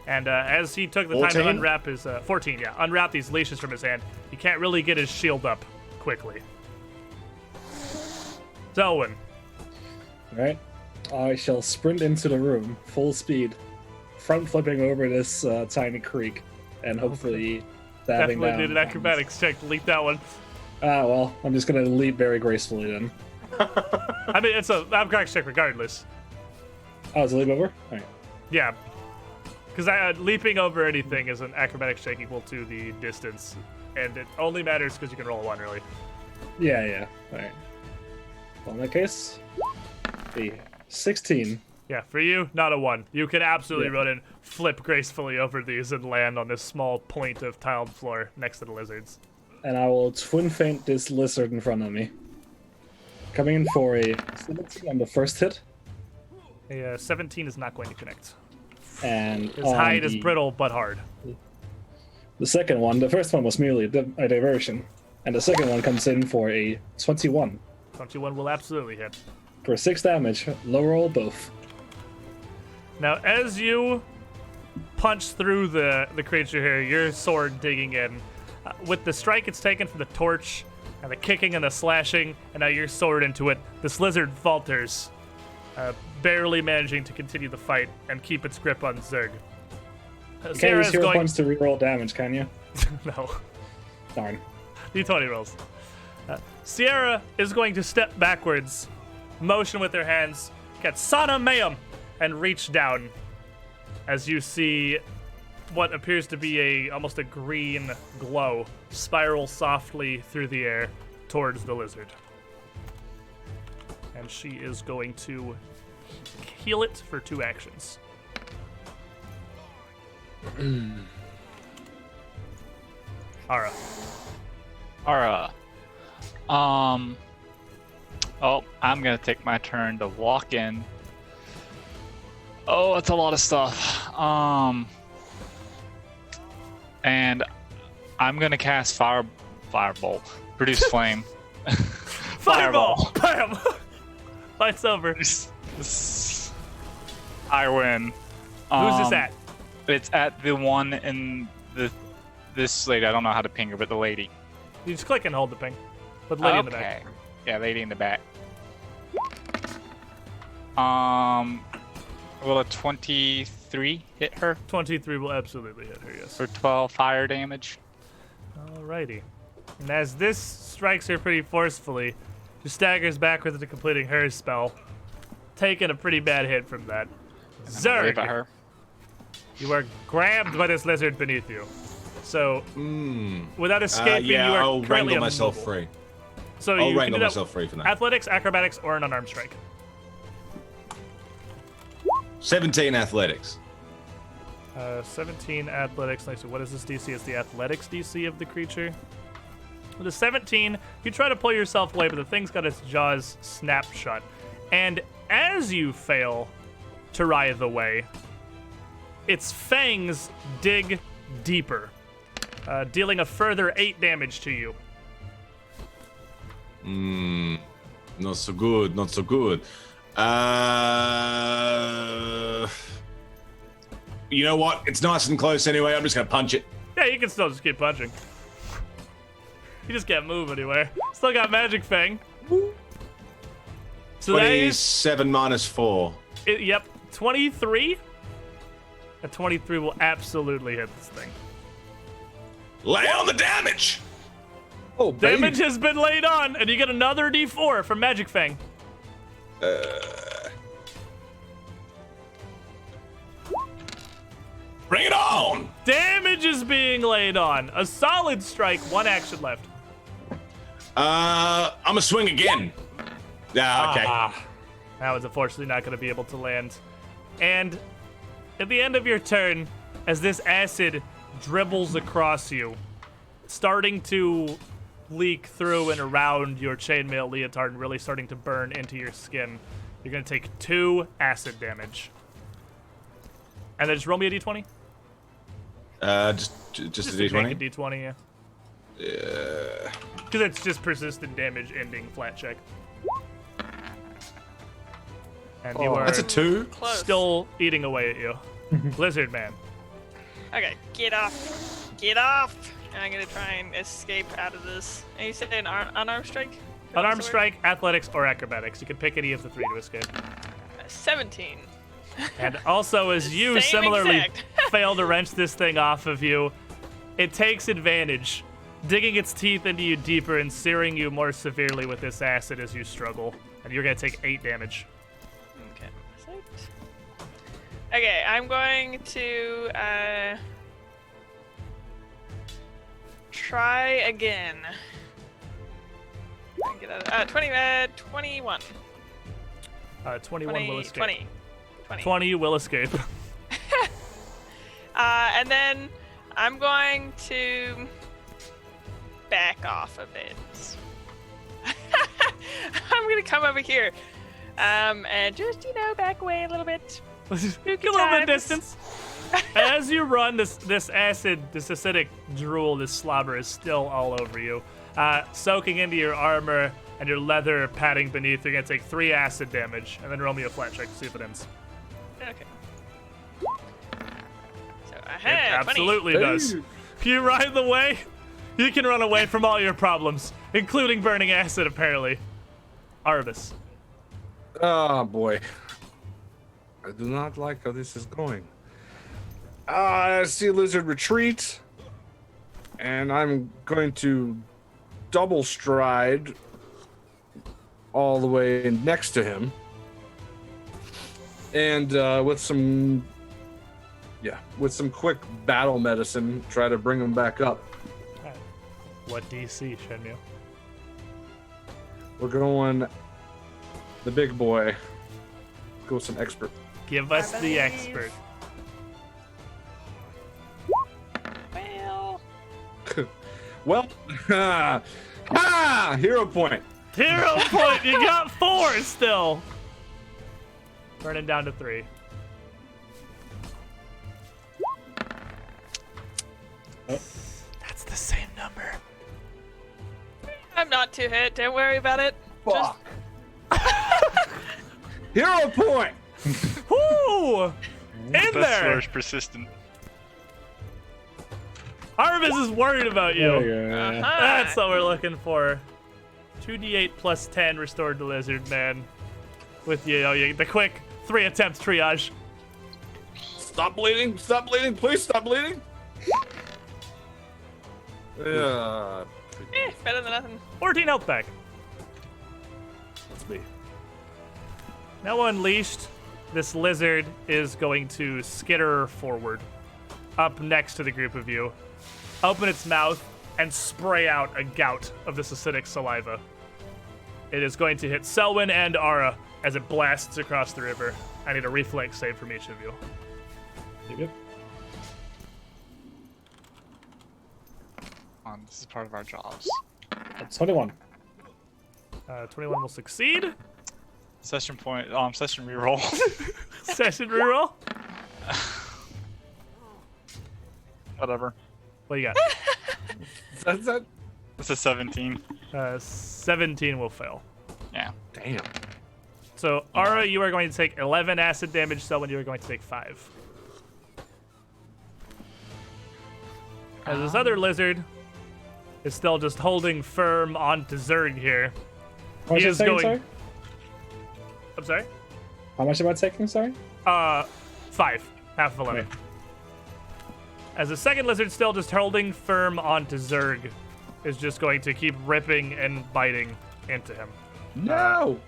And as he took the time to 14? unwrap his... 14, yeah. Unwrap these leashes from his hand, he can't really get his shield up quickly. Selwyn. Alright. I shall sprint into the room, full speed, front flipping over this tiny creek, and hopefully stabbing Definitely down. did an acrobatics check to leap that one. Well, I'm just gonna leap very gracefully then. I mean, it's a acrobatics check regardless. Oh, it's a leap over? Alright. Yeah. Because leaping over anything is an acrobatics check equal to the distance. And it only matters because you can roll a 1, really. Yeah. Alright. Well, in that case, the 16. Yeah, for you, not a 1. You can absolutely Yeah. run and flip gracefully over these and land on this small point of tiled floor next to the lizards. And I will twin feint this lizard in front of me. Coming in for a 17 on the first hit. A 17 is not going to connect. And His on hide is the- brittle but hard. The second one, the first one was merely a diversion. And the second one comes in for a 21. 21 will absolutely hit. For 6 damage. Low roll both. Now, as you punch through the creature here, your sword digging in, with the strike it's taken from the torch, and the kicking and the slashing, and now your sword into it, this lizard falters, barely managing to continue the fight and keep its grip on Zerg. You can't Sierra use is hero going... points to reroll damage, can you? No. Darn. D20 rolls. Sierra is going to step backwards, motion with her hands, get Sana Mayhem, and reach down as you see what appears to be almost a green glow spiral softly through the air towards the lizard. And she is going to heal it for 2 actions. Ara. Alright. Oh, I'm gonna take my turn to walk in. Oh, it's a lot of stuff. And I'm gonna cast Firebolt. Produce flame. Fireball! Bam! Fight's over. I win. Who's this at? It's at the one in this lady. I don't know how to ping her, but the lady. You just click and hold the ping. With lady in the back. Yeah, lady in the back. Will a 23 hit her 23 will absolutely hit her, yes. for 12 fire damage? Alrighty. And as this strikes her pretty forcefully, she staggers backwards into completing her spell, taking a pretty bad hit from that. Wave at Zerg, her. you are grabbed by this lizard beneath you. So, without escaping, yeah, you are I'll currently wrangle myself immovable. free. So I'll you can wrangle do that myself free for now. athletics, acrobatics, or an unarmed strike. 17 athletics. 17 athletics. Let's see, what is this DC? It's the athletics DC of the creature. With a 17, you try to pull yourself away, but the thing's got its jaws snapped shut. And as you fail to writhe away, its fangs dig deeper, dealing a further 8 damage to you. Not so good, not so good. You know what? It's nice and close anyway. I'm just gonna punch it. Yeah, you can still just keep punching. You just can't move anywhere. Still got Magic Fang. So that is, 27 minus 4. yep, 23. A 23 will absolutely hit this thing. Lay on the damage! Oh, baby. Damage has been laid on, and you get another D4 from Magic Fang. Bring it on! Damage is being laid on. A solid strike, 1 action left. I'm gonna swing again. Yeah, okay. That was unfortunately not going to be able to land. And at the end of your turn, as this acid dribbles across you, starting to leak through and around your chainmail leotard and really starting to burn into your skin, you're going to take 2 acid damage. And then just roll me a d20. Just a d20. A d20, yeah. Yeah. Because it's just persistent damage ending flat check. And you are That's a 2. Close. still eating away at you. Lizard man. Okay, get off. Get off. And I'm gonna try and escape out of this. And you said an unarmed strike? Unarmed Sword? strike, athletics, or acrobatics. You can pick any of the 3 to escape. 17. And also, as you Same similarly exact. fail to wrench this thing off of you, it takes advantage, digging its teeth into you deeper and searing you more severely with this acid as you struggle. And you're going to take 8 damage. Okay. Okay, I'm going to try again. Get out of, 21. 21 will escape. 20. 20 will escape. And then I'm going to back off a bit. I'm gonna come over here, and just back away a little bit. A little bit of times. distance. As you run, this acid, this acidic drool, this slobber is still all over you. soaking into your armor and your leather padding beneath. You're gonna take 3 acid damage, and then roll me a flat check to see if it ends. Okay. So I It had 20. absolutely does. You ride the way. You can run away from all your problems, including burning acid, apparently. Arvis. Oh boy. I do not like how this is going. I see Lizard retreat. And I'm going to double stride all the way next to him. And with some quick battle medicine, try to bring him back up. What DC, Shenmue? We're going the big boy. Go with some expert. Give us the expert. Well, Well, hero point. Hero point. You got 4 still. Burning down to 3. That's the same number. I'm not too hit. Don't worry about it. Fuck. Hero point. Woo! In Best there. flourish persistent. Arvis is worried about you. Uh-huh. That's what we're looking for. 2d8 plus 10 restored to Lizard Man. With the quick 3 attempts triage. Stop bleeding. Stop bleeding. Please stop bleeding. Better than nothing. 14 health back. Let's see. Now unleashed, this lizard is going to skitter forward, up next to the group of you, open its mouth, and spray out a gout of this acidic saliva. It is going to hit Selwyn and Ara as it blasts across the river. I need a reflex save from each of you. Yep. This is part of our jobs. 21. 21 will succeed. Session point. Session reroll. Session reroll. Whatever. What do you got? That's that. That's a 17. 17 will fail. Yeah. Damn. So, Ara, you are going to take 11 acid damage. Selwyn, you are going to take 5. As this other lizard is still just holding firm onto Zerg here. How much He am I is taking, going- sorry? I'm sorry? How much am I taking, sorry? 5. Half of 11. Okay. As the second lizard still just holding firm onto Zerg is just going to keep ripping and biting into him. No.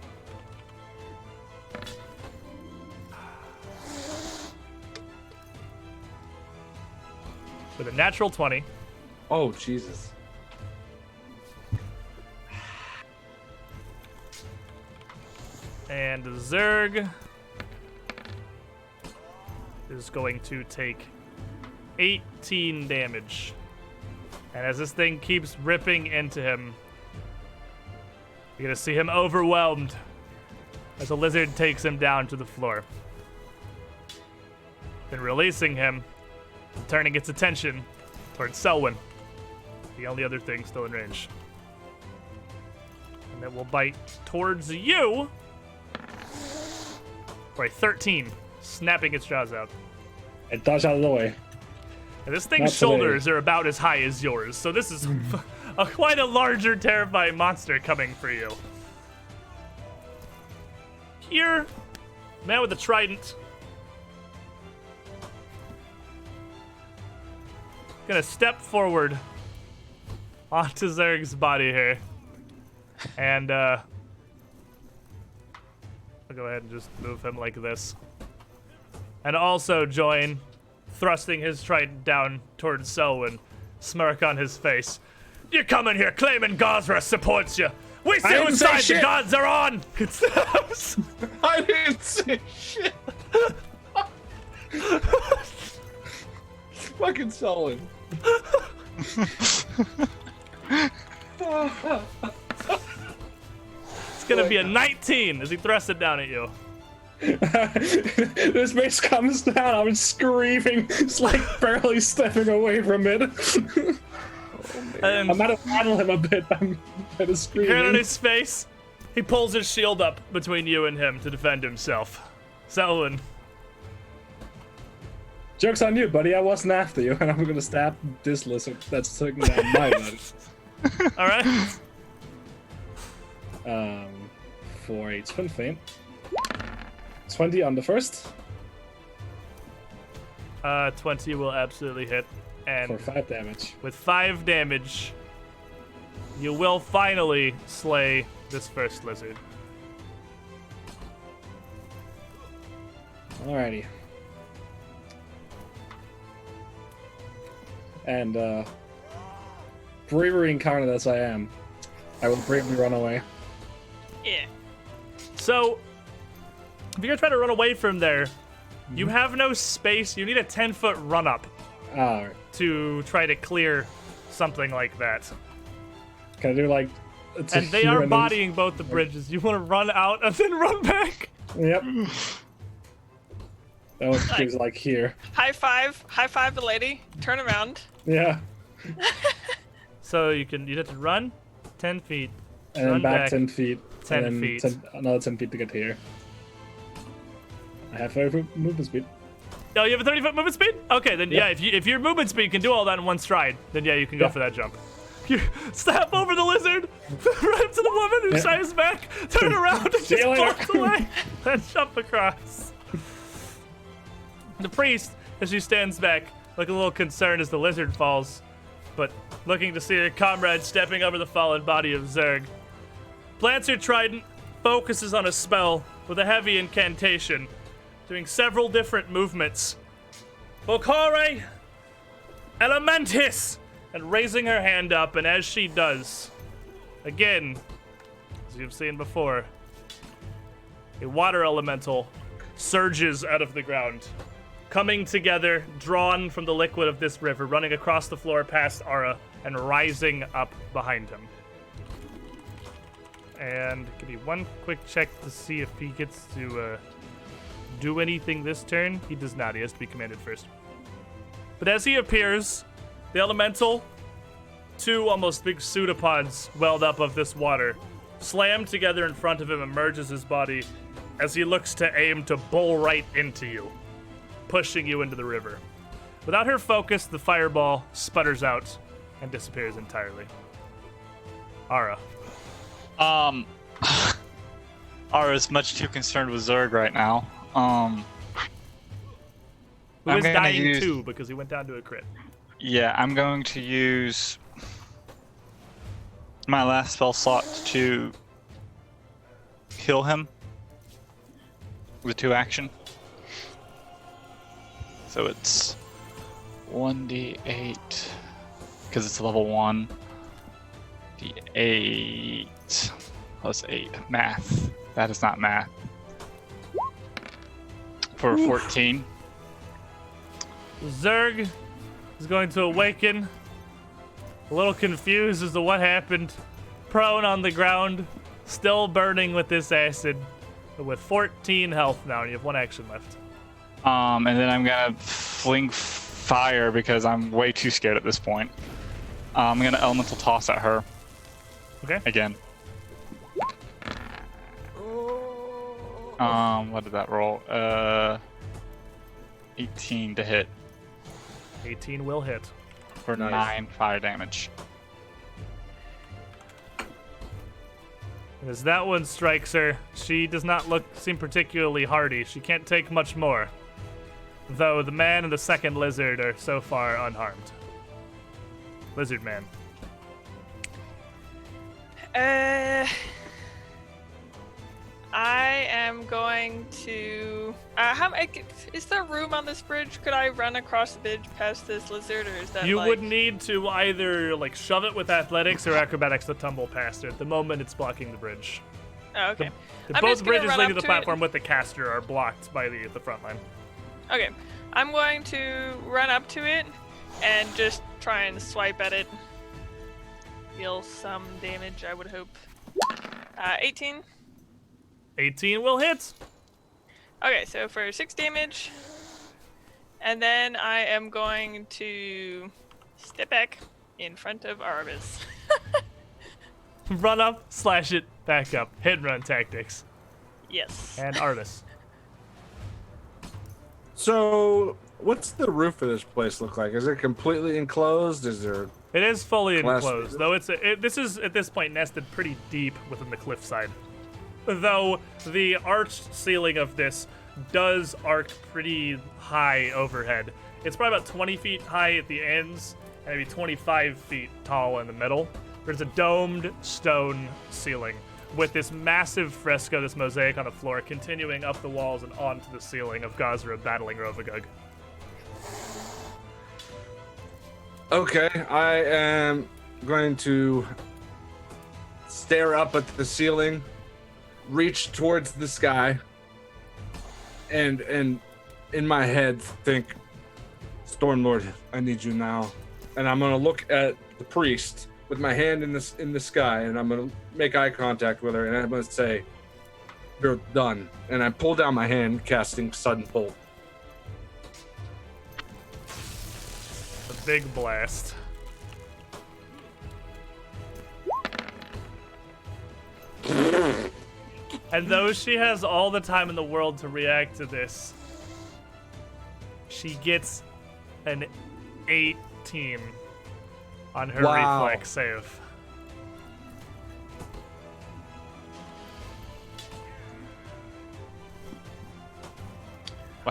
With a natural 20. Oh Jesus. And Zerg is going to take 18 damage. And as this thing keeps ripping into him, you're going to see him overwhelmed as the lizard takes him down to the floor. Then releasing him, and turning its attention towards Selwyn, the only other thing still in range. And it will bite towards you for a 13, snapping its jaws out. I dodge out of the way. And this thing's Not today. shoulders are about as high as yours, so this is quite a larger, terrifying monster coming for you. Here, man with a trident. Gonna step forward onto Zerg's body here. And, I'll go ahead and just move him like this. And also join, thrusting his trident down towards Selwyn, smirk on his face. You come in here claiming Gazra supports you. We see didn't what say side the shit. gods are on. It snaps. I didn't say shit. Fucking Sullen. It's gonna be a 19 as he thrusts it down at you. This base comes down, I'm screaming, just like barely stepping away from it. And I might have rattled him a bit by the hand on screaming. his face, he pulls his shield up between you and him to defend himself. Selwyn. Joke's on you, buddy. I wasn't after you, and I'm gonna stab this lizard that's taking down my body. All right. For a twin flame. 20 on the first. 20 will absolutely hit. And For 5 damage. with 5 damage, you will finally slay this first lizard. Alrighty. And, bravery incarnate as I am, I will bravely run away. Yeah. So, if you're trying to run away from there, you have no space. You need a 10-foot run-up Alright. to try to clear something like that. Can I do, like... to And they here are and then- bodying both the bridges. You want to run out and then run back? Yep. That one is, like, here. High five the lady. Turn around. Yeah. So you have to run 10 feet, And then Run back back 10 feet. 10 and then feet. Another 10 feet to get here. I have 30 movement speed. Oh, you have a 30-foot movement speed? Okay, then yeah, if your movement speed can do all that in one stride, then yeah, you can go Yeah. for that jump. You step over the lizard, run up to the woman who Yeah. shies back, turn around and See just you later. bolt away, and jump across. The priest, as she stands back, look a little concerned as the lizard falls, but looking to see her comrade stepping over the fallen body of Zerg. Plants her trident, focuses on a spell with a heavy incantation, doing several different movements. Vocore Elementis! And raising her hand up, and as she does, again, as you've seen before, a water elemental surges out of the ground, coming together, drawn from the liquid of this river, running across the floor past Ara, and rising up behind him. And give me one quick check to see if he gets to do anything this turn. He does not. He has to be commanded first. But as he appears, the elemental, 2 almost big pseudopods welled up of this water, slammed together in front of him, emerges his body as he looks to aim to bull right into you, pushing you into the river. Without her focus, the fireball sputters out and disappears entirely. Ara. Ara's much too concerned with Zerg right now. Who I'm is gonna dying use- too because he went down to a crit. Yeah, I'm going to use my last spell slot to heal him with 2 action. So it's 1d8 because it's level 1. D8 plus 8. Math. That is not math. For 14. Zerg is going to awaken, a little confused as to what happened, prone on the ground, still burning with this acid, but with 14 health now, and you have 1 action left. And then I'm gonna fling fire because I'm way too scared at this point. I'm gonna elemental toss at her Okay? again. What did that roll? 18 to hit 18 will hit. for Nice. 9 fire damage. As that one strikes her, she does not seem particularly hardy. She can't take much more. Though the man and the second lizard are so far unharmed. Lizard man. I am going to. Is there room on this bridge? Could I run across the bridge past this lizard, or is that You like... would need to either shove it with athletics or acrobatics to tumble past it. At the moment, it's blocking the bridge. Oh, okay. I'm Both just gonna bridges run leading to up the to it. platform with the caster are blocked by the front line. Okay. I'm going to run up to it and just try and swipe at it. Deal some damage, I would hope. 18. 18 will hit. Okay, so for 6 damage. And then I am going to step back in front of Arvis. Run up, slash it, back up. Hit and run tactics. Yes. And Arvis. So, what's the roof of this place look like? Is it completely enclosed? Is there? It is fully Glass enclosed, roof? though this is at this point nested pretty deep within the cliffside. Though the arched ceiling of this does arc pretty high overhead. It's probably about 20 feet high at the ends and maybe 25 feet tall in the middle. There's a domed stone ceiling with this massive fresco, this mosaic on the floor, continuing up the walls and onto the ceiling of Gazra battling Rovagug. Okay, I am going to stare up at the ceiling, reach towards the sky, and in my head think, Stormlord, I need you now. And I'm gonna look at the priest with my hand in the sky, and I'm gonna make eye contact with her, and I'm gonna say, "You're done." And I pull down my hand, casting Sudden Bolt. A big blast. And though she has all the time in the world to react to this, she gets an 18 on her Wow. reflex save.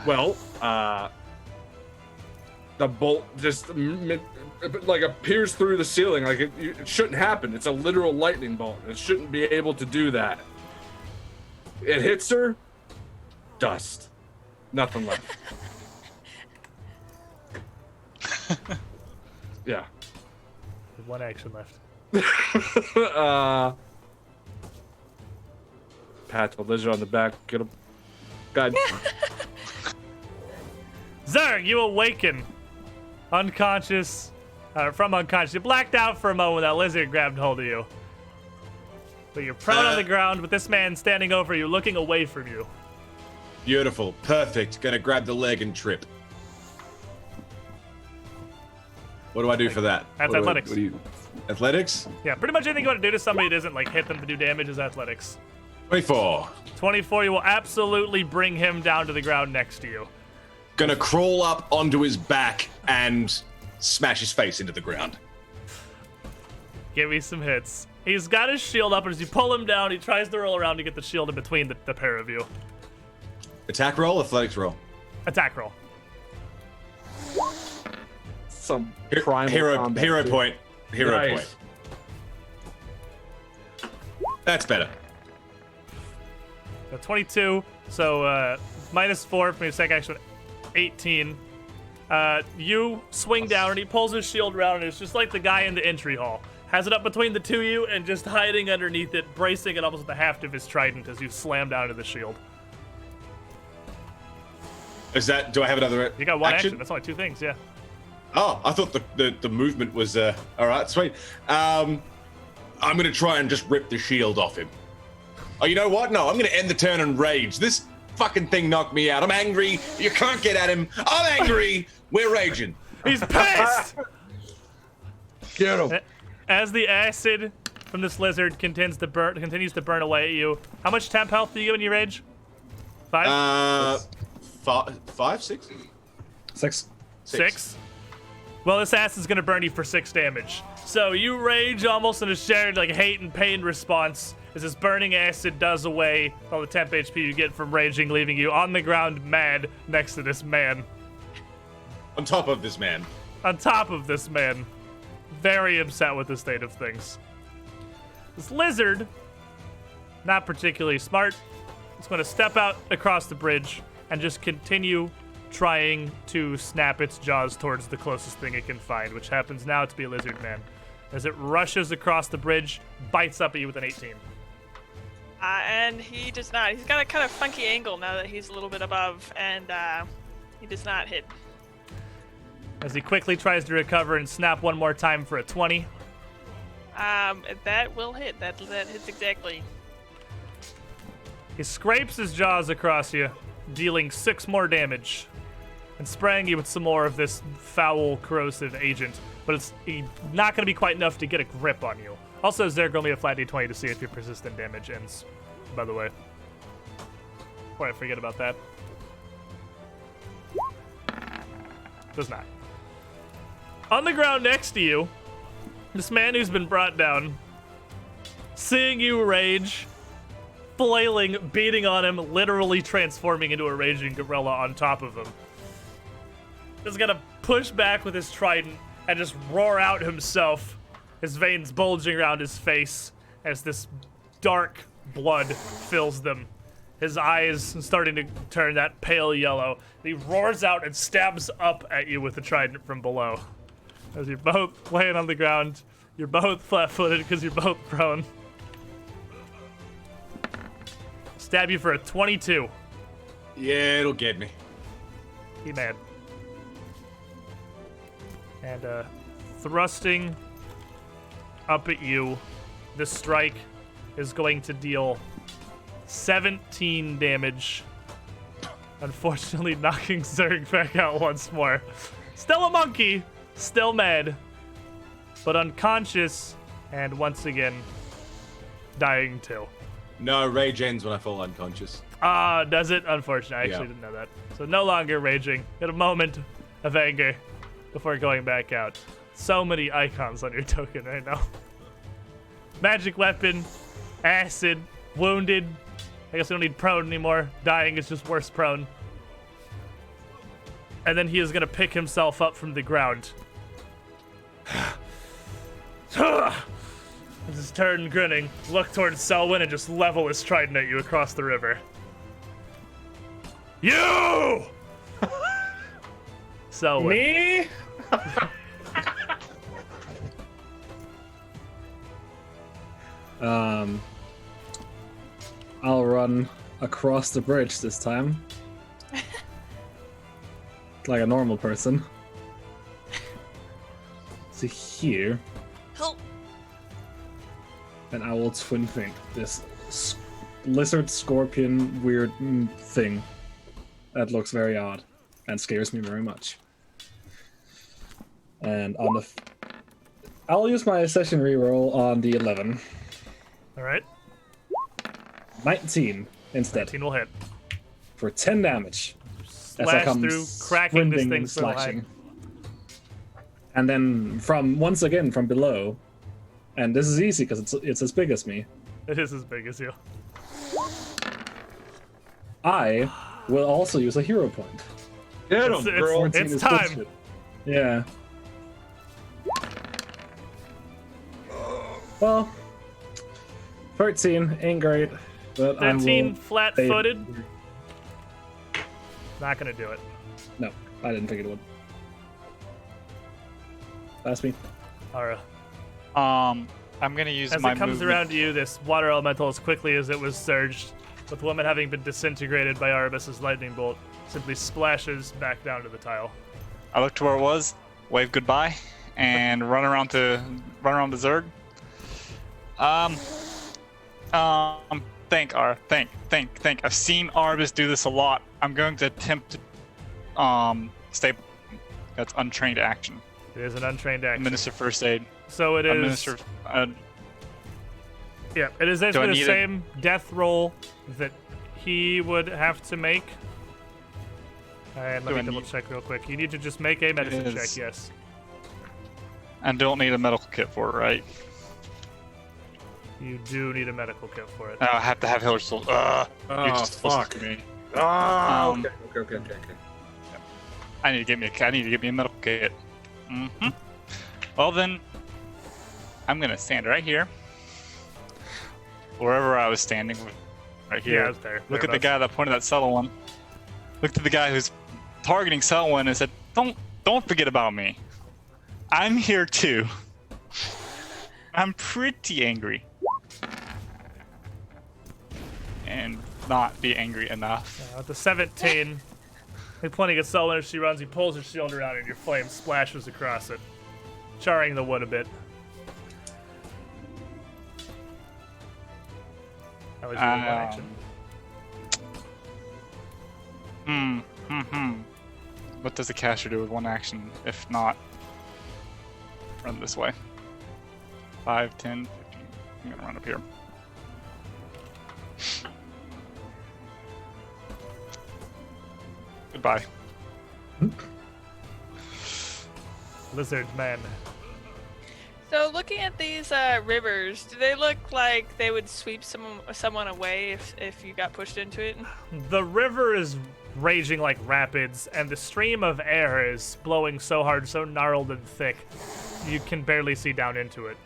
Well, the bolt just like appears through the ceiling. Like it shouldn't happen. It's a literal lightning bolt. It shouldn't be able to do that. It hits her. Dust. Nothing left. Yeah. With one action left. Pat the lizard on the back. Get him. God. Zerg, you awaken. Unconscious. From unconscious. You blacked out for a moment when that lizard grabbed hold of you. But you're prone on the ground with this man standing over you, looking away from you. Beautiful. Perfect. Gonna grab the leg and trip. What do I do for that? That's What do I- athletics. what do you- Athletics? Yeah, pretty much anything you want to do to somebody that doesn't like hit them to do damage is athletics. 24. 24, you will absolutely bring him down to the ground next to you. Gonna crawl up onto his back and smash his face into the ground. Give me some hits. He's got his shield up, and as you pull him down, he tries to roll around to get the shield in between the pair of you. Attack roll, athletics roll. Attack roll. Some primal Hero combat, hero dude. point. Hero Nice. point. That's better. 22, so -4 from your second action, 18. You swing down, and he pulls his shield around, and it's just like the guy in the entry hall. Has it up between the two of you, and just hiding underneath it, bracing it almost with the haft of his trident as you slam down into the shield. Is that? Do I have another? You got one action. That's only two things, yeah. Oh, I thought the movement was all right. Sweet. I'm gonna try and just rip the shield off him. Oh, you know what? No, I'm gonna end the turn and rage. This fucking thing knocked me out. I'm angry. You can't get at him. I'm angry. We're raging. He's pissed! Get him. As the acid from this lizard continues to burn away at you, how much temp health do you give when you rage? 5? 5, 6? 6. 6? Well, this acid's gonna burn you for 6 damage. So you rage almost in a shared like hate and pain response as this burning acid does away all the temp HP you get from raging, leaving you on the ground mad next to this man. On top of this man. On top of this man. Very upset with the state of things. This lizard, not particularly smart, is going to step out across the bridge and just continue trying to snap its jaws towards the closest thing it can find, which happens now to be a lizard man. As it rushes across the bridge, bites up at you with an 18. And he does not. He's got a kind of funky angle now that he's a little bit above, and he does not hit. As he quickly tries to recover and snap one more time for a 20. That will hit. That hits exactly. He scrapes his jaws across you, dealing 6 more damage, and spraying you with some more of this foul, corrosive agent but it's not going to be quite enough to get a grip on you. Also, Zerg roll me a flat d20 to see if your persistent damage ends, by the way. Before I forget about that. Does not. On the ground next to you, this man who's been brought down, seeing you rage, flailing, beating on him, literally transforming into a raging gorilla on top of him, is gonna push back with his trident and just roar out himself, his veins bulging around his face as this dark blood fills them. His eyes starting to turn that pale yellow. He roars out and stabs up at you with the trident from below. As you're both laying on the ground, you're both flat-footed because you're both prone. Stab you for a 22. Yeah, it'll get me. He mad. And thrusting up at you, this strike is going to deal 17 damage. Unfortunately, knocking Zerg back out once more. Still a monkey, still mad, but unconscious, and once again, dying too. No, rage ends when I fall unconscious. Does it? Unfortunately, I actually didn't know that. So no longer raging. Get a moment of anger before going back out. So many icons on your token right now. Magic weapon, acid, wounded. I guess we don't need prone anymore. Dying is just worse prone. And then he is going to pick himself up from the ground. Just turn grinning, look towards Selwyn, and just level his trident at you across the river. You! Selwyn. Me? I'll run across the bridge this time. Like a normal person. So here. Help! And I will twin think this lizard scorpion weird thing that looks very odd and scares me very much. And on the I'll use my session reroll on the 11. All right. 19 instead 19 will hit. for 10 damage. Slash through, cracking this sprinting thing and so high. slashing. And then once again from below, and this is easy because it's as big as me. It is as big as you. I will also use a hero point. Get It's- him, it's- girl. 14 It's is time. bullshit. Yeah. Well, 13 ain't great, but 13 I will flat-footed. Not gonna do it. No, I didn't think it would. That's me. Alright. I'm gonna use As my it comes movement. around to you, this water elemental, as quickly as it was surged, with the woman having been disintegrated by Arabus's lightning bolt, simply splashes back down to the tile. I look to where it was, wave goodbye, and run around the Zerg. Think. I've seen Arbus do this a lot. I'm going to attempt to stay. That's untrained action. It is an untrained action. Administer first aid. So it is. Administer. Yeah, it is Do I actually the need same death roll that he would have to make. And Do I let me double need- check real quick. You need to just make a medicine is- check, yes. And don't need a medical kit for it, right? You do need a medical kit for it. No, I have to have healer souls. You Oh, just listen fuck. to me. Ah, Um, okay. I need to get me a medical kit. Well then, I'm gonna stand right here, wherever I was standing, right here. Yeah, it's there. Look at the thereabouts. guy that pointed at Selwyn. Look at the guy who's targeting Selwyn and said, "Don't forget about me. I'm here too. I'm pretty angry." And not be angry enough. With the 17, he's pointing at Selwyn as she runs. He pulls her shield around and your flame splashes across it, charring the wood a bit. That was your one action. What does the caster do with one action? If not, run this way. 5, 10, 15. I'm gonna run up here. Goodbye. Lizard man. So looking at these rivers, do they look like they would sweep someone away if you got pushed into it? The river is raging like rapids, and the stream of air is blowing so hard, so gnarled and thick, you can barely see down into it.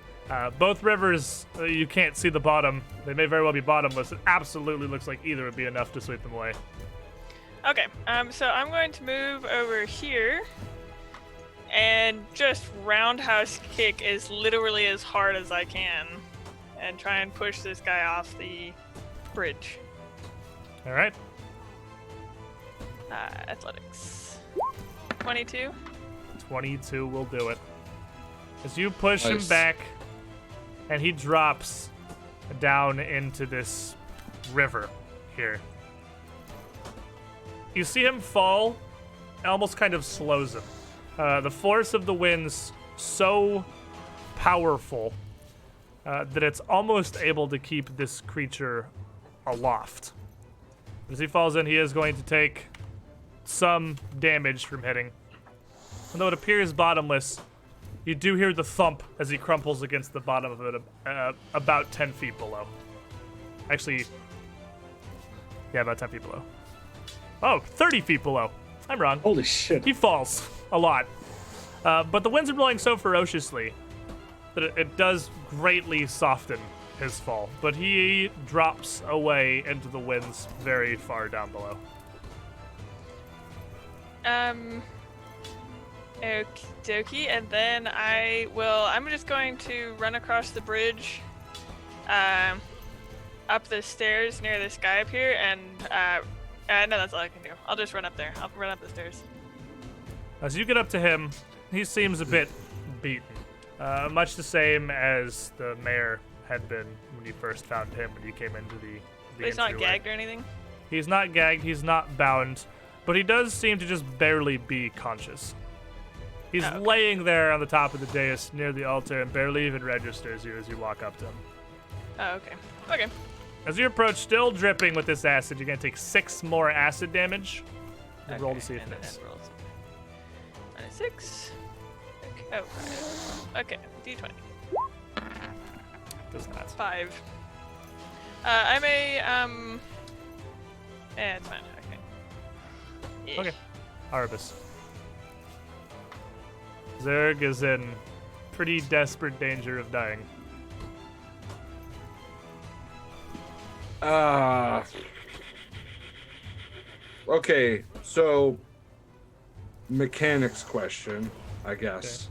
Both rivers, you can't see the bottom. They may very well be bottomless. It absolutely looks like either would be enough to sweep them away. Okay, so I'm going to move over here and just roundhouse kick as literally as hard as I can and try and push this guy off the bridge. All right. Athletics. 22. 22 will do it. As you push him Nice. back, and he drops down into this river here. You see him fall, it almost kind of slows him. The force of the wind's so powerful that it's almost able to keep this creature aloft. As he falls in, he is going to take some damage from hitting. And though it appears bottomless, you do hear the thump as he crumples against the bottom of it about 10 feet below. Actually, yeah, about 10 feet below. Oh, 30 feet below. I'm wrong. Holy shit. He falls a lot. But the winds are blowing so ferociously that it does greatly soften his fall. But he drops away into the winds very far down below. Okie dokie, and then I'm just going to run across the bridge, up the stairs near this guy up here, and, no, that's all I can do. I'll just run up there. I'll run up the stairs. As you get up to him, he seems a bit beaten. Much the same as the mayor had been when you first found him when you came into the But he's not entryway. gagged or anything? He's not gagged, he's not bound, but he does seem to just barely be conscious. He's Oh, okay. laying there on the top of the dais near the altar and barely even registers you as you walk up to him. Oh, okay. Okay. As you approach, still dripping with this acid, you're going to take 6 more acid damage. And roll to see if and it then hits. roll. -6. Okay. Oh, okay. D20. Does not. 5. I'm a, it's fine. Okay. Okay. Arbus. Zerg is in pretty desperate danger of dying. Okay, so mechanics question, I guess.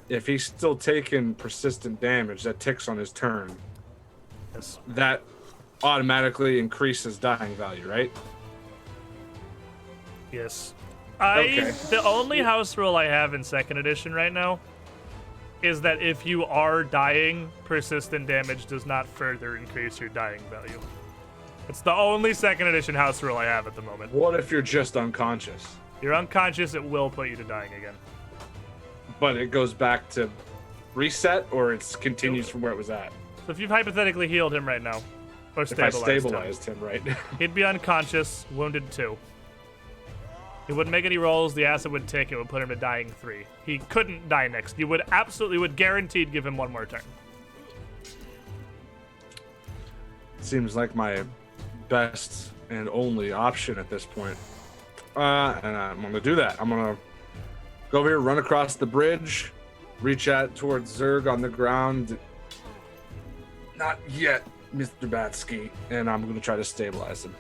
If he's still taking persistent damage that ticks on his turn, Yes. that automatically increases dying value, right? Yes. Okay. The only house rule I have in 2nd edition right now is that if you are dying, persistent damage does not further increase your dying value. It's the only 2nd edition house rule I have at the moment. What if you're just unconscious, You're unconscious, it will put you to dying again. but it goes back to reset, or it continues from where it was at? So if you've hypothetically healed him right now, or If I stabilized, stabilized him right now. he'd be unconscious, wounded 2. He wouldn't make any rolls, the acid would tick, it would put him to dying 3. He couldn't die next. You would guaranteed give him 1 more turn. Seems like my best and only option at this point. And I'm gonna do that. I'm gonna go over here, run across the bridge, reach out towards Zerg on the ground. Not yet, Mr. Batsky. And I'm gonna try to stabilize him.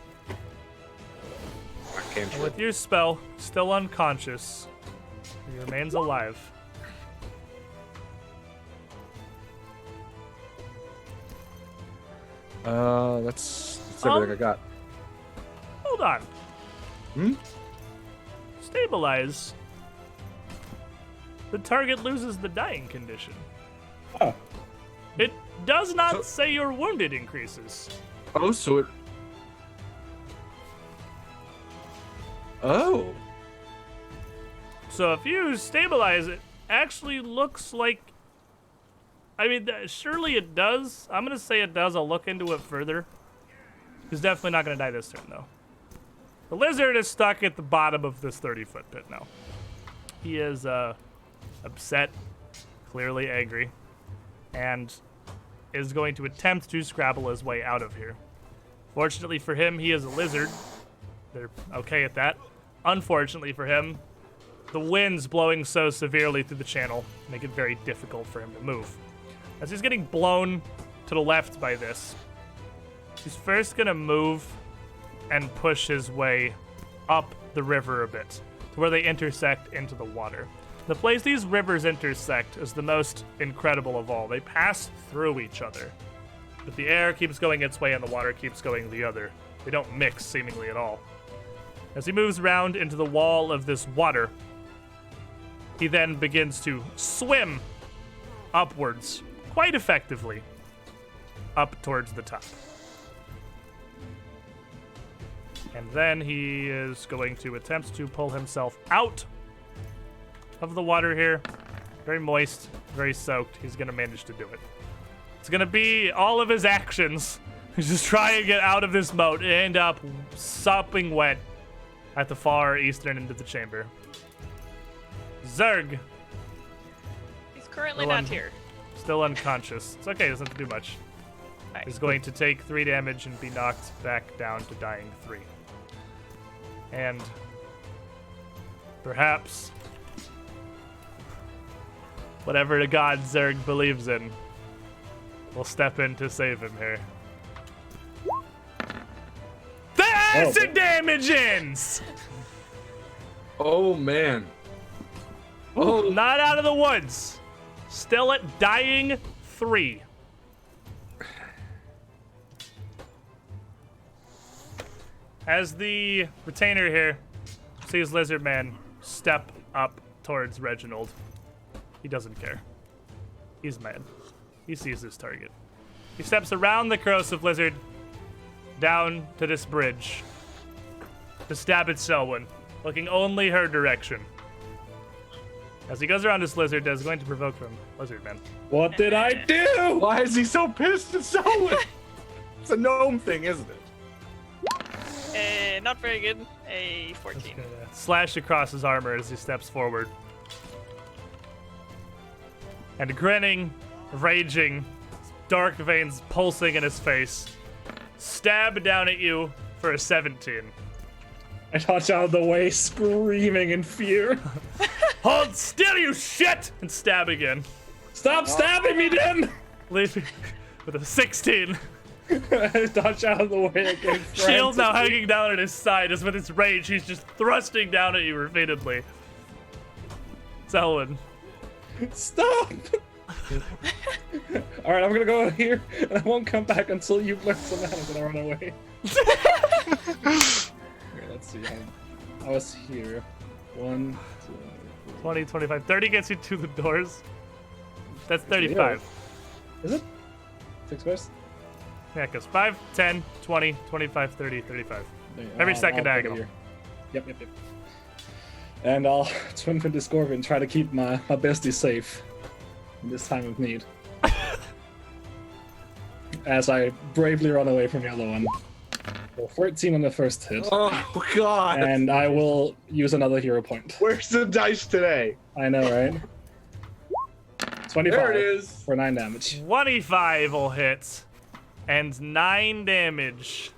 I can't. And with your spell, still unconscious, he remains alive. That's everything I got. Hold on. Hmm? Stabilize. The target loses the dying condition. Oh. It does not So- say your wounded increases. Oh, so it. Oh. So if you stabilize it, actually looks like... I mean, surely it does. I'm going to say it does. I'll look into it further. He's definitely not going to die this turn, though. The lizard is stuck at the bottom of this 30-foot pit now. He is upset, clearly angry, and is going to attempt to scrabble his way out of here. Fortunately for him, he is a lizard. They're okay at that. Unfortunately for him, the winds blowing so severely through the channel make it very difficult for him to move. As he's getting blown to the left by this, he's first going to move and push his way up the river a bit to where they intersect into the water. The place these rivers intersect is the most incredible of all. They pass through each other, but the air keeps going its way and the water keeps going the other. They don't mix seemingly at all. As he moves around into the wall of this water, he then begins to swim upwards quite effectively up towards the top. And then he is going to attempt to pull himself out of the water here. Very moist, very soaked. He's going to manage to do it. It's going to be all of his actions. He's just trying to get out of this moat and end up sopping wet at the far eastern end of the chamber. Zerg. He's currently not here. Still unconscious. It's okay, doesn't have to do much. Nice. He's going to take 3 damage and be knocked back down to dying 3. And perhaps whatever the god Zerg believes in will step in to save him here. The acid damage ends! Oh man. Oh, Not out of the woods. Still at dying 3. As the retainer here sees Lizard Man step up towards Reginald, he doesn't care. He's mad. He sees his target. He steps around the corrosive lizard down to this bridge to stab at Selwyn, looking only her direction. As he goes around this lizard, that is going to provoke from Lizard Man. What did I do? why is he so pissed at someone? It's a gnome thing, isn't it? Not very good. A 14. Slash across his armor as he steps forward. And grinning, raging, dark veins pulsing in his face, stab down at you for a 17. I dodge out of the way, screaming in fear. Hold still, you shit! And stab again. Stop stabbing me, then! Leaving with a 16. I dodge out of the way again. Shield now hanging down at his side as with his rage, he's just thrusting down at you repeatedly. Selwyn. Stop! Alright, I'm gonna go here, and I won't come back until you've learned some how to run away. Okay, let's see. I was here. 1, 2, 20, 25, 30 gets you to the doors. That's 35. Is it? 6 first? Yeah, it goes 5, 10, 20, 25, 30, 35. There, Every I'll second put it diagonal. here. Yep. And I'll twin fin Scorpion and try to keep my bestie safe in this time of need. As I bravely run away from the other one. So 14 on the first hit. Oh god. And I will use another hero point. Where's the dice today? I know, right? 25 There it is. for 9 damage. 25 will hit. And 9 damage.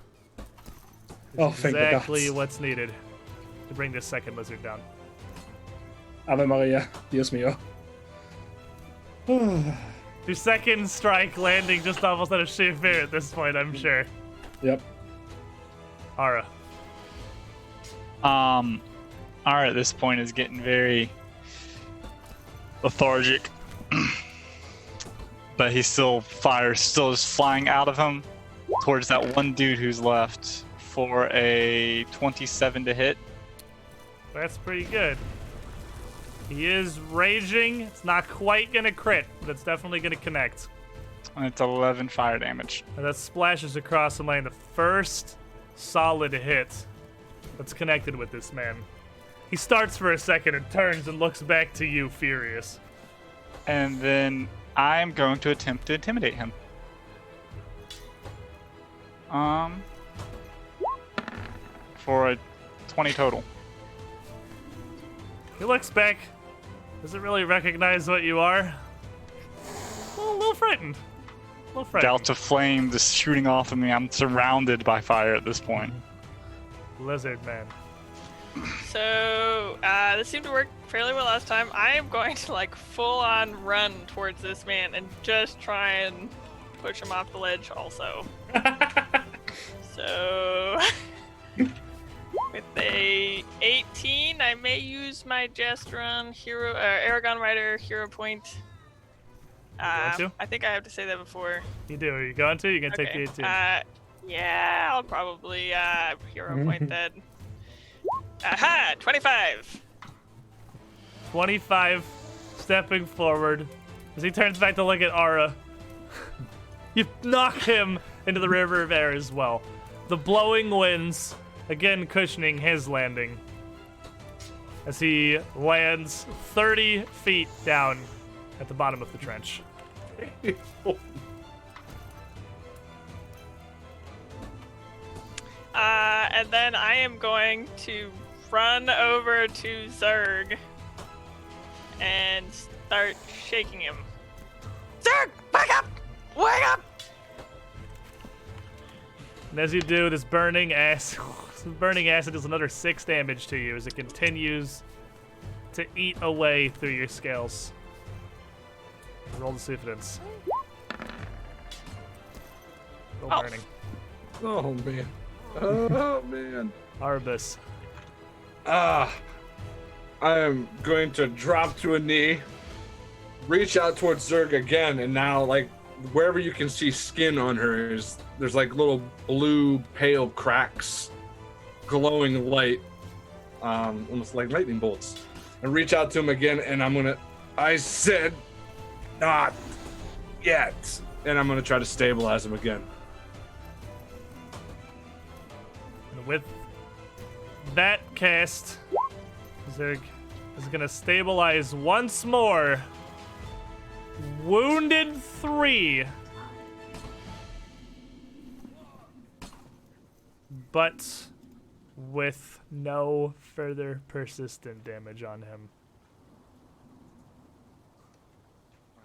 Oh, thank the Exactly gods. what's needed to bring this second lizard down. Ave Maria, Dios mío. Your second strike landing just almost out of sheer fear at this point, I'm sure. Yep. Ara. Ara at this point is getting very lethargic. But he still is flying out of him towards that one dude who's left for a 27 to hit. That's pretty good. He is raging. It's not quite gonna crit, but it's definitely gonna connect. And it's 11 fire damage. And that splashes across the lane. The first solid hit that's connected with this man. He starts for a second and turns and looks back to you, furious. And then I'm going to attempt to intimidate him. For a 20 total. He looks back. Doesn't really recognize what you are. A little frightened. A little frightened. Delta flame just shooting off of me. I'm surrounded by fire at this point. Lizard man. So, this seemed to work fairly well last time. I am going to, like, full-on run towards this man and just try and push him off the ledge also. So, with a 18, I may use my Jestron Aragon Rider hero point. want to? I think I have to say that before. You do. Are you going to? You can take the 18. Yeah, I'll probably hero point that. Aha! 25! 25, stepping forward. As he turns back to look at Ara, you knock him into the river of air as well. The blowing winds, again cushioning his landing. As he lands 30 feet down at the bottom of the trench. And then I am going to run over to Zerg and start shaking him. Zerg, wake up! Wake up! And as you do, this burning acid does another 6 damage to you as it continues to eat away through your scales. Roll the Sufidence. Roll Oh. burning. Oh man. Oh man. Arbus. I am going to drop to a knee, reach out towards Zerg again, and now, like, wherever you can see skin on her, there's like little blue pale cracks, glowing light, almost like lightning bolts. And reach out to him again, and I said, not yet. And I'm gonna try to stabilize him again. And with that cast, Zerg is going to stabilize once more. Wounded 3. But with no further persistent damage on him.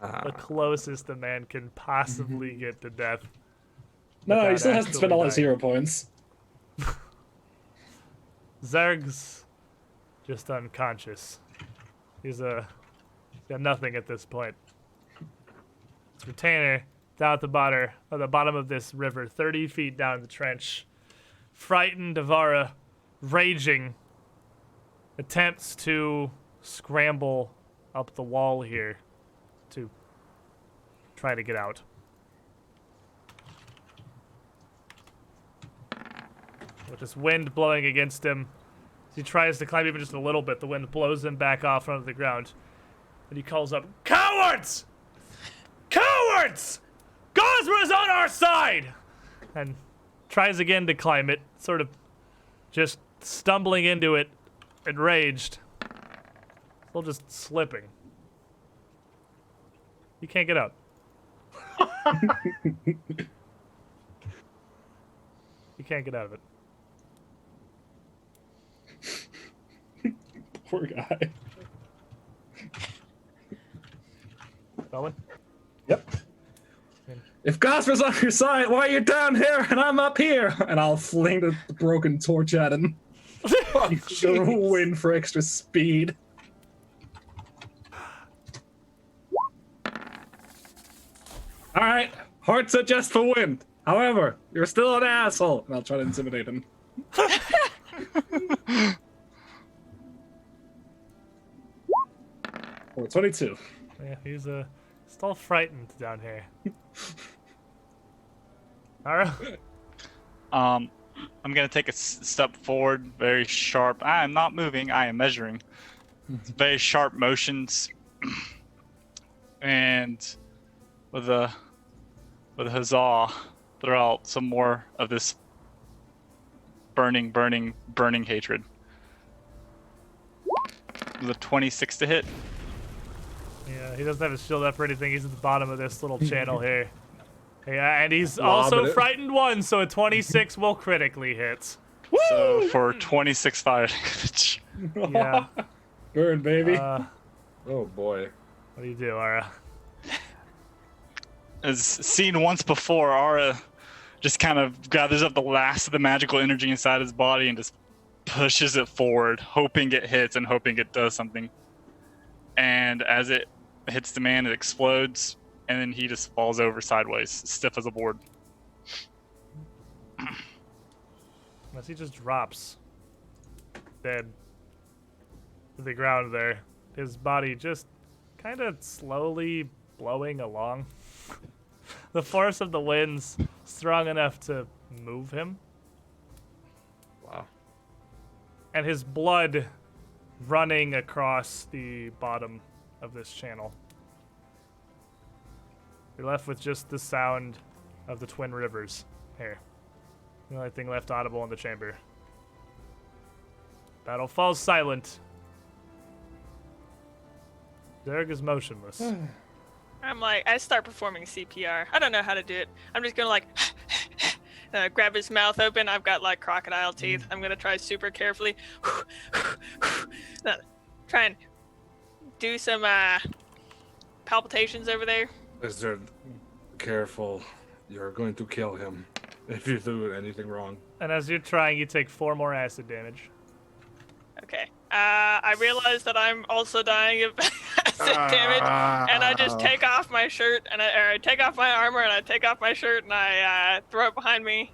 The closest a man can possibly get to death. No, he without still hasn't spent all his actually hero points. Zerg's just unconscious. He's got nothing at this point. His retainer down at the bottom of this river, 30 feet down the trench. Frightened Avara, raging, attempts to scramble up the wall here to try to get out. With this wind blowing against him, as he tries to climb even just a little bit, the wind blows him back off onto the ground. And he calls up, "Cowards! Cowards! Gosra's on our side!" And tries again to climb it, sort of just stumbling into it, enraged. Still just slipping. You can't get out. You can't get out of it. Poor guy. Owen? Yep. If Gosper's on your side, why are you down here and I'm up here? And I'll fling the broken torch at him. Go win for extra speed. All right, hearts are just for wind. However, you're still an asshole. And I'll try to intimidate him. Or 22. Yeah, he's still frightened down here. Ara? I'm gonna take a step forward, very sharp. I am not moving. I am measuring. Very sharp motions, and with a huzzah, throw out some more of this burning hatred. The 26 to hit. Yeah, he doesn't have his shield up or anything. He's at the bottom of this little channel here. Yeah, and he's Lobbing also it. frightened 1, so a 26 will critically hit. So for 26 fire damage. Yeah. Burn, baby. Oh boy. What do you do, Ara? As seen once before, Ara just kind of gathers up the last of the magical energy inside his body and just pushes it forward, hoping it hits and hoping it does something. And as it hits the man, it explodes, and then he just falls over sideways, stiff as a board. Unless he just drops dead to the ground there. His body just kind of slowly blowing along. The force of the wind's strong enough to move him. Wow. And his blood running across the bottom of this channel. You're left with just the sound of the Twin Rivers here. The only thing left audible in the chamber. Battle falls silent. Zerg is motionless. I start performing CPR. I don't know how to do it. I'm just gonna like grab his mouth open. I've got like crocodile teeth. I'm gonna try super carefully. Try and do some palpitations over there. Lizard, careful. You're going to kill him if you do anything wrong. And as you're trying, you take 4 more acid damage. Okay. I realize that I'm also dying of acid damage, and I just take off my shirt and I take off my armor and I take off my shirt and I throw it behind me.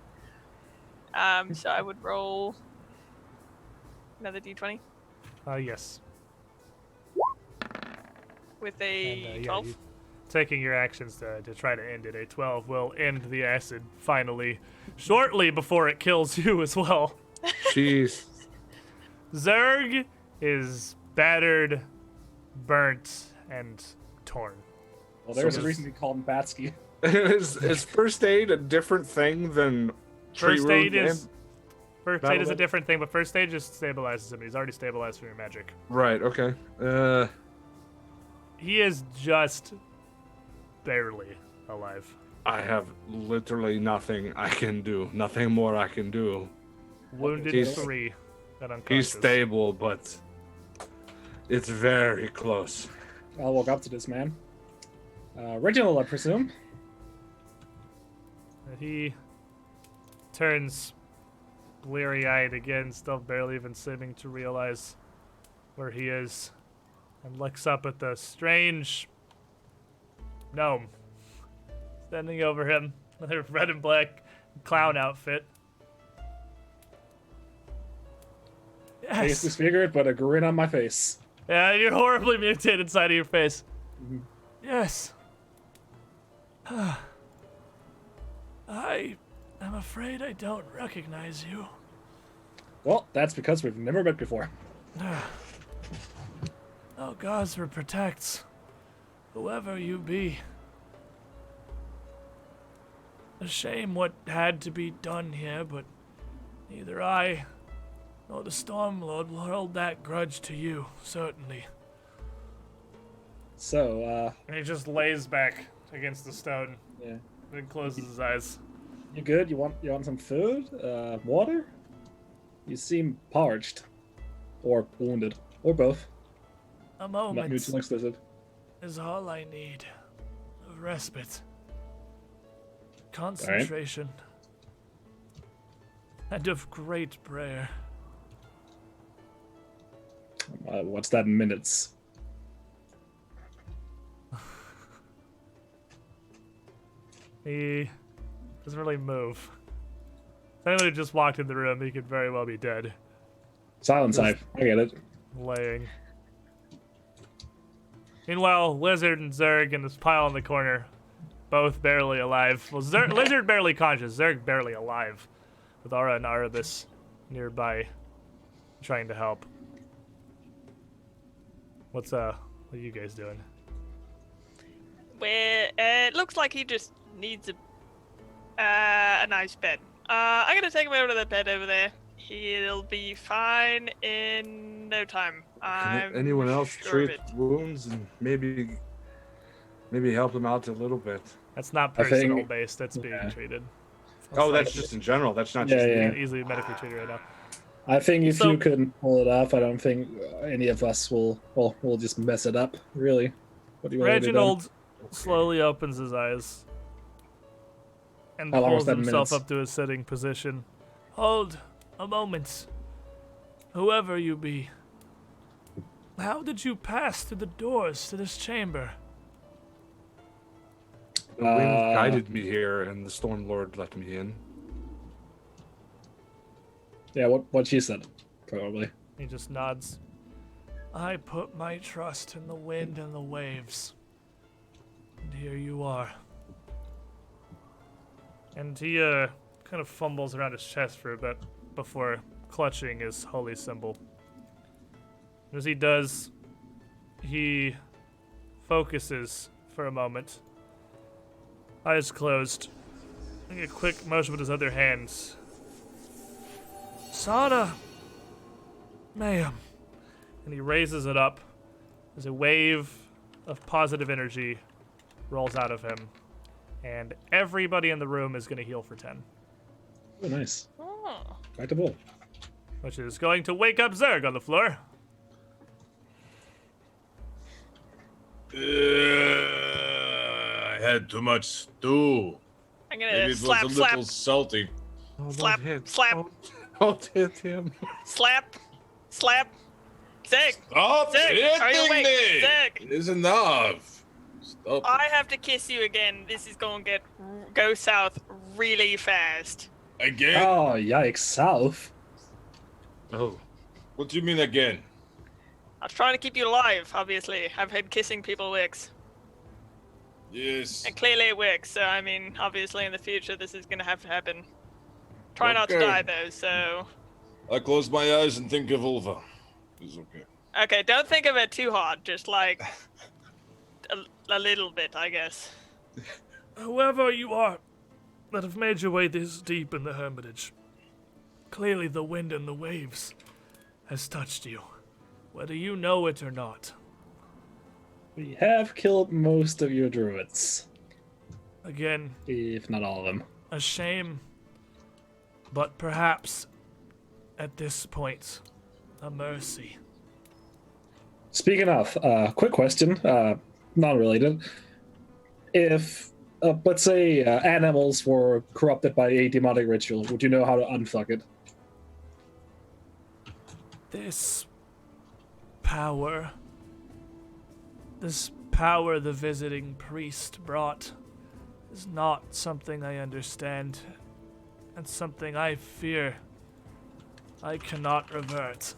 So I would roll another d20 Yes. with a 12. you taking your actions to try to end it. A 12 will end the acid finally, shortly before it kills you as well. Jeez. Zerg is battered, burnt, and torn. Well, there's So a reason we call him Batsky. Is first aid a different thing than First tree aid root is and- first Battle aid is a damage? different thing, but first aid just stabilizes him. He's already stabilized from your magic. Right, okay. He is just barely alive. I have literally nothing I can do. Nothing more I can do. Wounded He's- 3, but He's unconscious. stable, but it's very close. I'll walk up to this man. Reginald, I presume. He turns bleary-eyed again, still barely even seeming to realize where he is, and looks up at the strange gnome standing over him with her red and black clown outfit. Face Yes. disfigured, but a grin on my face. Yeah, you're horribly mutated side of your face. Yes. I am afraid I don't recognize you. Well, that's because we've never met before. Oh, Gosra protects whoever you be. A shame what had to be done here, but neither I nor the Stormlord will hold that grudge to you, certainly. So, And he just lays back against the stone yeah. and closes his eyes. You good? You want some food? Water? You seem parched. Or wounded. Or both. A Not moment mutually exclusive. is all I need. Of respite. Concentration. And of great prayer. What's that in minutes? He doesn't really move. If anyone had just walked in the room, he could very well be dead. Silence type. I get it. Laying. Meanwhile, Lizard and Zerg in this pile in the corner, both barely alive. Well, Lizard barely conscious, Zerg barely alive, with Aura and Arabis nearby, trying to help. What are you guys doing? Where it looks like he just needs a nice bed. I'm gonna take him over to the bed over there. He'll be fine in no time. Can anyone else sure of treat it. wounds and maybe help them out a little bit? That's not I think- personal based. That's being yeah. treated. Oh, that's just in general. That's not Yeah, just yeah. me. Easily medically treated right now. I think if So- you can pull it off, I don't think any of us will. Well, we'll just mess it up. Really. What do you want to do? Reginald slowly opens his eyes and How long was pulls that in himself minutes? up to a sitting position. Hold a moment. Whoever you be, how did you pass through the doors to this chamber? The wind Uh, guided me here, and the Storm Lord let me in. Yeah, what she said, probably. He just nods. I put my trust in the wind and the waves. And here you are. And he kind of fumbles around his chest for a bit before clutching his holy symbol. As he does, he focuses for a moment. Eyes closed. Making a quick motion with his other hands. Sada! Ma'am. And he raises it up as a wave of positive energy rolls out of him. And everybody in the room is going to heal for 10. Oh, nice. Oh. Back to bull. Which is going to wake up Zerg on the floor. I had too much stew. I'm gonna Maybe it was slap, a slap, little salty. Oh, don't Slap, hit. slap. Don't hit him. slap, slap. Zig, Stop Zig, are you hitting awake? me! Zig. It is enough. Stop. I have to kiss you again. This is gonna go south really fast. Again? Oh, yikes! South. Oh. What do you mean again? I was trying to keep you alive, obviously. I've had kissing people works. Yes. And clearly it works, so I mean, obviously in the future this is gonna have to happen. Try not to Okay. die though, so... I close my eyes and think of Ulva. It's okay. Okay, don't think of it too hard, just like... a little bit, I guess. Whoever you are that have made your way this deep in the Hermitage, clearly the wind and the waves has touched you, whether you know it or not. We have killed most of your druids, Again, if not all of them. a shame, but perhaps at this point, a mercy. Speaking of, quick question, non-related. If, let's say, animals were corrupted by a demonic ritual, would you know how to unfuck it? This power the visiting priest brought is not something I understand, and something I fear I cannot revert.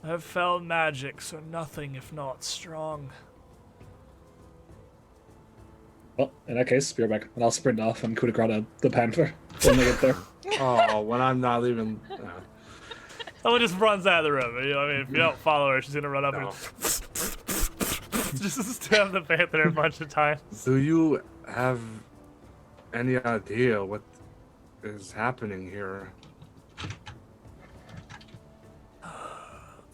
Her fell magics are nothing if not strong. Well, in that case, be right back, and I'll sprint off and coup de grace the panther when they get there. Oh, when I'm not even. Someone just runs out of the room. You know, I mean, if you don't follow her, she's gonna run up No. and just stab the panther a bunch of times. Do you have any idea what is happening here?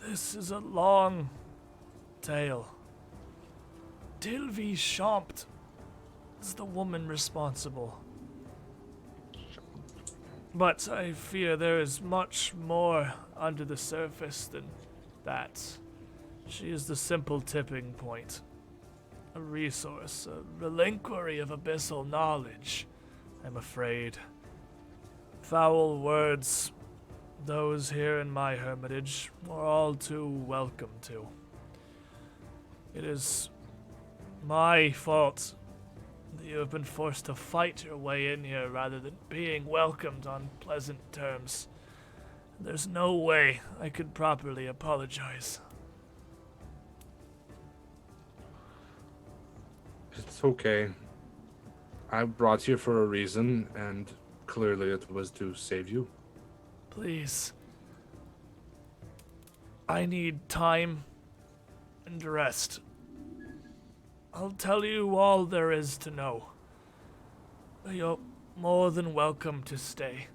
This is a long tale. Dilvi Champt is the woman responsible. But I fear there is much more under the surface than that. She is the simple tipping point. A resource, a reliquary of abyssal knowledge, I'm afraid. Foul words, those here in my hermitage are all too welcome to. It is my fault that you have been forced to fight your way in here rather than being welcomed on pleasant terms. There's no way I could properly apologize. It's okay. I brought you for a reason, and clearly it was to save you. Please. I need time and rest. I'll tell you all there is to know. You're more than welcome to stay.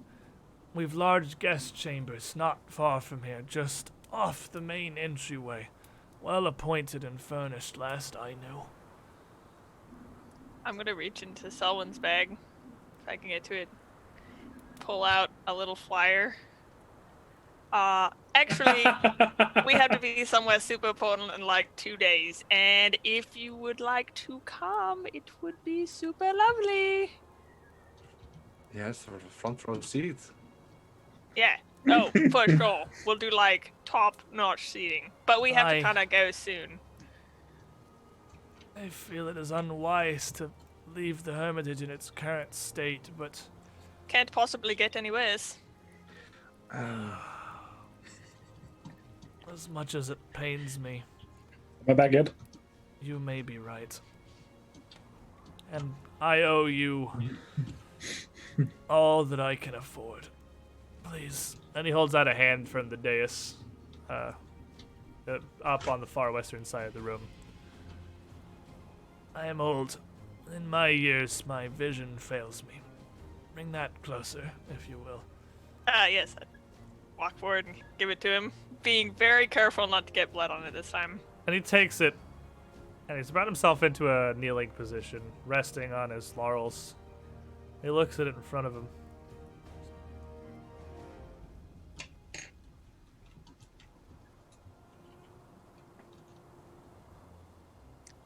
We've large guest chambers not far from here, just off the main entryway. Well appointed and furnished last I knew. I'm gonna reach into Selwyn's bag, if I can get to it. Pull out a little flyer. Actually, we have to be somewhere super important in like 2 days, and if you would like to come, it would be super lovely. Yes, for the front row seats. Yeah. Oh, for sure. We'll do like top-notch seating, but we have to kind of go soon. I feel it is unwise to leave the Hermitage in its current state, but Can't possibly get any worse. as much as it pains me, Am I back good? you may be right. And I owe you all that I can afford. Please. And he holds out a hand from the dais, up on the far western side of the room. I am old. In my years, my vision fails me. Bring that closer, if you will. Yes. I walk forward and give it to him, being very careful not to get blood on it this time. And he takes it, and he's brought himself into a kneeling position, resting on his laurels. He looks at it in front of him.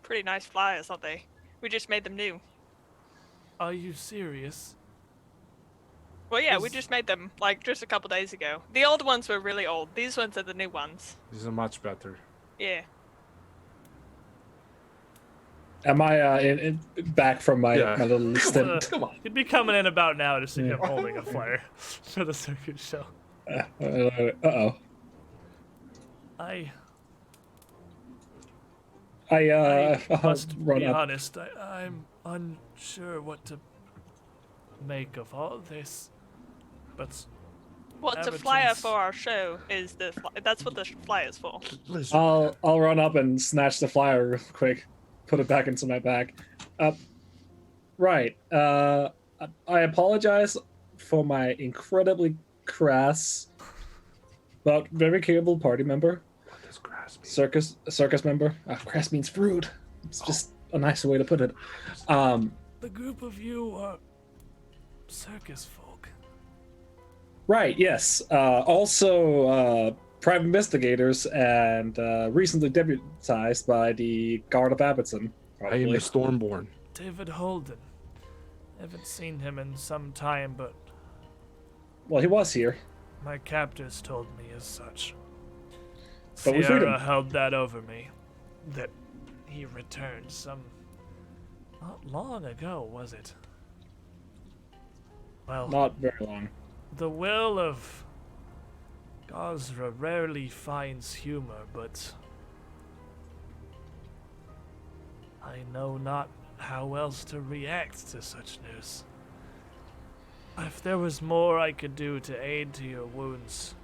Pretty nice flyers, aren't they? We just made them new. Are you serious? Well, yeah, we just made them, like, just a couple days ago. The old ones were really old. These ones are the new ones. These are much better. Yeah. Am I back from my little stint? Come on. He'd be coming in about now to see him holding a flyer for the circuit show. Uh-oh. I I'll must run be up. honest. I'm unsure what to make of all this. But What's a flyer Everton's- for our show is that's what the flyer's for. I'll run up and snatch the flyer real quick, put it back into my bag. Right. I apologize for my incredibly crass, but very capable party member. What does grass mean? Circus member. Crass means rude. It's just a nicer way to put it. the group of you are circus folk. Right. Yes. Also, private investigators and recently deputized by the Guard of Abbottson. I am the Stormborn. David Holden. Haven't seen him in some time, but Well, he was here. my captors told me as such. But we freed Sierra him. held that over me. That he returned not long ago, was it? Well, Not very long. the will of Gosra rarely finds humor, but I know not how else to react to such news. If there was more I could do to aid to your wounds,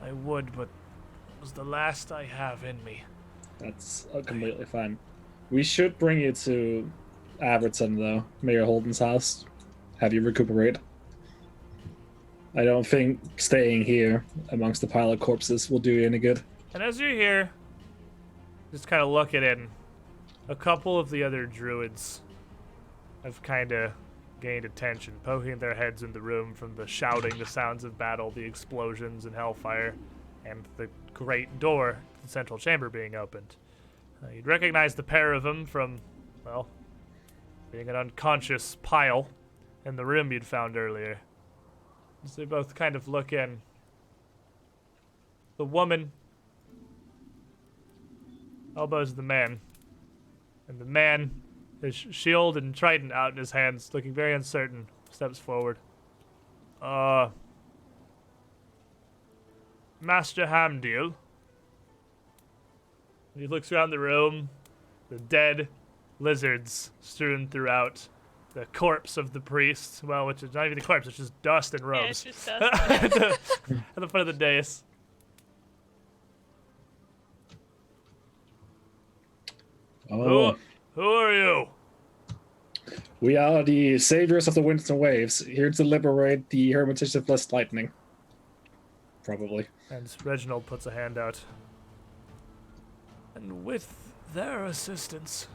I would, but it was the last I have in me. That's completely fine. We should bring you to Abbottson, though. Mayor Holden's house. Have you recuperate. I don't think staying here amongst the pile of corpses will do you any good. And as you're here, just kind of looking in, a couple of the other druids have kind of gained attention, poking their heads in the room from the shouting, the sounds of battle, the explosions and hellfire, and the great door to the central chamber being opened. You'd recognize the pair of them from, well, being an unconscious pile in the room you'd found earlier. As they both kind of look in. The woman elbows the man, and the man, his shield and trident out in his hands, looking very uncertain, steps forward. Master Hamdeal. He looks around the room, the dead lizards strewn throughout, the corpse of the priest, well, which is not even the corpse, it's just dust and Yeah, it's robes. just us. At the foot of the dais. Oh, Who are you? We are the saviors of the winds and waves, here to liberate the Hermitage of Blessed Lightning. Probably. And Reginald puts a hand out. And with their assistance,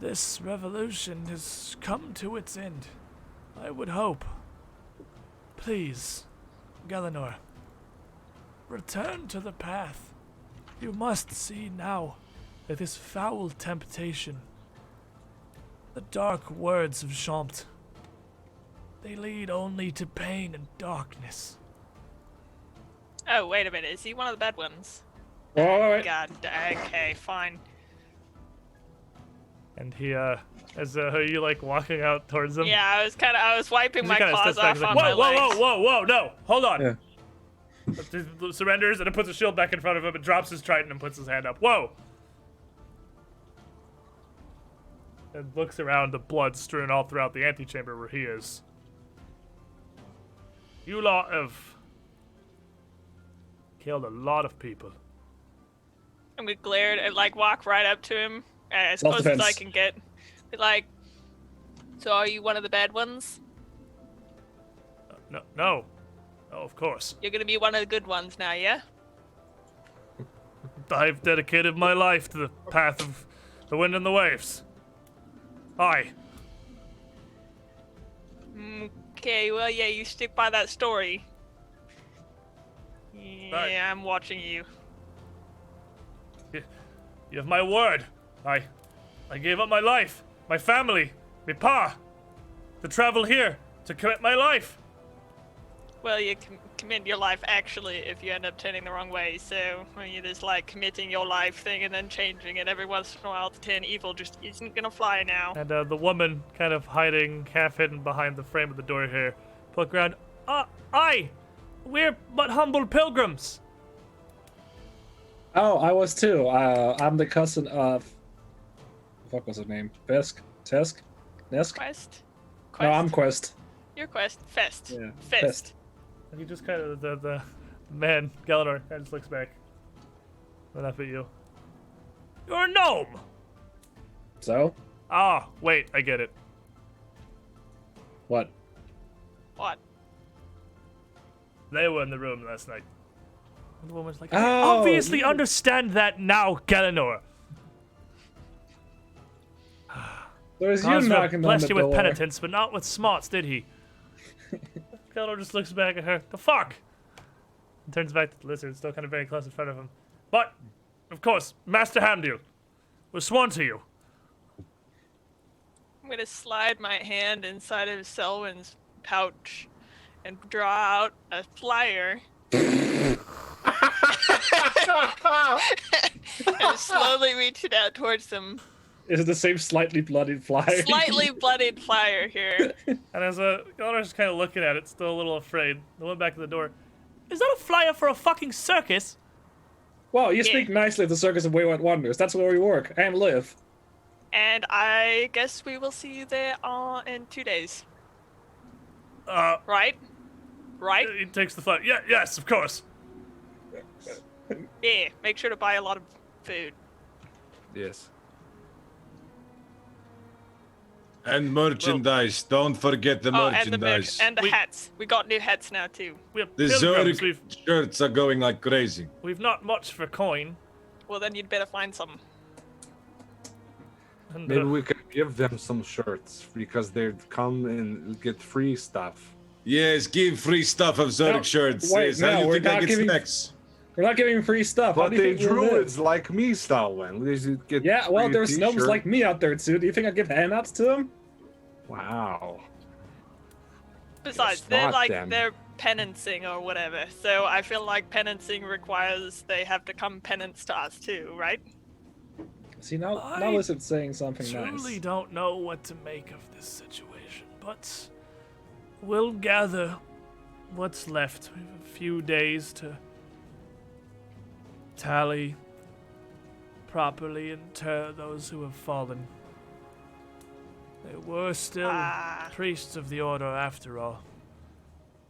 this revolution has come to its end. I would hope. Please, Galenor, return to the path. You must see now that this foul temptation, the dark words of Champt, they lead only to pain and darkness. Oh, wait a minute. Is he one of the bad ones? Alright. God, okay, fine. And he, as are you like walking out towards him? Yeah, I was wiping He my kinda claws steps back, off he's like, on whoa, my whoa, legs. whoa, whoa, whoa, no, hold on. Yeah. He surrenders and then puts his shield back in front of him and drops his trident and puts his hand up. Whoa! And looks around, the blood strewn all throughout the antechamber where he is. You lot have killed a lot of people. I'm gonna glare and like walk right up to him as close as I Self-defense. can get. Be like, so are you one of the bad ones? No, no, of course. You're gonna be one of the good ones now, yeah? I've dedicated my life to the path of the wind and the waves. Aye. Okay, well, yeah, you stick by that story. Yeah, Right. I'm watching you. You have my word. I gave up my life, my family, my pa, to travel here, to commit my life. Well, you can commit your life actually if you end up turning the wrong way. So when you just like committing your life thing and then changing it every once in a while to turn evil just isn't gonna fly now. And the woman, kind of hiding, half hidden behind the frame of the door here, look around. Aye, we're but humble pilgrims. Oh, I was too. I'm the cousin of... What was her name? Vesk? Tesk? Nesk? Quest? No, I'm Quest. Your quest. Fest. Yeah, Fest. Fest. And he just kind of, the man, Galenor, kind of just looks back. Right up at you. You're a gnome! So? Ah, wait, I get it. What? What? They were in the room last night. And the woman's like, Oh, I obviously you- understand that now, Galenor. There's you Osric knocking on blessed the you door. with penitence, but not with smarts, did he? Galenor just looks back at her. The fuck? And turns back to the lizard, still kind of very close in front of him. But, of course, Master Hamdil was sworn to you. I'm gonna slide my hand inside of Selwyn's pouch and draw out a flyer. And slowly reach it out towards them. Is it the same slightly bloodied flyer? Slightly bloodied flyer here. And as Galenor's kind of looking at it, still a little afraid, they went back to the door. Is that a flyer for a fucking circus? Well, you speak nicely of the Circus of Wayward Wonders. That's where we work and live. And I guess we will see you there in 2 days. Right? Right? He takes the flyer. Yeah, yes, of course. Yeah, make sure to buy a lot of food. Yes. And merchandise. Don't forget the Oh, and the merchandise. and the We- hats. We got new hats now too. We have The pilgrims. Zurich shirts are going like crazy. We've not much for coin. Well, then you'd better find some. And, Maybe we could give them some shirts because they'd come and get free stuff. Yes, give free stuff of Zurich No, shirts. wait, Yes, how no, do you we're think I not get giving- snacks? We're not giving free stuff. How But do you they think we'll live? druids like me, Stalwin. They should get Yeah, well, free there's gnomes t-shirt. like me out there too. Do you think I'd give handouts to them? Wow. Besides, It's they're not like them. they're penanceing or whatever. So I feel like penanceing requires they have to come penance to us too, right? See, now I Lizard's saying something truly nice. don't know what to make of this situation, but we'll gather what's left. We have a few days to tally, properly inter those who have fallen. They were still Ah. priests of the order after all.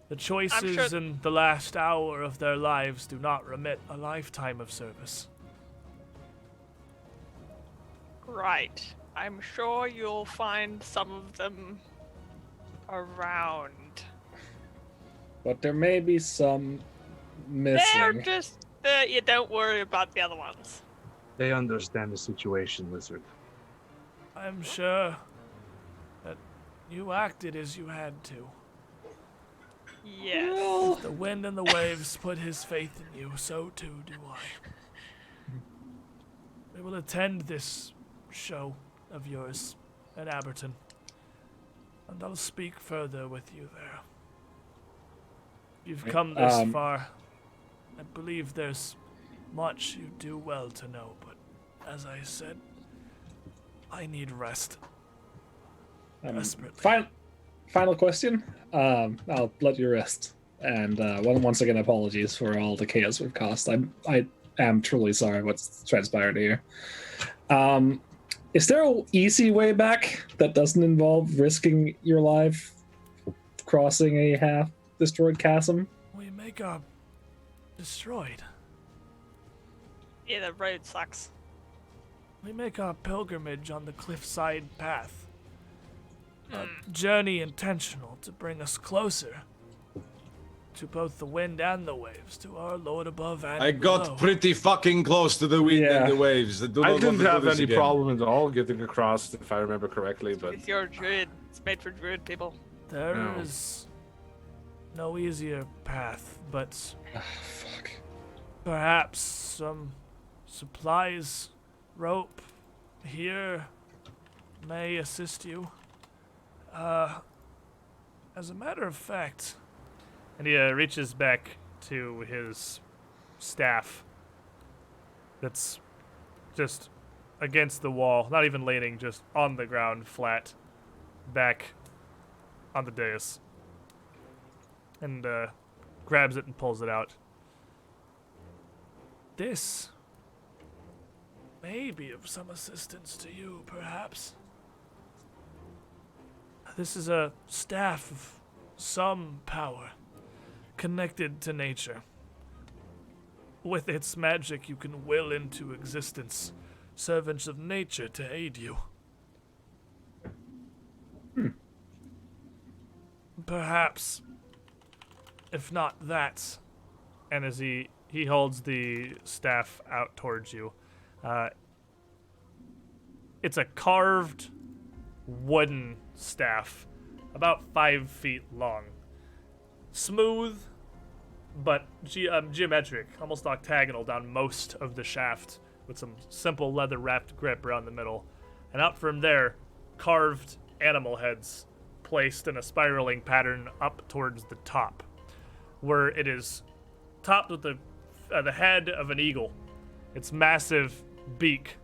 The choices sure- in the last hour of their lives do not remit a lifetime of service. Right. I'm sure you'll find some of them around. But there may be some They're missing. just, you don't worry about the other ones. They understand the situation, Lizard. I'm sure that you acted as you had to. Yes. If the wind and the waves put his faith in you, so too do I. We will attend this show of yours at Aberton, and I'll speak further with you there. You've come this far. I believe there's much you do well to know, but as I said, I need rest. Desperately. Final question. I'll let you rest. And once again, apologies for all the chaos we've caused. I am truly sorry what's transpired here. Is there an easy way back that doesn't involve risking your life crossing a half-destroyed chasm? We make our destroyed. Yeah, the road sucks. We make our pilgrimage on the cliffside path. A journey intentional to bring us closer to both the wind and the waves, to our Lord above and I below. got pretty fucking close to the wind Yeah. and the waves. I, do I not didn't want to do have this any again. problem at all getting across, if I remember correctly, but With your druid. It's made for druid people. There No. is no easier path, but Fuck. perhaps some supplies, rope here may assist you. As a matter of fact, and he reaches back to his staff that's just against the wall, not even leaning, just on the ground flat, back on the dais, and grabs it and pulls it out. This may be of some assistance to you, perhaps. This is a staff of some power, connected to nature. With its magic, you can will into existence servants of nature to aid you. Perhaps, if not that, and as he holds the staff out towards you, it's a carved wooden staff, about 5 feet long. Smooth, but geometric, almost octagonal down most of the shaft, with some simple leather-wrapped grip around the middle. And up from there, carved animal heads placed in a spiraling pattern up towards the top, where it is topped with the head of an eagle, its massive beak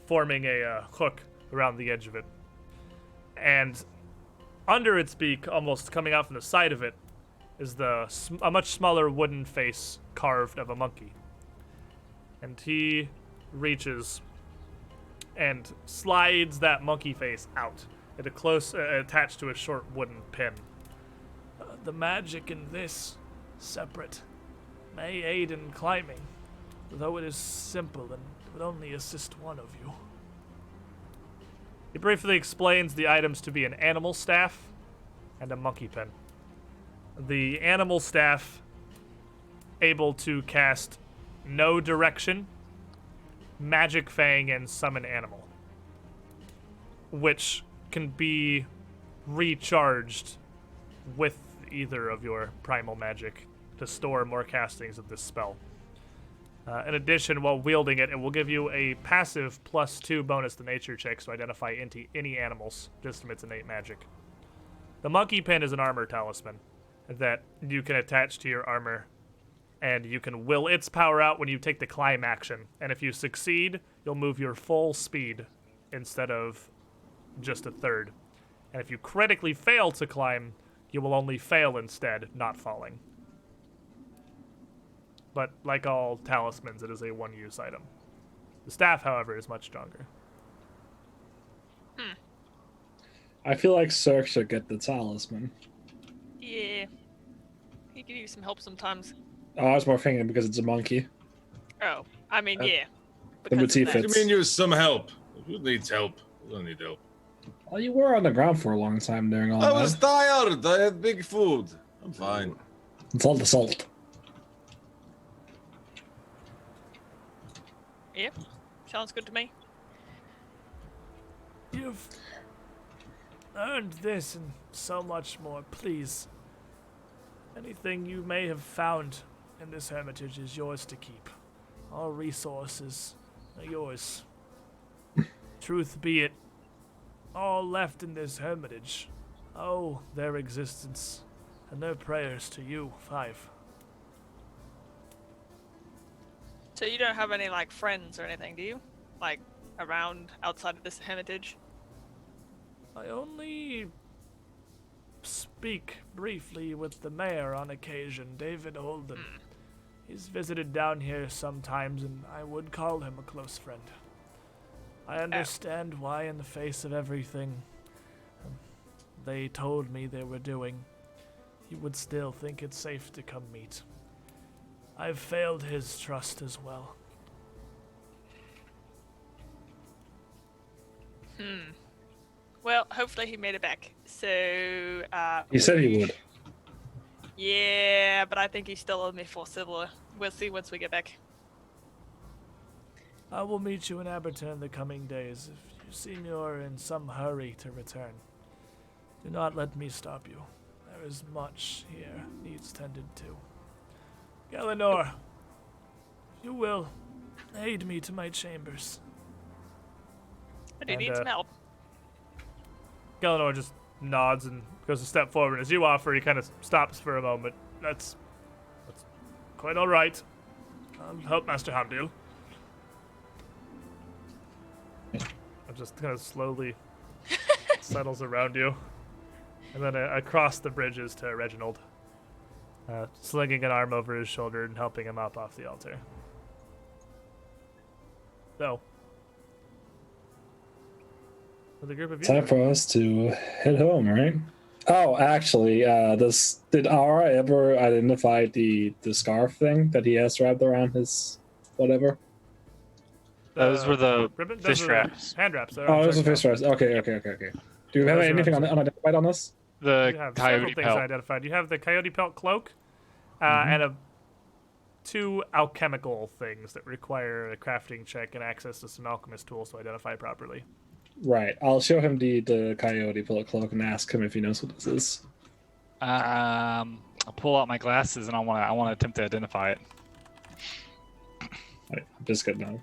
forming a hook around the edge of it. And under its beak, almost coming out from the side of it, is a much smaller wooden face carved of a monkey. And he reaches and slides that monkey face out at a close, attached to a short wooden pin. The magic in this, separate, may aid in climbing, though it is simple and would only assist one of you. He briefly explains the items to be an animal staff and a monkey pen. The animal staff, able to cast no direction, magic fang, and summon animal, which can be recharged with either of your primal magic to store more castings of this spell. In addition, while wielding it, it will give you a passive +2 bonus to nature checks to identify any animals, just from its innate magic. The monkey pin is an armor talisman that you can attach to your armor, and you can will its power out when you take the climb action. And if you succeed, you'll move your full speed instead of just a third. And if you critically fail to climb, you will only fail instead, not falling. But like all talismans, it is a one-use item. The staff, however, is much stronger. I feel like Cirque should get the talisman. Yeah. He could use some help sometimes. Oh, I was more thinking because it's a monkey. Oh, I mean, yeah. The because of motif that. What do you mean use some help? Who needs help? What do you do? Well, you were on the ground for a long time during all I that. was tired. I had big food. I'm fine. It's all the salt. Yep. Sounds good to me. You've earned this and so much more. Please. Anything you may have found in this hermitage is yours to keep. All resources are yours. Truth be it, all left in this hermitage owe their existence and their prayers to you, 5. So you don't have any like friends or anything, do you? Like around outside of this hermitage? I only speak briefly with the mayor on occasion, David Holden. He's visited down here sometimes, and I would call him a close friend. I understand why, in the face of everything they told me they were doing, he would still think it's safe to come meet. I've failed his trust as well. Well, hopefully he made it back. So, He said he would. yeah, but I think he still owed me 4 silver. We'll see once we get back. I will meet you in Abertern in the coming days. If you seem you're in some hurry to return, do not let me stop you. There is much here needs tended to. Galenor, if you will, aid me to my chambers. I do And, need some help. Galenor just nods and goes a step forward. As you offer, he kind of stops for a moment. That's quite all right. I'll help Master Hamdil. It just kind of slowly settles around you. And then across the bridges to Reginald, slinging an arm over his shoulder and helping him up off the altar. So, with a group of you. Time for us to head home, right? Oh, actually, did Aura ever identify the scarf thing that he has wrapped around his whatever? Those were the ribbon? fish Those are wraps. Hand wraps. Oh, those are fish wraps. Okay. Do you have Those are anything upside. unidentified on this? The You have several coyote things pelt. identified. You have the coyote pelt cloak, and two alchemical things that require a crafting check and access to some alchemist tools to identify properly. Right. I'll show him the coyote pull cloak and ask him if he knows what this is. I'll pull out my glasses and I want to attempt to identify it. Right, I'm just gonna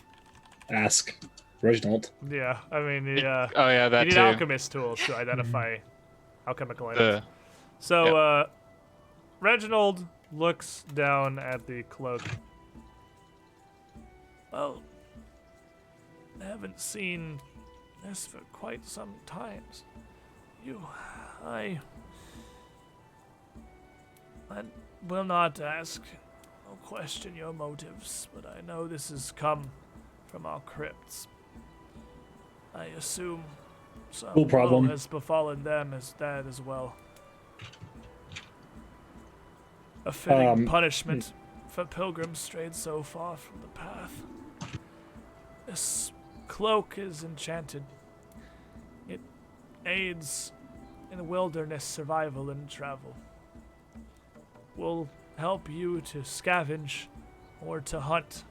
ask Reginald. Yeah, I mean, yeah. Oh yeah, You that need too. alchemist tools to identify alchemical items. So, Reginald looks down at the cloak. Well, I haven't seen this for quite some time. I will not ask or question your motives, but I know this has come from our crypts. I assume some No problem. woe has befallen them as that as well. A fitting punishment for pilgrims strayed so far from the path. This cloak is enchanted. It aids in wilderness survival and travel. Will help you to scavenge or to hunt.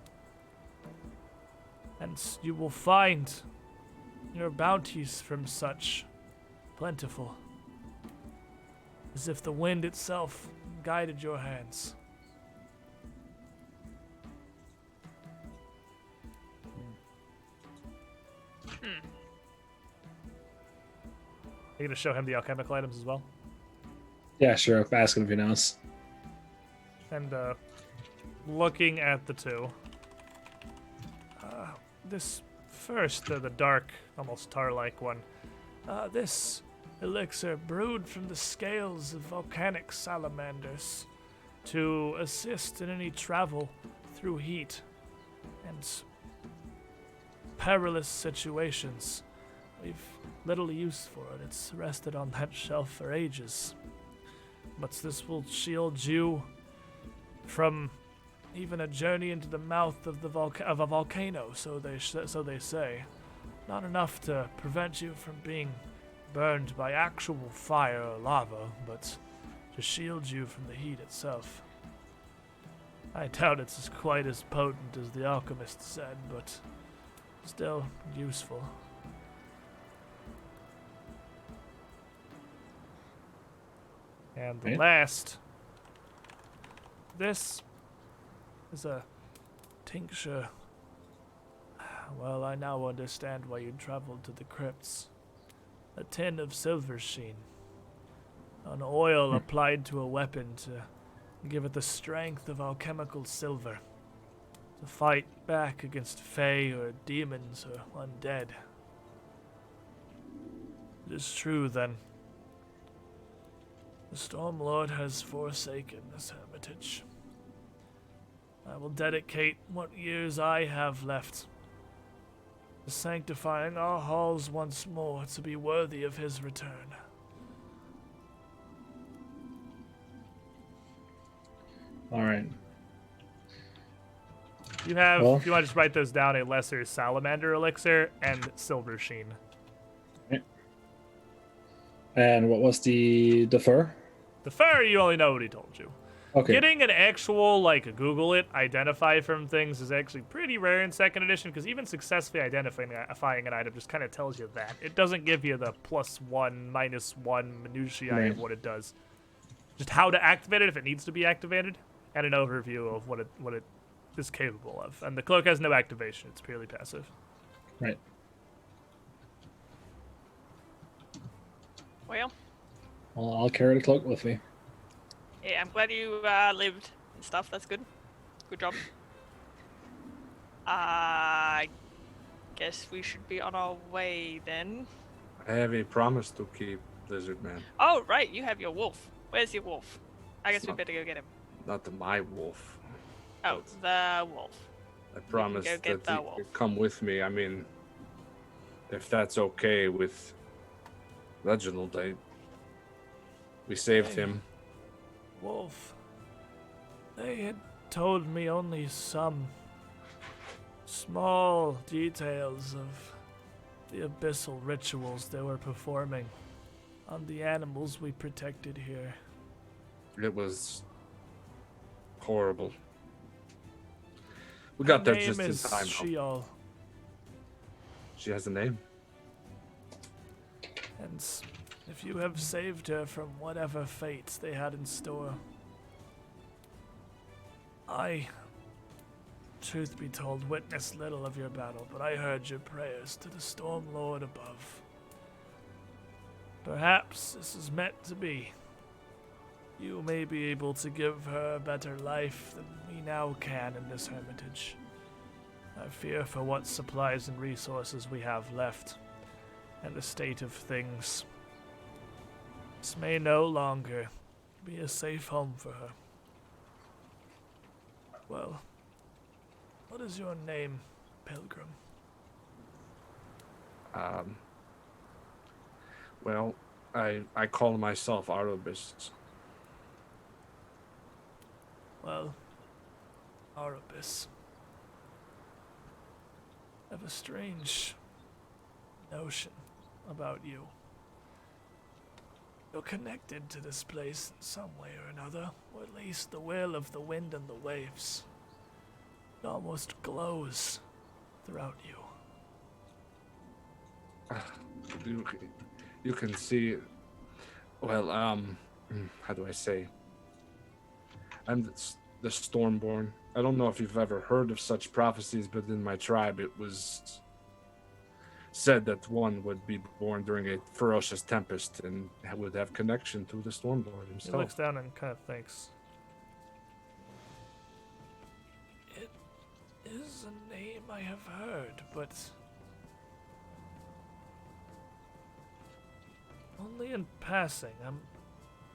And you will find your bounties from such plentiful, as if the wind itself guided your hands. You're gonna show him the alchemical items as well? Yeah, sure. Ask him if he knows. And looking at the two. This first, the dark, almost tar-like one. This elixir brewed from the scales of volcanic salamanders to assist in any travel through heat and perilous situations. We've little use for it. It's rested on that shelf for ages. But this will shield you from even a journey into the mouth of a volcano, so they say. Not enough to prevent you from being burned by actual fire or lava, but to shield you from the heat itself. I doubt it's quite as potent as the alchemist said, but still useful. And the Right. last, this is a tincture. Well, I now understand why you traveled to the crypts. A tin of silver sheen. An oil applied to a weapon to give it the strength of alchemical silver. To fight back against fae or demons or undead. It is true, then. The Stormlord has forsaken this hermitage. I will dedicate what years I have left to sanctifying our halls once more to be worthy of his return. All right. You have, Well- if you want to just write those down, a lesser salamander elixir and silver sheen. And what was the fur? The fur, you only know what he told you. Okay. Getting an actual, Google it, identify from things is actually pretty rare in 2nd edition, because even successfully identifying an item just kind of tells you that. It doesn't give you the +1, -1 minutiae Right. of what it does. Just how to activate it if it needs to be activated, and an overview of what it is capable of. And the cloak has no activation, it's purely passive. Right. Well, Well, I'll carry the cloak with me. yeah, I'm glad you lived and stuff. That's good. Good job. I guess we should be on our way then. I have a promise to keep, Lizard Man. Oh, right, you have your wolf. Where's your wolf? I guess It's we not- better go get him. Not my wolf. Oh, the wolf. I promise go get that the you wolf. come with me. I mean, if that's okay with Reginald, we saved Hey. him. Wolf. They had told me only some small details of the abyssal rituals they were performing on the animals we protected here. It was horrible. We got there Her just name in is time. though. Sheol, She has a name. and if you have saved her from whatever fates they had in store, I, truth be told, witnessed little of your battle, but I heard your prayers to the Storm Lord above. Perhaps this is meant to be. You may be able to give her a better life than we now can in this hermitage. I fear for what supplies and resources we have left, and the state of things. This may no longer be a safe home for her. Well, what is your name, Pilgrim? Well, I call myself Arubis. Well, Arubis. I have a strange notion about you. You're connected to this place in some way or another, or at least the will of the wind and the waves. It almost glows throughout you. You can see. Well, how do I say? I'm the Stormborn. I don't know if you've ever heard of such prophecies, but in my tribe it was said that one would be born during a ferocious tempest and would have connection to the Stormlord He himself. looks down and kind of thinks. It is a name I have heard, but only in passing. I'm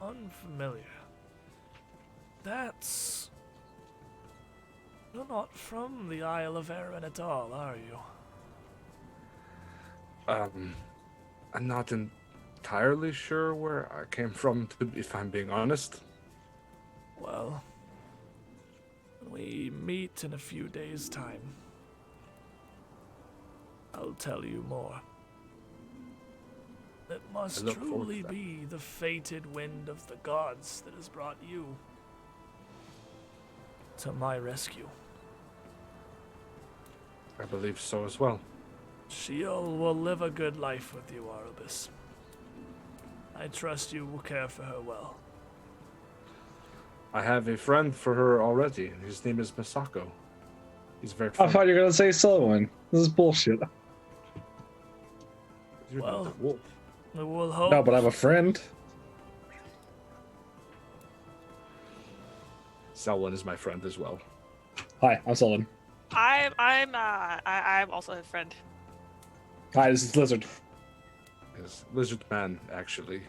unfamiliar. That's... You're not from the Isle of Arran at all, are you? I'm not entirely sure where I came from, if I'm being honest. Well, when we meet in a few days' time, I'll tell you more. It must look forward to truly that. be the fated wind of the gods that has brought you to my rescue. I believe so as well. Sheol will live a good life with you, Arubis. I trust you will care for her well. I have a friend for her already. His name is Misako. He's very I friendly. thought you were gonna say Solomon. This is bullshit. You're Well- not a wolf. I will hope. No, but I have a friend. Selwyn is my friend as well. Hi, I'm Solomon. I'm also a friend. Hi, this is Lizard. Yes, Lizard Man, actually.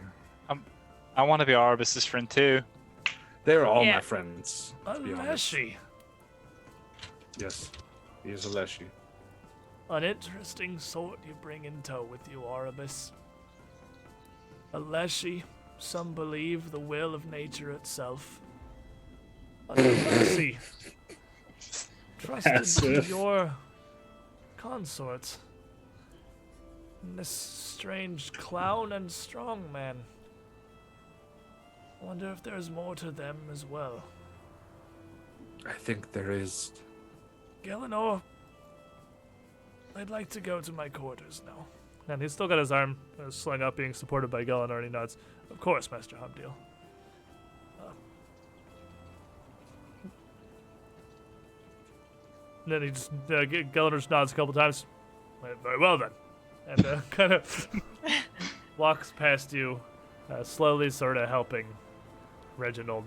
I want to be Arbus's friend too. They're all Yeah. my friends. A To be honest. Leshy. Yes, he is a Leshy. An interesting sort you bring in tow with you, Arubis. A Leshy, some believe the will of nature itself. A Leshy, trusted As to if. your consort. And this strange clown and strong man. Wonder if there's more to them as well. I think there is. Galenor, I'd like to go to my quarters now. And he's still got his arm slung up, being supported by Galenor, and he nods. Of course, Master Humdeal. And then he just, Galenor just nods a couple times. Very well then. And kind of walks past you, slowly sort of helping Reginald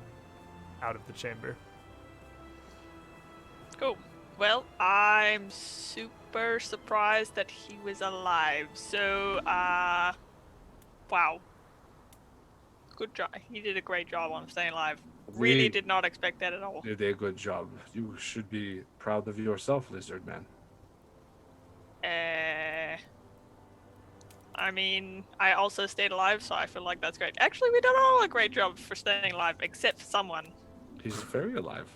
out of the chamber. Cool. Well, I'm super surprised that he was alive. So, wow. Good job. He did a great job on staying alive. Really We did not expect that at all. did a good job. You should be proud of yourself, Lizard Man. I mean, I also stayed alive, so I feel like that's great. Actually, we did all a great job for staying alive, except for someone. He's very alive.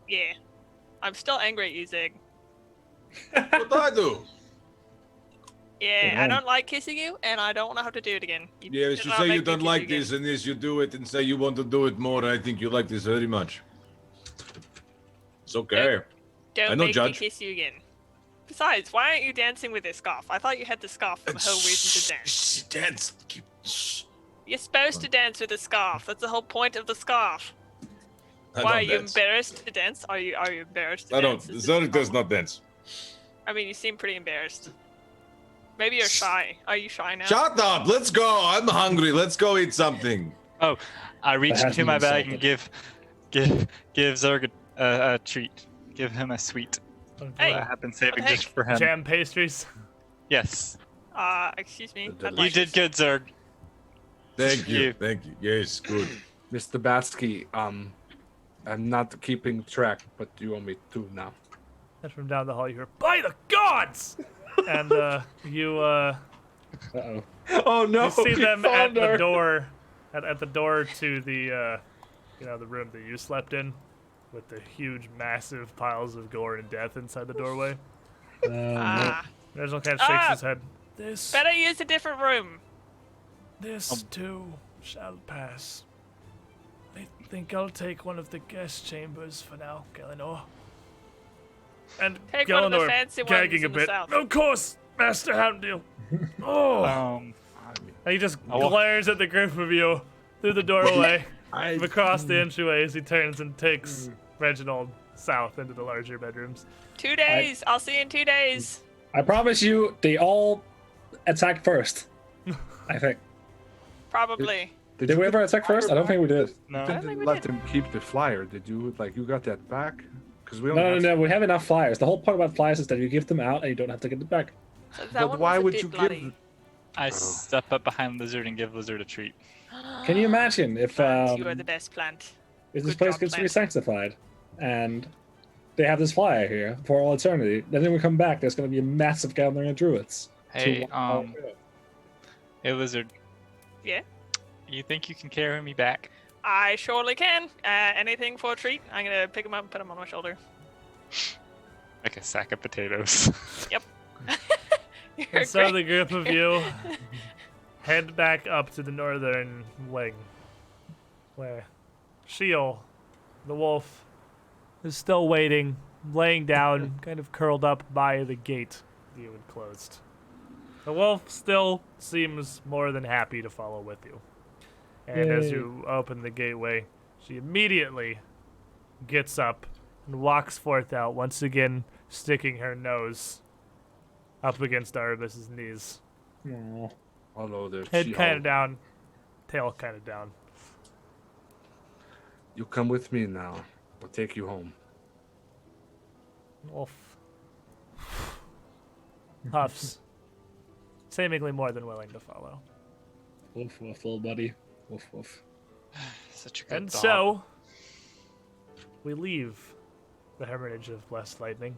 Yeah. I'm still angry at you, Zig. What I do? Yeah, Yeah. I don't like kissing you, and I don't want to have to do it again. You Yes, did you not say make you me don't kiss like again. this, and yes, you do it, and say you want to do it more. I think you like this very much. It's okay. Don't I know, make Judge. me kiss you again. Besides, why aren't you dancing with this scarf? I thought you had the scarf for the whole reason to dance. Dance. Shh. You're supposed to dance with the scarf. That's the whole point of the scarf. I Why are don't you dance. embarrassed to dance? Are you embarrassed to I don't. dance? Is Zerg it does normal? not dance. I mean, you seem pretty embarrassed. Maybe you're shy. Are you shy now? Shut up. Let's go. I'm hungry. Let's go eat something. Oh, I reach That into my hasn't bag and insulted. give Zerg a treat. Give him a sweet. Hey. That happened saving Hey. just for him. Jam pastries. Yes. Excuse me. The I'd You like did this. good, Zerg. Thank you. You. Thank you. Yes, good. Mr. Batsky, I'm not keeping track, but you owe me 2 now. And from down the hall, you hear, "By the gods!" And you Uh-oh. Oh no! you see we them at found the her. door, at the door to the the room that you slept in, with the huge, massive piles of gore and death inside the doorway. Ah, Reginald kind of shakes Ah! his head. This better use a different room. This too shall pass. I think I'll take one of the guest chambers for now, Galenor. And Take one of the Galenor fancy ones gagging a in the bit. south. Of course, Master Hounddale. Oh, Um, and he just I walk- glares at the group of you through the doorway, I, across the entryway as he turns and takes Reginald south into the larger bedrooms. 2 days. I'll see you in 2 days. I promise you, they all attack first. I think. Probably. Did we ever attack first? I don't think we did. no. don't think didn't we let did. them keep the flyer. Did you? Like, you got that back? Because we only No, have no, no. We have enough flyers. The whole point about flyers is that you give them out and you don't have to get them back. So that But one why was a would bit you bloody. give? I step up behind Lizard and give Lizard a treat. Can you imagine if Plant, you are the best plant. if this Good place job, gets Plant. re-sanctified and they have this flyer here for all eternity, then when we come back, there's going to be a massive gathering of druids. Hey, hey, Lizard. Yeah? You think you can carry me back? I surely can. Anything for a treat. I'm gonna pick him up and put him on my shoulder. Like a sack of potatoes. You're And so great. the group of you head back up to the northern wing, where Sheol, the wolf, is still waiting, laying down, kind of curled up by the gate you had closed. The wolf still seems more than happy to follow with you. And as Yay. you open the gateway, she immediately gets up and walks forth out, once again sticking her nose up against Arbus's knees. Aw. Hello there, Head She-Hulk. kind of down, tail kind of down. You come with me now. I'll take you home. Wolf huffs, seemingly more than willing to follow. Woof, woof, little buddy. Woof, woof. Such a good And dog. so, we leave the Hermitage of Blessed Lightning.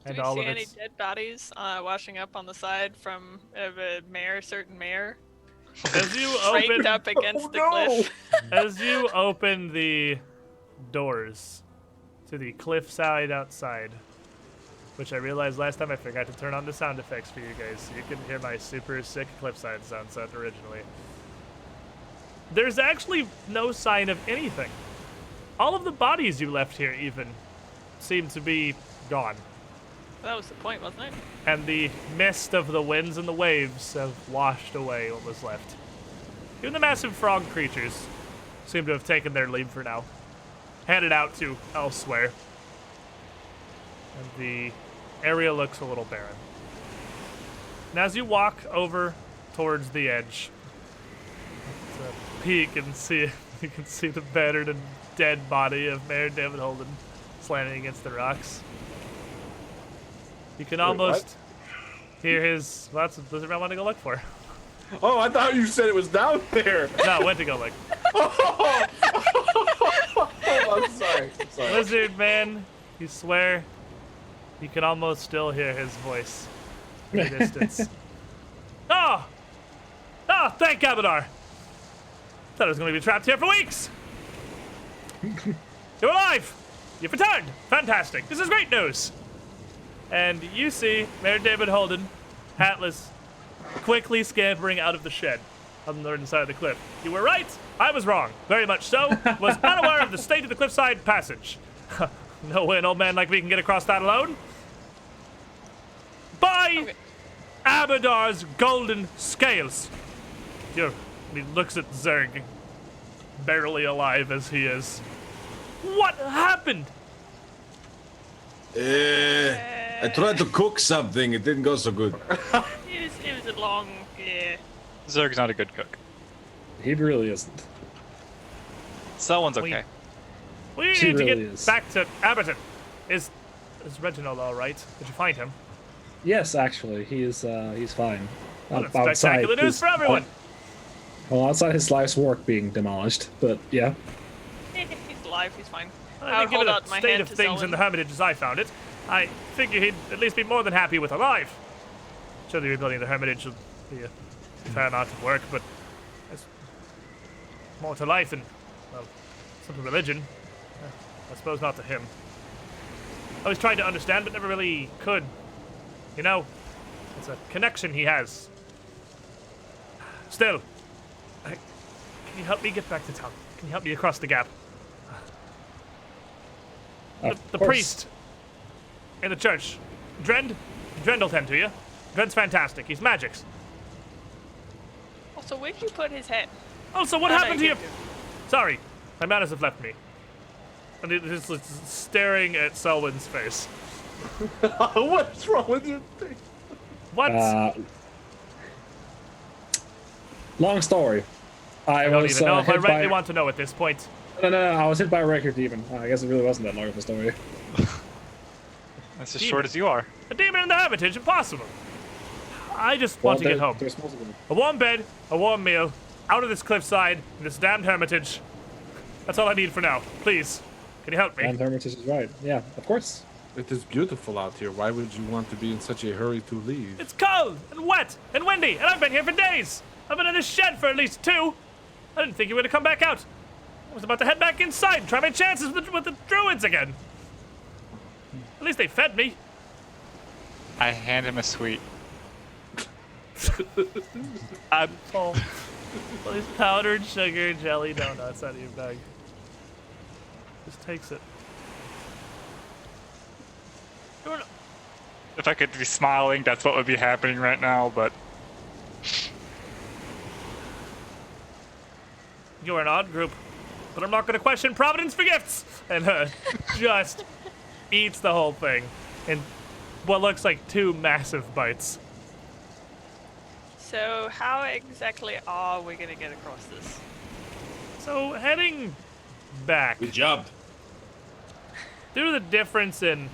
Do And we all see of any its... dead bodies washing up on the side from a certain mayor? As you Raked open, up against Oh, the no! cliff. as you open the doors to the cliffside outside, which I realized last time I forgot to turn on the sound effects for you guys, so you can hear my super sick cliffside sound set originally. There's actually no sign of anything. All of the bodies you left here even seem to be gone. That was the point, wasn't it? And the mist of the winds and the waves have washed away what was left. Even the massive frog creatures seem to have taken their leave for now, headed out to elsewhere. And the area looks a little barren. And as you walk over towards the edge, to peek and see, you can see the battered and dead body of Mayor David Holden slamming against the rocks. You can almost hear his. Well, that's what I want to go look for. Oh, I thought you said it was down there. No, went to go look. Oh, I'm sorry. I'm sorry. Lizard man, you swear, you can almost still hear his voice in the distance. Oh! Oh, thank Abadar! Thought I was going to be trapped here for weeks! You're alive! You've returned! Fantastic! This is great news! And you see Mayor David Holden, hatless, quickly scampering out of the shed on the northern side of the cliff. You were right. I was wrong. Very much so. Was unaware of the state of the cliffside passage. No way an old man like me can get across that alone. By Okay. Abadar's golden scales. He looks at Zerg, barely alive as he is. What happened? I tried to cook something. It didn't go so good. It was a long, yeah. Zerg's not a good cook. He really isn't. So that one's okay. We She need to really get is. back to Aberton. Is Reginald all right? Did you find him? Yes, actually, he's fine. What a spectacular news his- for everyone. Well, outside his life's work being demolished, but yeah. He's alive, he's fine. I I'll think given hold the out my state hand of to things in the Zelwyn. Hermitage as I found it, I figure he'd at least be more than happy with alive. Sure, the rebuilding of the Hermitage will be a fair amount of work, but there's more to life than, well, simple religion. I suppose not to him. I always tried to understand, but never really could. You know, it's a connection he has. Still, can you help me get back to town? Can you help me across the gap? Of The course. priest in the church. Drend will tend to you. Drend's fantastic. He's magics. Also, where'd you put his head? Also, what I know happened to you you? Sorry, my manners have left me. And it is staring at Selwyn's face. What's wrong with your thing? What? Long story. I don't was even know if I hit rightly by... want to know at this point. No, I was hit by a record demon. I guess it really wasn't that long of a story. That's as short as you are. A demon in the Hermitage? Impossible. I just want to get home. There's multiple. A warm bed, a warm meal, out of this cliffside, in this damned Hermitage. That's all I need for now. Please, can you help me? And Hermitage is right. Yeah, of course. It is beautiful out here. Why would you want to be in such a hurry to leave? It's cold and wet and windy, and I've been here for days. I've been in this shed for at least 2. I didn't think you were going to come back out. I was about to head back inside and try my chances with the druids again. At least they fed me. I hand him a sweet. Pull these powdered sugar jelly donuts out of your bag. Just takes it. If I could be smiling, that's what would be happening right now, but You're an odd group, but I'm not going to question Providence for gifts. And just eats the whole thing in what looks like 2 massive bites. So how exactly are we gonna get across this? So heading back, Good job. due to the difference in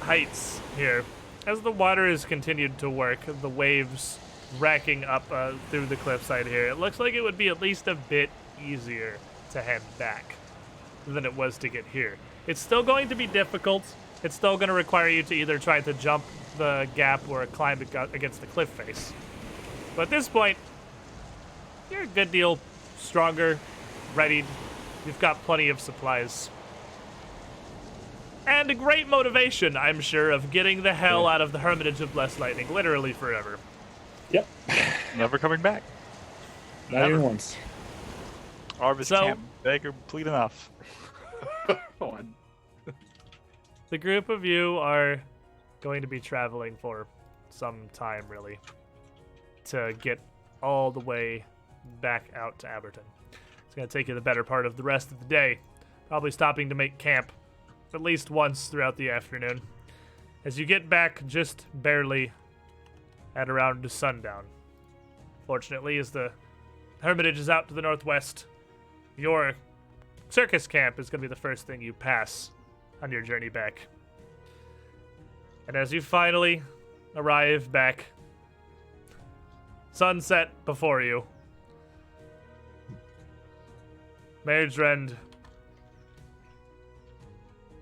heights here, as the water has continued to work, the waves racking up through the cliffside here, it looks like it would be at least a bit easier to head back than it was to get here. It's still going to be difficult. It's still going to require you to either try to jump the gap or climb against the cliff face. But at this point, you're a good deal stronger, readied. You've got plenty of supplies. And a great motivation, I'm sure, of getting the hell out of the Hermitage of Blessed Lightning, literally forever. Yep. never coming back. Not even once. Arvis So- can't beg or plead enough. The group of you are going to be traveling for some time, really, to get all the way back out to Aberton. It's going to take you the better part of the rest of the day, probably stopping to make camp at least once throughout the afternoon. As you get back just barely at around sundown. Fortunately, as the Hermitage is out to the northwest, your circus camp is going to be the first thing you pass on your journey back. And as you finally arrive back, sunset before you, Mayor's Rend,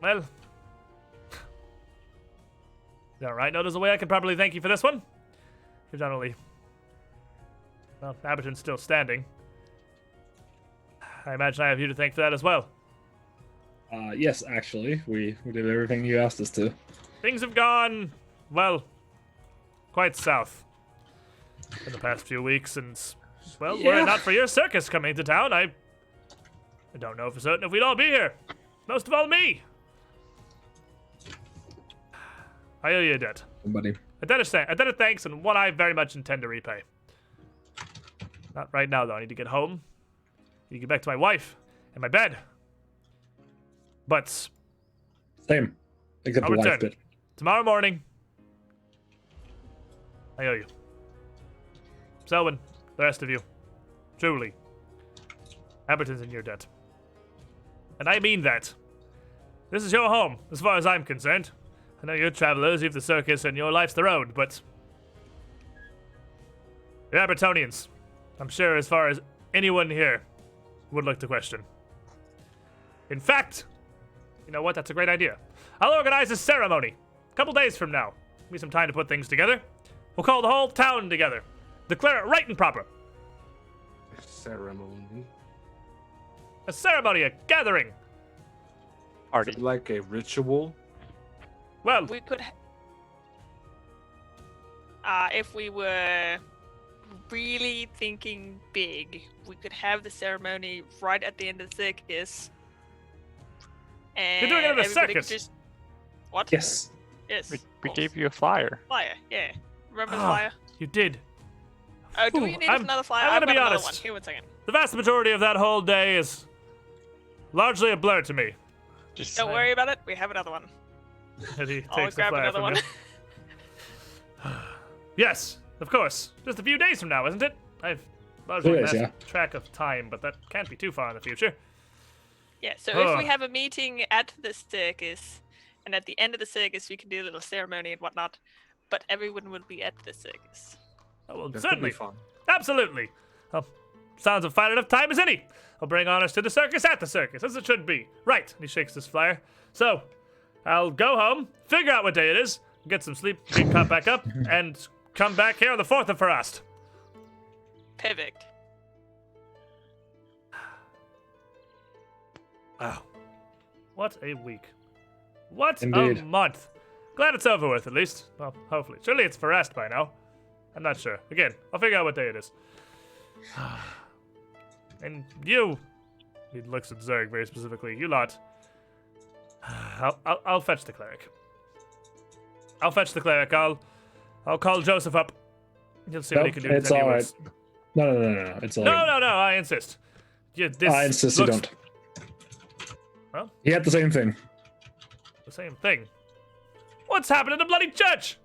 well, all right, no, there's a way I can probably thank you for this one. You've not only, well, Aberton's still standing. I imagine I have you to thank for that as well. Yes, actually, we did everything you asked us to. Things have gone, well, quite south in the past few weeks, and, well, were Yeah. it not for your circus coming to town, I don't know for certain if we'd all be here. Most of all, me. I owe you a debt. Somebody. A debt of thanks, and one I very much intend to repay. Not right now, though. I need to get home. I need to get back to my wife and my bed. But Same. Except I'll the wife return. bit. Tomorrow morning, I owe you. Selwyn, the rest of you, truly, Aberton's in your debt. And I mean that. This is your home, as far as I'm concerned. I know you're travelers, you've the circus, and your life's the road, but you're Abertonians. I'm sure as far as anyone here would look to question. In fact, you know what? That's a great idea. I'll organize a ceremony. A couple days from now. Give me some time to put things together. We'll call the whole town together. Declare it right and proper. Ceremony. A ceremony, a gathering. Party. Like a ritual. Well, We could, if we were really thinking big, we could have the ceremony right at the end of the circus. And You're doing it at a everybody could circus? Just... What? Yes. Yes. We gave you a flyer. flyer. Yeah. Remember the Ah, flyer? you did. Oh, do Ooh, we need I'm- another flyer? I'm I've gonna got be another honest. one. Here, 1 second. The vast majority of that whole day is largely a blur to me. Just Don't worry about it. We have another one. And he I'll takes the grab flyer another from one. you. Yes, of course. Just a few days from now, isn't it? I've largely It is, lost yeah. track of time, but that can't be too far in the future. Yeah, so if we Ugh. have a meeting at the circus, and at the end of the circus we can do a little ceremony and whatnot, but everyone will be at the circus. Oh, well, That could certainly. be fun. Absolutely. Well, sounds a fine enough time as any. I'll bring honors to the circus at the circus, as it should be. Right, and he shakes this flyer. So, I'll go home, figure out what day it is, get some sleep, get caught back up, and come back here on the 4th of Farast. Perfect. Wow. What a week. What a Indeed. month. glad it's over with, at least. Well, hopefully. Surely it's for rest by now. I'm not sure. Again, I'll figure out what day it is. And you, he looks at Zerg very specifically. You lot. I'll fetch the cleric. I'll call Joseph up. He'll see what he can do. To It's tend you all right. wounds. No. It's all right. No. I insist. I insist you don't. Well, He had the same thing. the same thing. What's happened in the bloody church?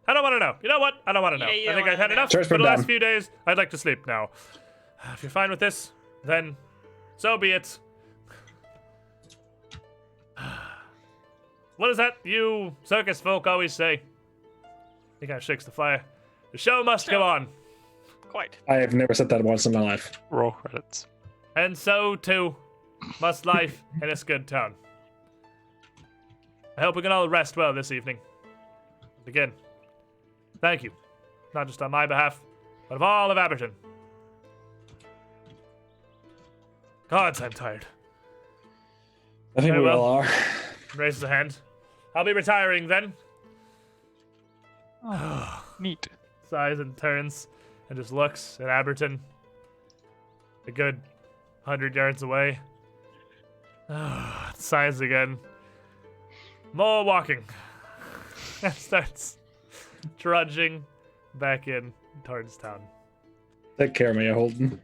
I don't want to know. You know what? I don't want to know. Yeah, you I think don't I've had wanna know. enough Church for the burned last down. few days. I'd like to sleep now. If you're fine with this, then so be it. What is that you circus folk always say? He kind of shakes the flyer. The show must go on. Quite. I have never said that once in my life. Roll credits. And so, too, must life in this good town. I hope we can all rest well this evening. And again, thank you. Not just on my behalf, but of all of Aberton. Gods, I'm tired. I think Very we well. all are. Raises a hand. I'll be retiring then. Neat. Sighs and turns and just looks at Aberton. A good 100 yards away. Sighs again. More walking. And starts trudging back in towards town. Take care, Maya Holden.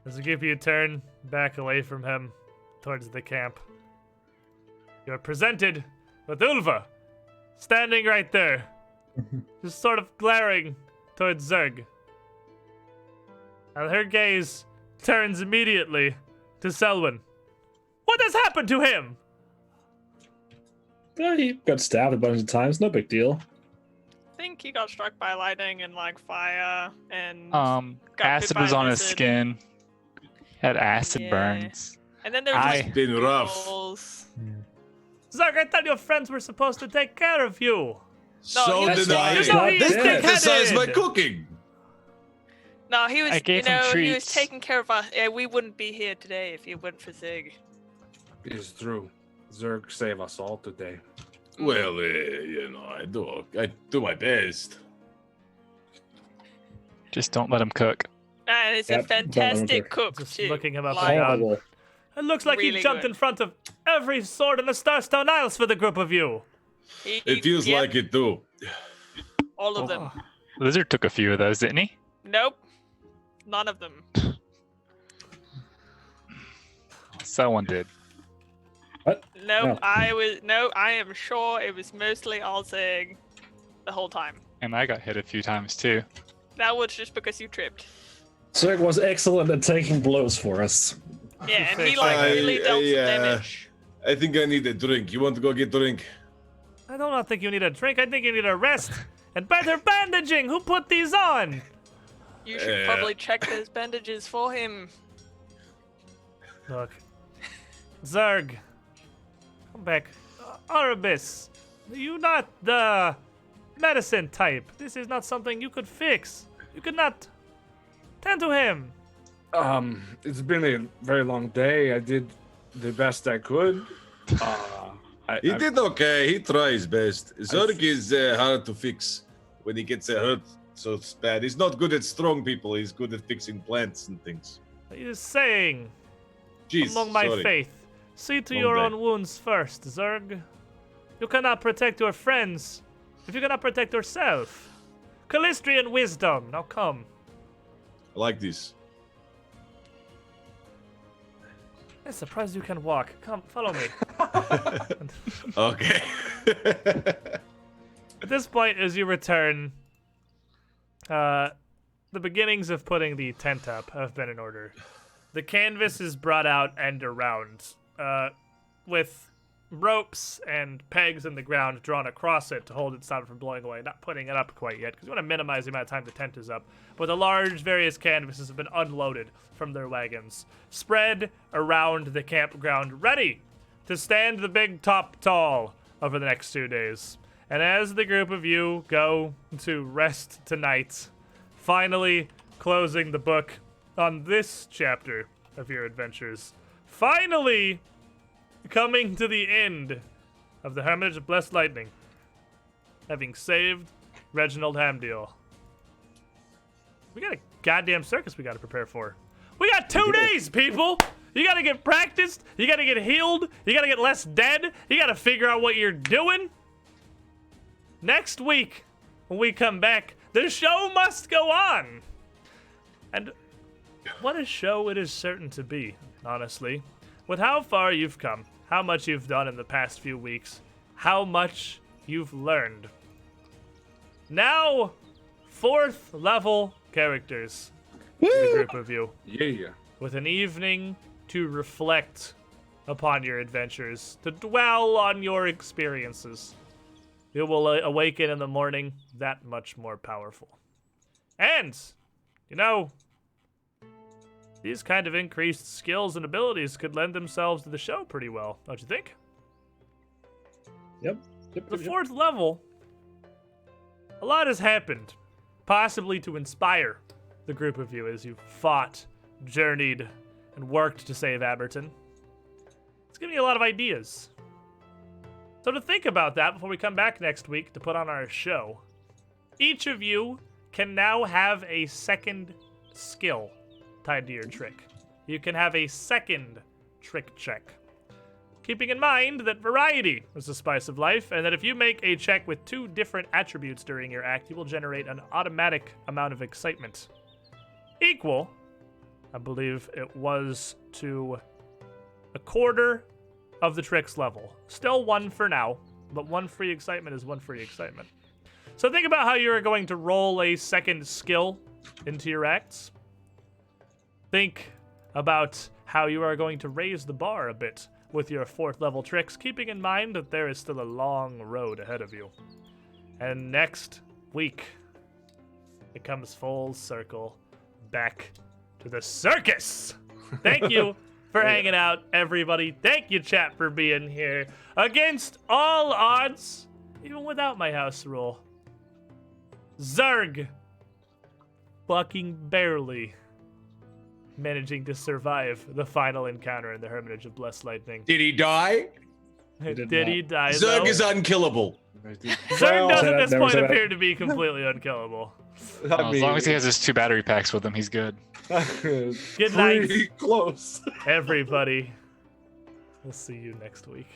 As we give you a turn back away from him towards the camp, you're presented with Ulva standing right there, just sort of glaring towards Zerg. And her gaze turns immediately to Selwyn. What has happened to him? Well, he got stabbed a bunch of times. No big deal. I think he got struck by lightning and like fire and got bit Acid by was a on his lizard. skin. Had acid Yeah. burns. And then there was I- like Been rough. balls. Zerg, I thought your friends were supposed to take care of you. So he did was- I. He's not he is dead. Emphasize my thick-headed. cooking. No, he was. I gave him he was treats. taking care of us. Yeah, we wouldn't be here today if it weren't for Zig. It's true. Zerg save us all today. Well, I do my best. Just don't let him cook. And it's Yep, a fantastic cook Just too. looking him up Like, and down. Horrible. It looks like Really he jumped good. in front of every sword in the Starstone Isles for the group of you. It feels yep, like it too. all of them. Lizard took a few of those, didn't he? Nope, none of them. Someone did. Nope, No. I am sure it was mostly all Zig the whole time. And I got hit a few times too. That was just because you tripped. Zerg was excellent at taking blows for us. Yeah, and he like really dealt some damage. I think I need a drink. You want to go get a drink? I do not think you need a drink. I think you need a rest and better bandaging. Who put these on? You should probably check those bandages for him. Look, Zerg, come back. Arabis, you not the medicine type. This is not something you could fix. You could not tend to him. It's been a very long day. I did the best I could. He did okay. He tries best. Zerg is hard to fix when he gets hurt so bad. He's not good at strong people. He's good at fixing plants and things. He is saying, Jeez, among my sorry. faith, see to Long your day. own wounds first, Zerg. You cannot protect your friends if you cannot protect yourself. Callistrian wisdom. Now come. I like this. I'm surprised you can walk. Come, follow me. Okay. At this point, as you return, the beginnings of putting the tent up have been in order. The canvas is brought out and around, with ropes and pegs in the ground drawn across it to hold it not from blowing away. Not putting it up quite yet, because you want to minimize the amount of time the tent is up. But the large various canvases have been unloaded from their wagons, spread around the campground, ready to stand the big top tall over the next 2 days. And as the group of you go to rest tonight, finally closing the book on this chapter of your adventures, finally coming to the end of the Hermitage of Blessed Lightning, having saved Reginald Hamdeal. We got a goddamn circus we gotta prepare for. We got 2 days, people! You gotta get practiced, you gotta get healed, you gotta get less dead, you gotta figure out what you're doing. Next week, when we come back, the show must go on! And what a show it is certain to be, honestly. With how far you've come, how much you've done in the past few weeks, how much you've learned. Now, 4th level characters in the group of you. Yeah. With an evening to reflect upon your adventures, to dwell on your experiences. You will awaken in the morning that much more powerful. And, you know, these kind of increased skills and abilities could lend themselves to the show pretty well, don't you think? Yep. The 4th level, a lot has happened, possibly to inspire the group of you as you've fought, journeyed, and worked to save Aberton. It's giving you a lot of ideas. So to think about that before we come back next week to put on our show, each of you can now have a second skill tied to your trick. You can have a second trick check. Keeping in mind that variety is the spice of life, and that if you make a check with 2 different attributes during your act, you will generate an automatic amount of excitement. Equal, I believe it was to a quarter of the trick's level. Still 1 for now, but 1 free excitement is 1 free excitement. So think about how you are going to roll a second skill into your acts. Think about how you are going to raise the bar a bit with your 4th level tricks, keeping in mind that there is still a long road ahead of you. And next week, it comes full circle back to the circus. Thank you for hanging out, everybody. Thank you, chat, for being here. Against all odds, even without my house rule, Zerg fucking barely managing to survive the final encounter in the Hermitage of Blessed Lightning. Did he die? Did he die, Zerg though? is unkillable. Zerg does at this Never point say that. appear to be completely unkillable. As long as he has his 2 battery packs with him, he's good. Good night, Pretty close. everybody. We'll see you next week.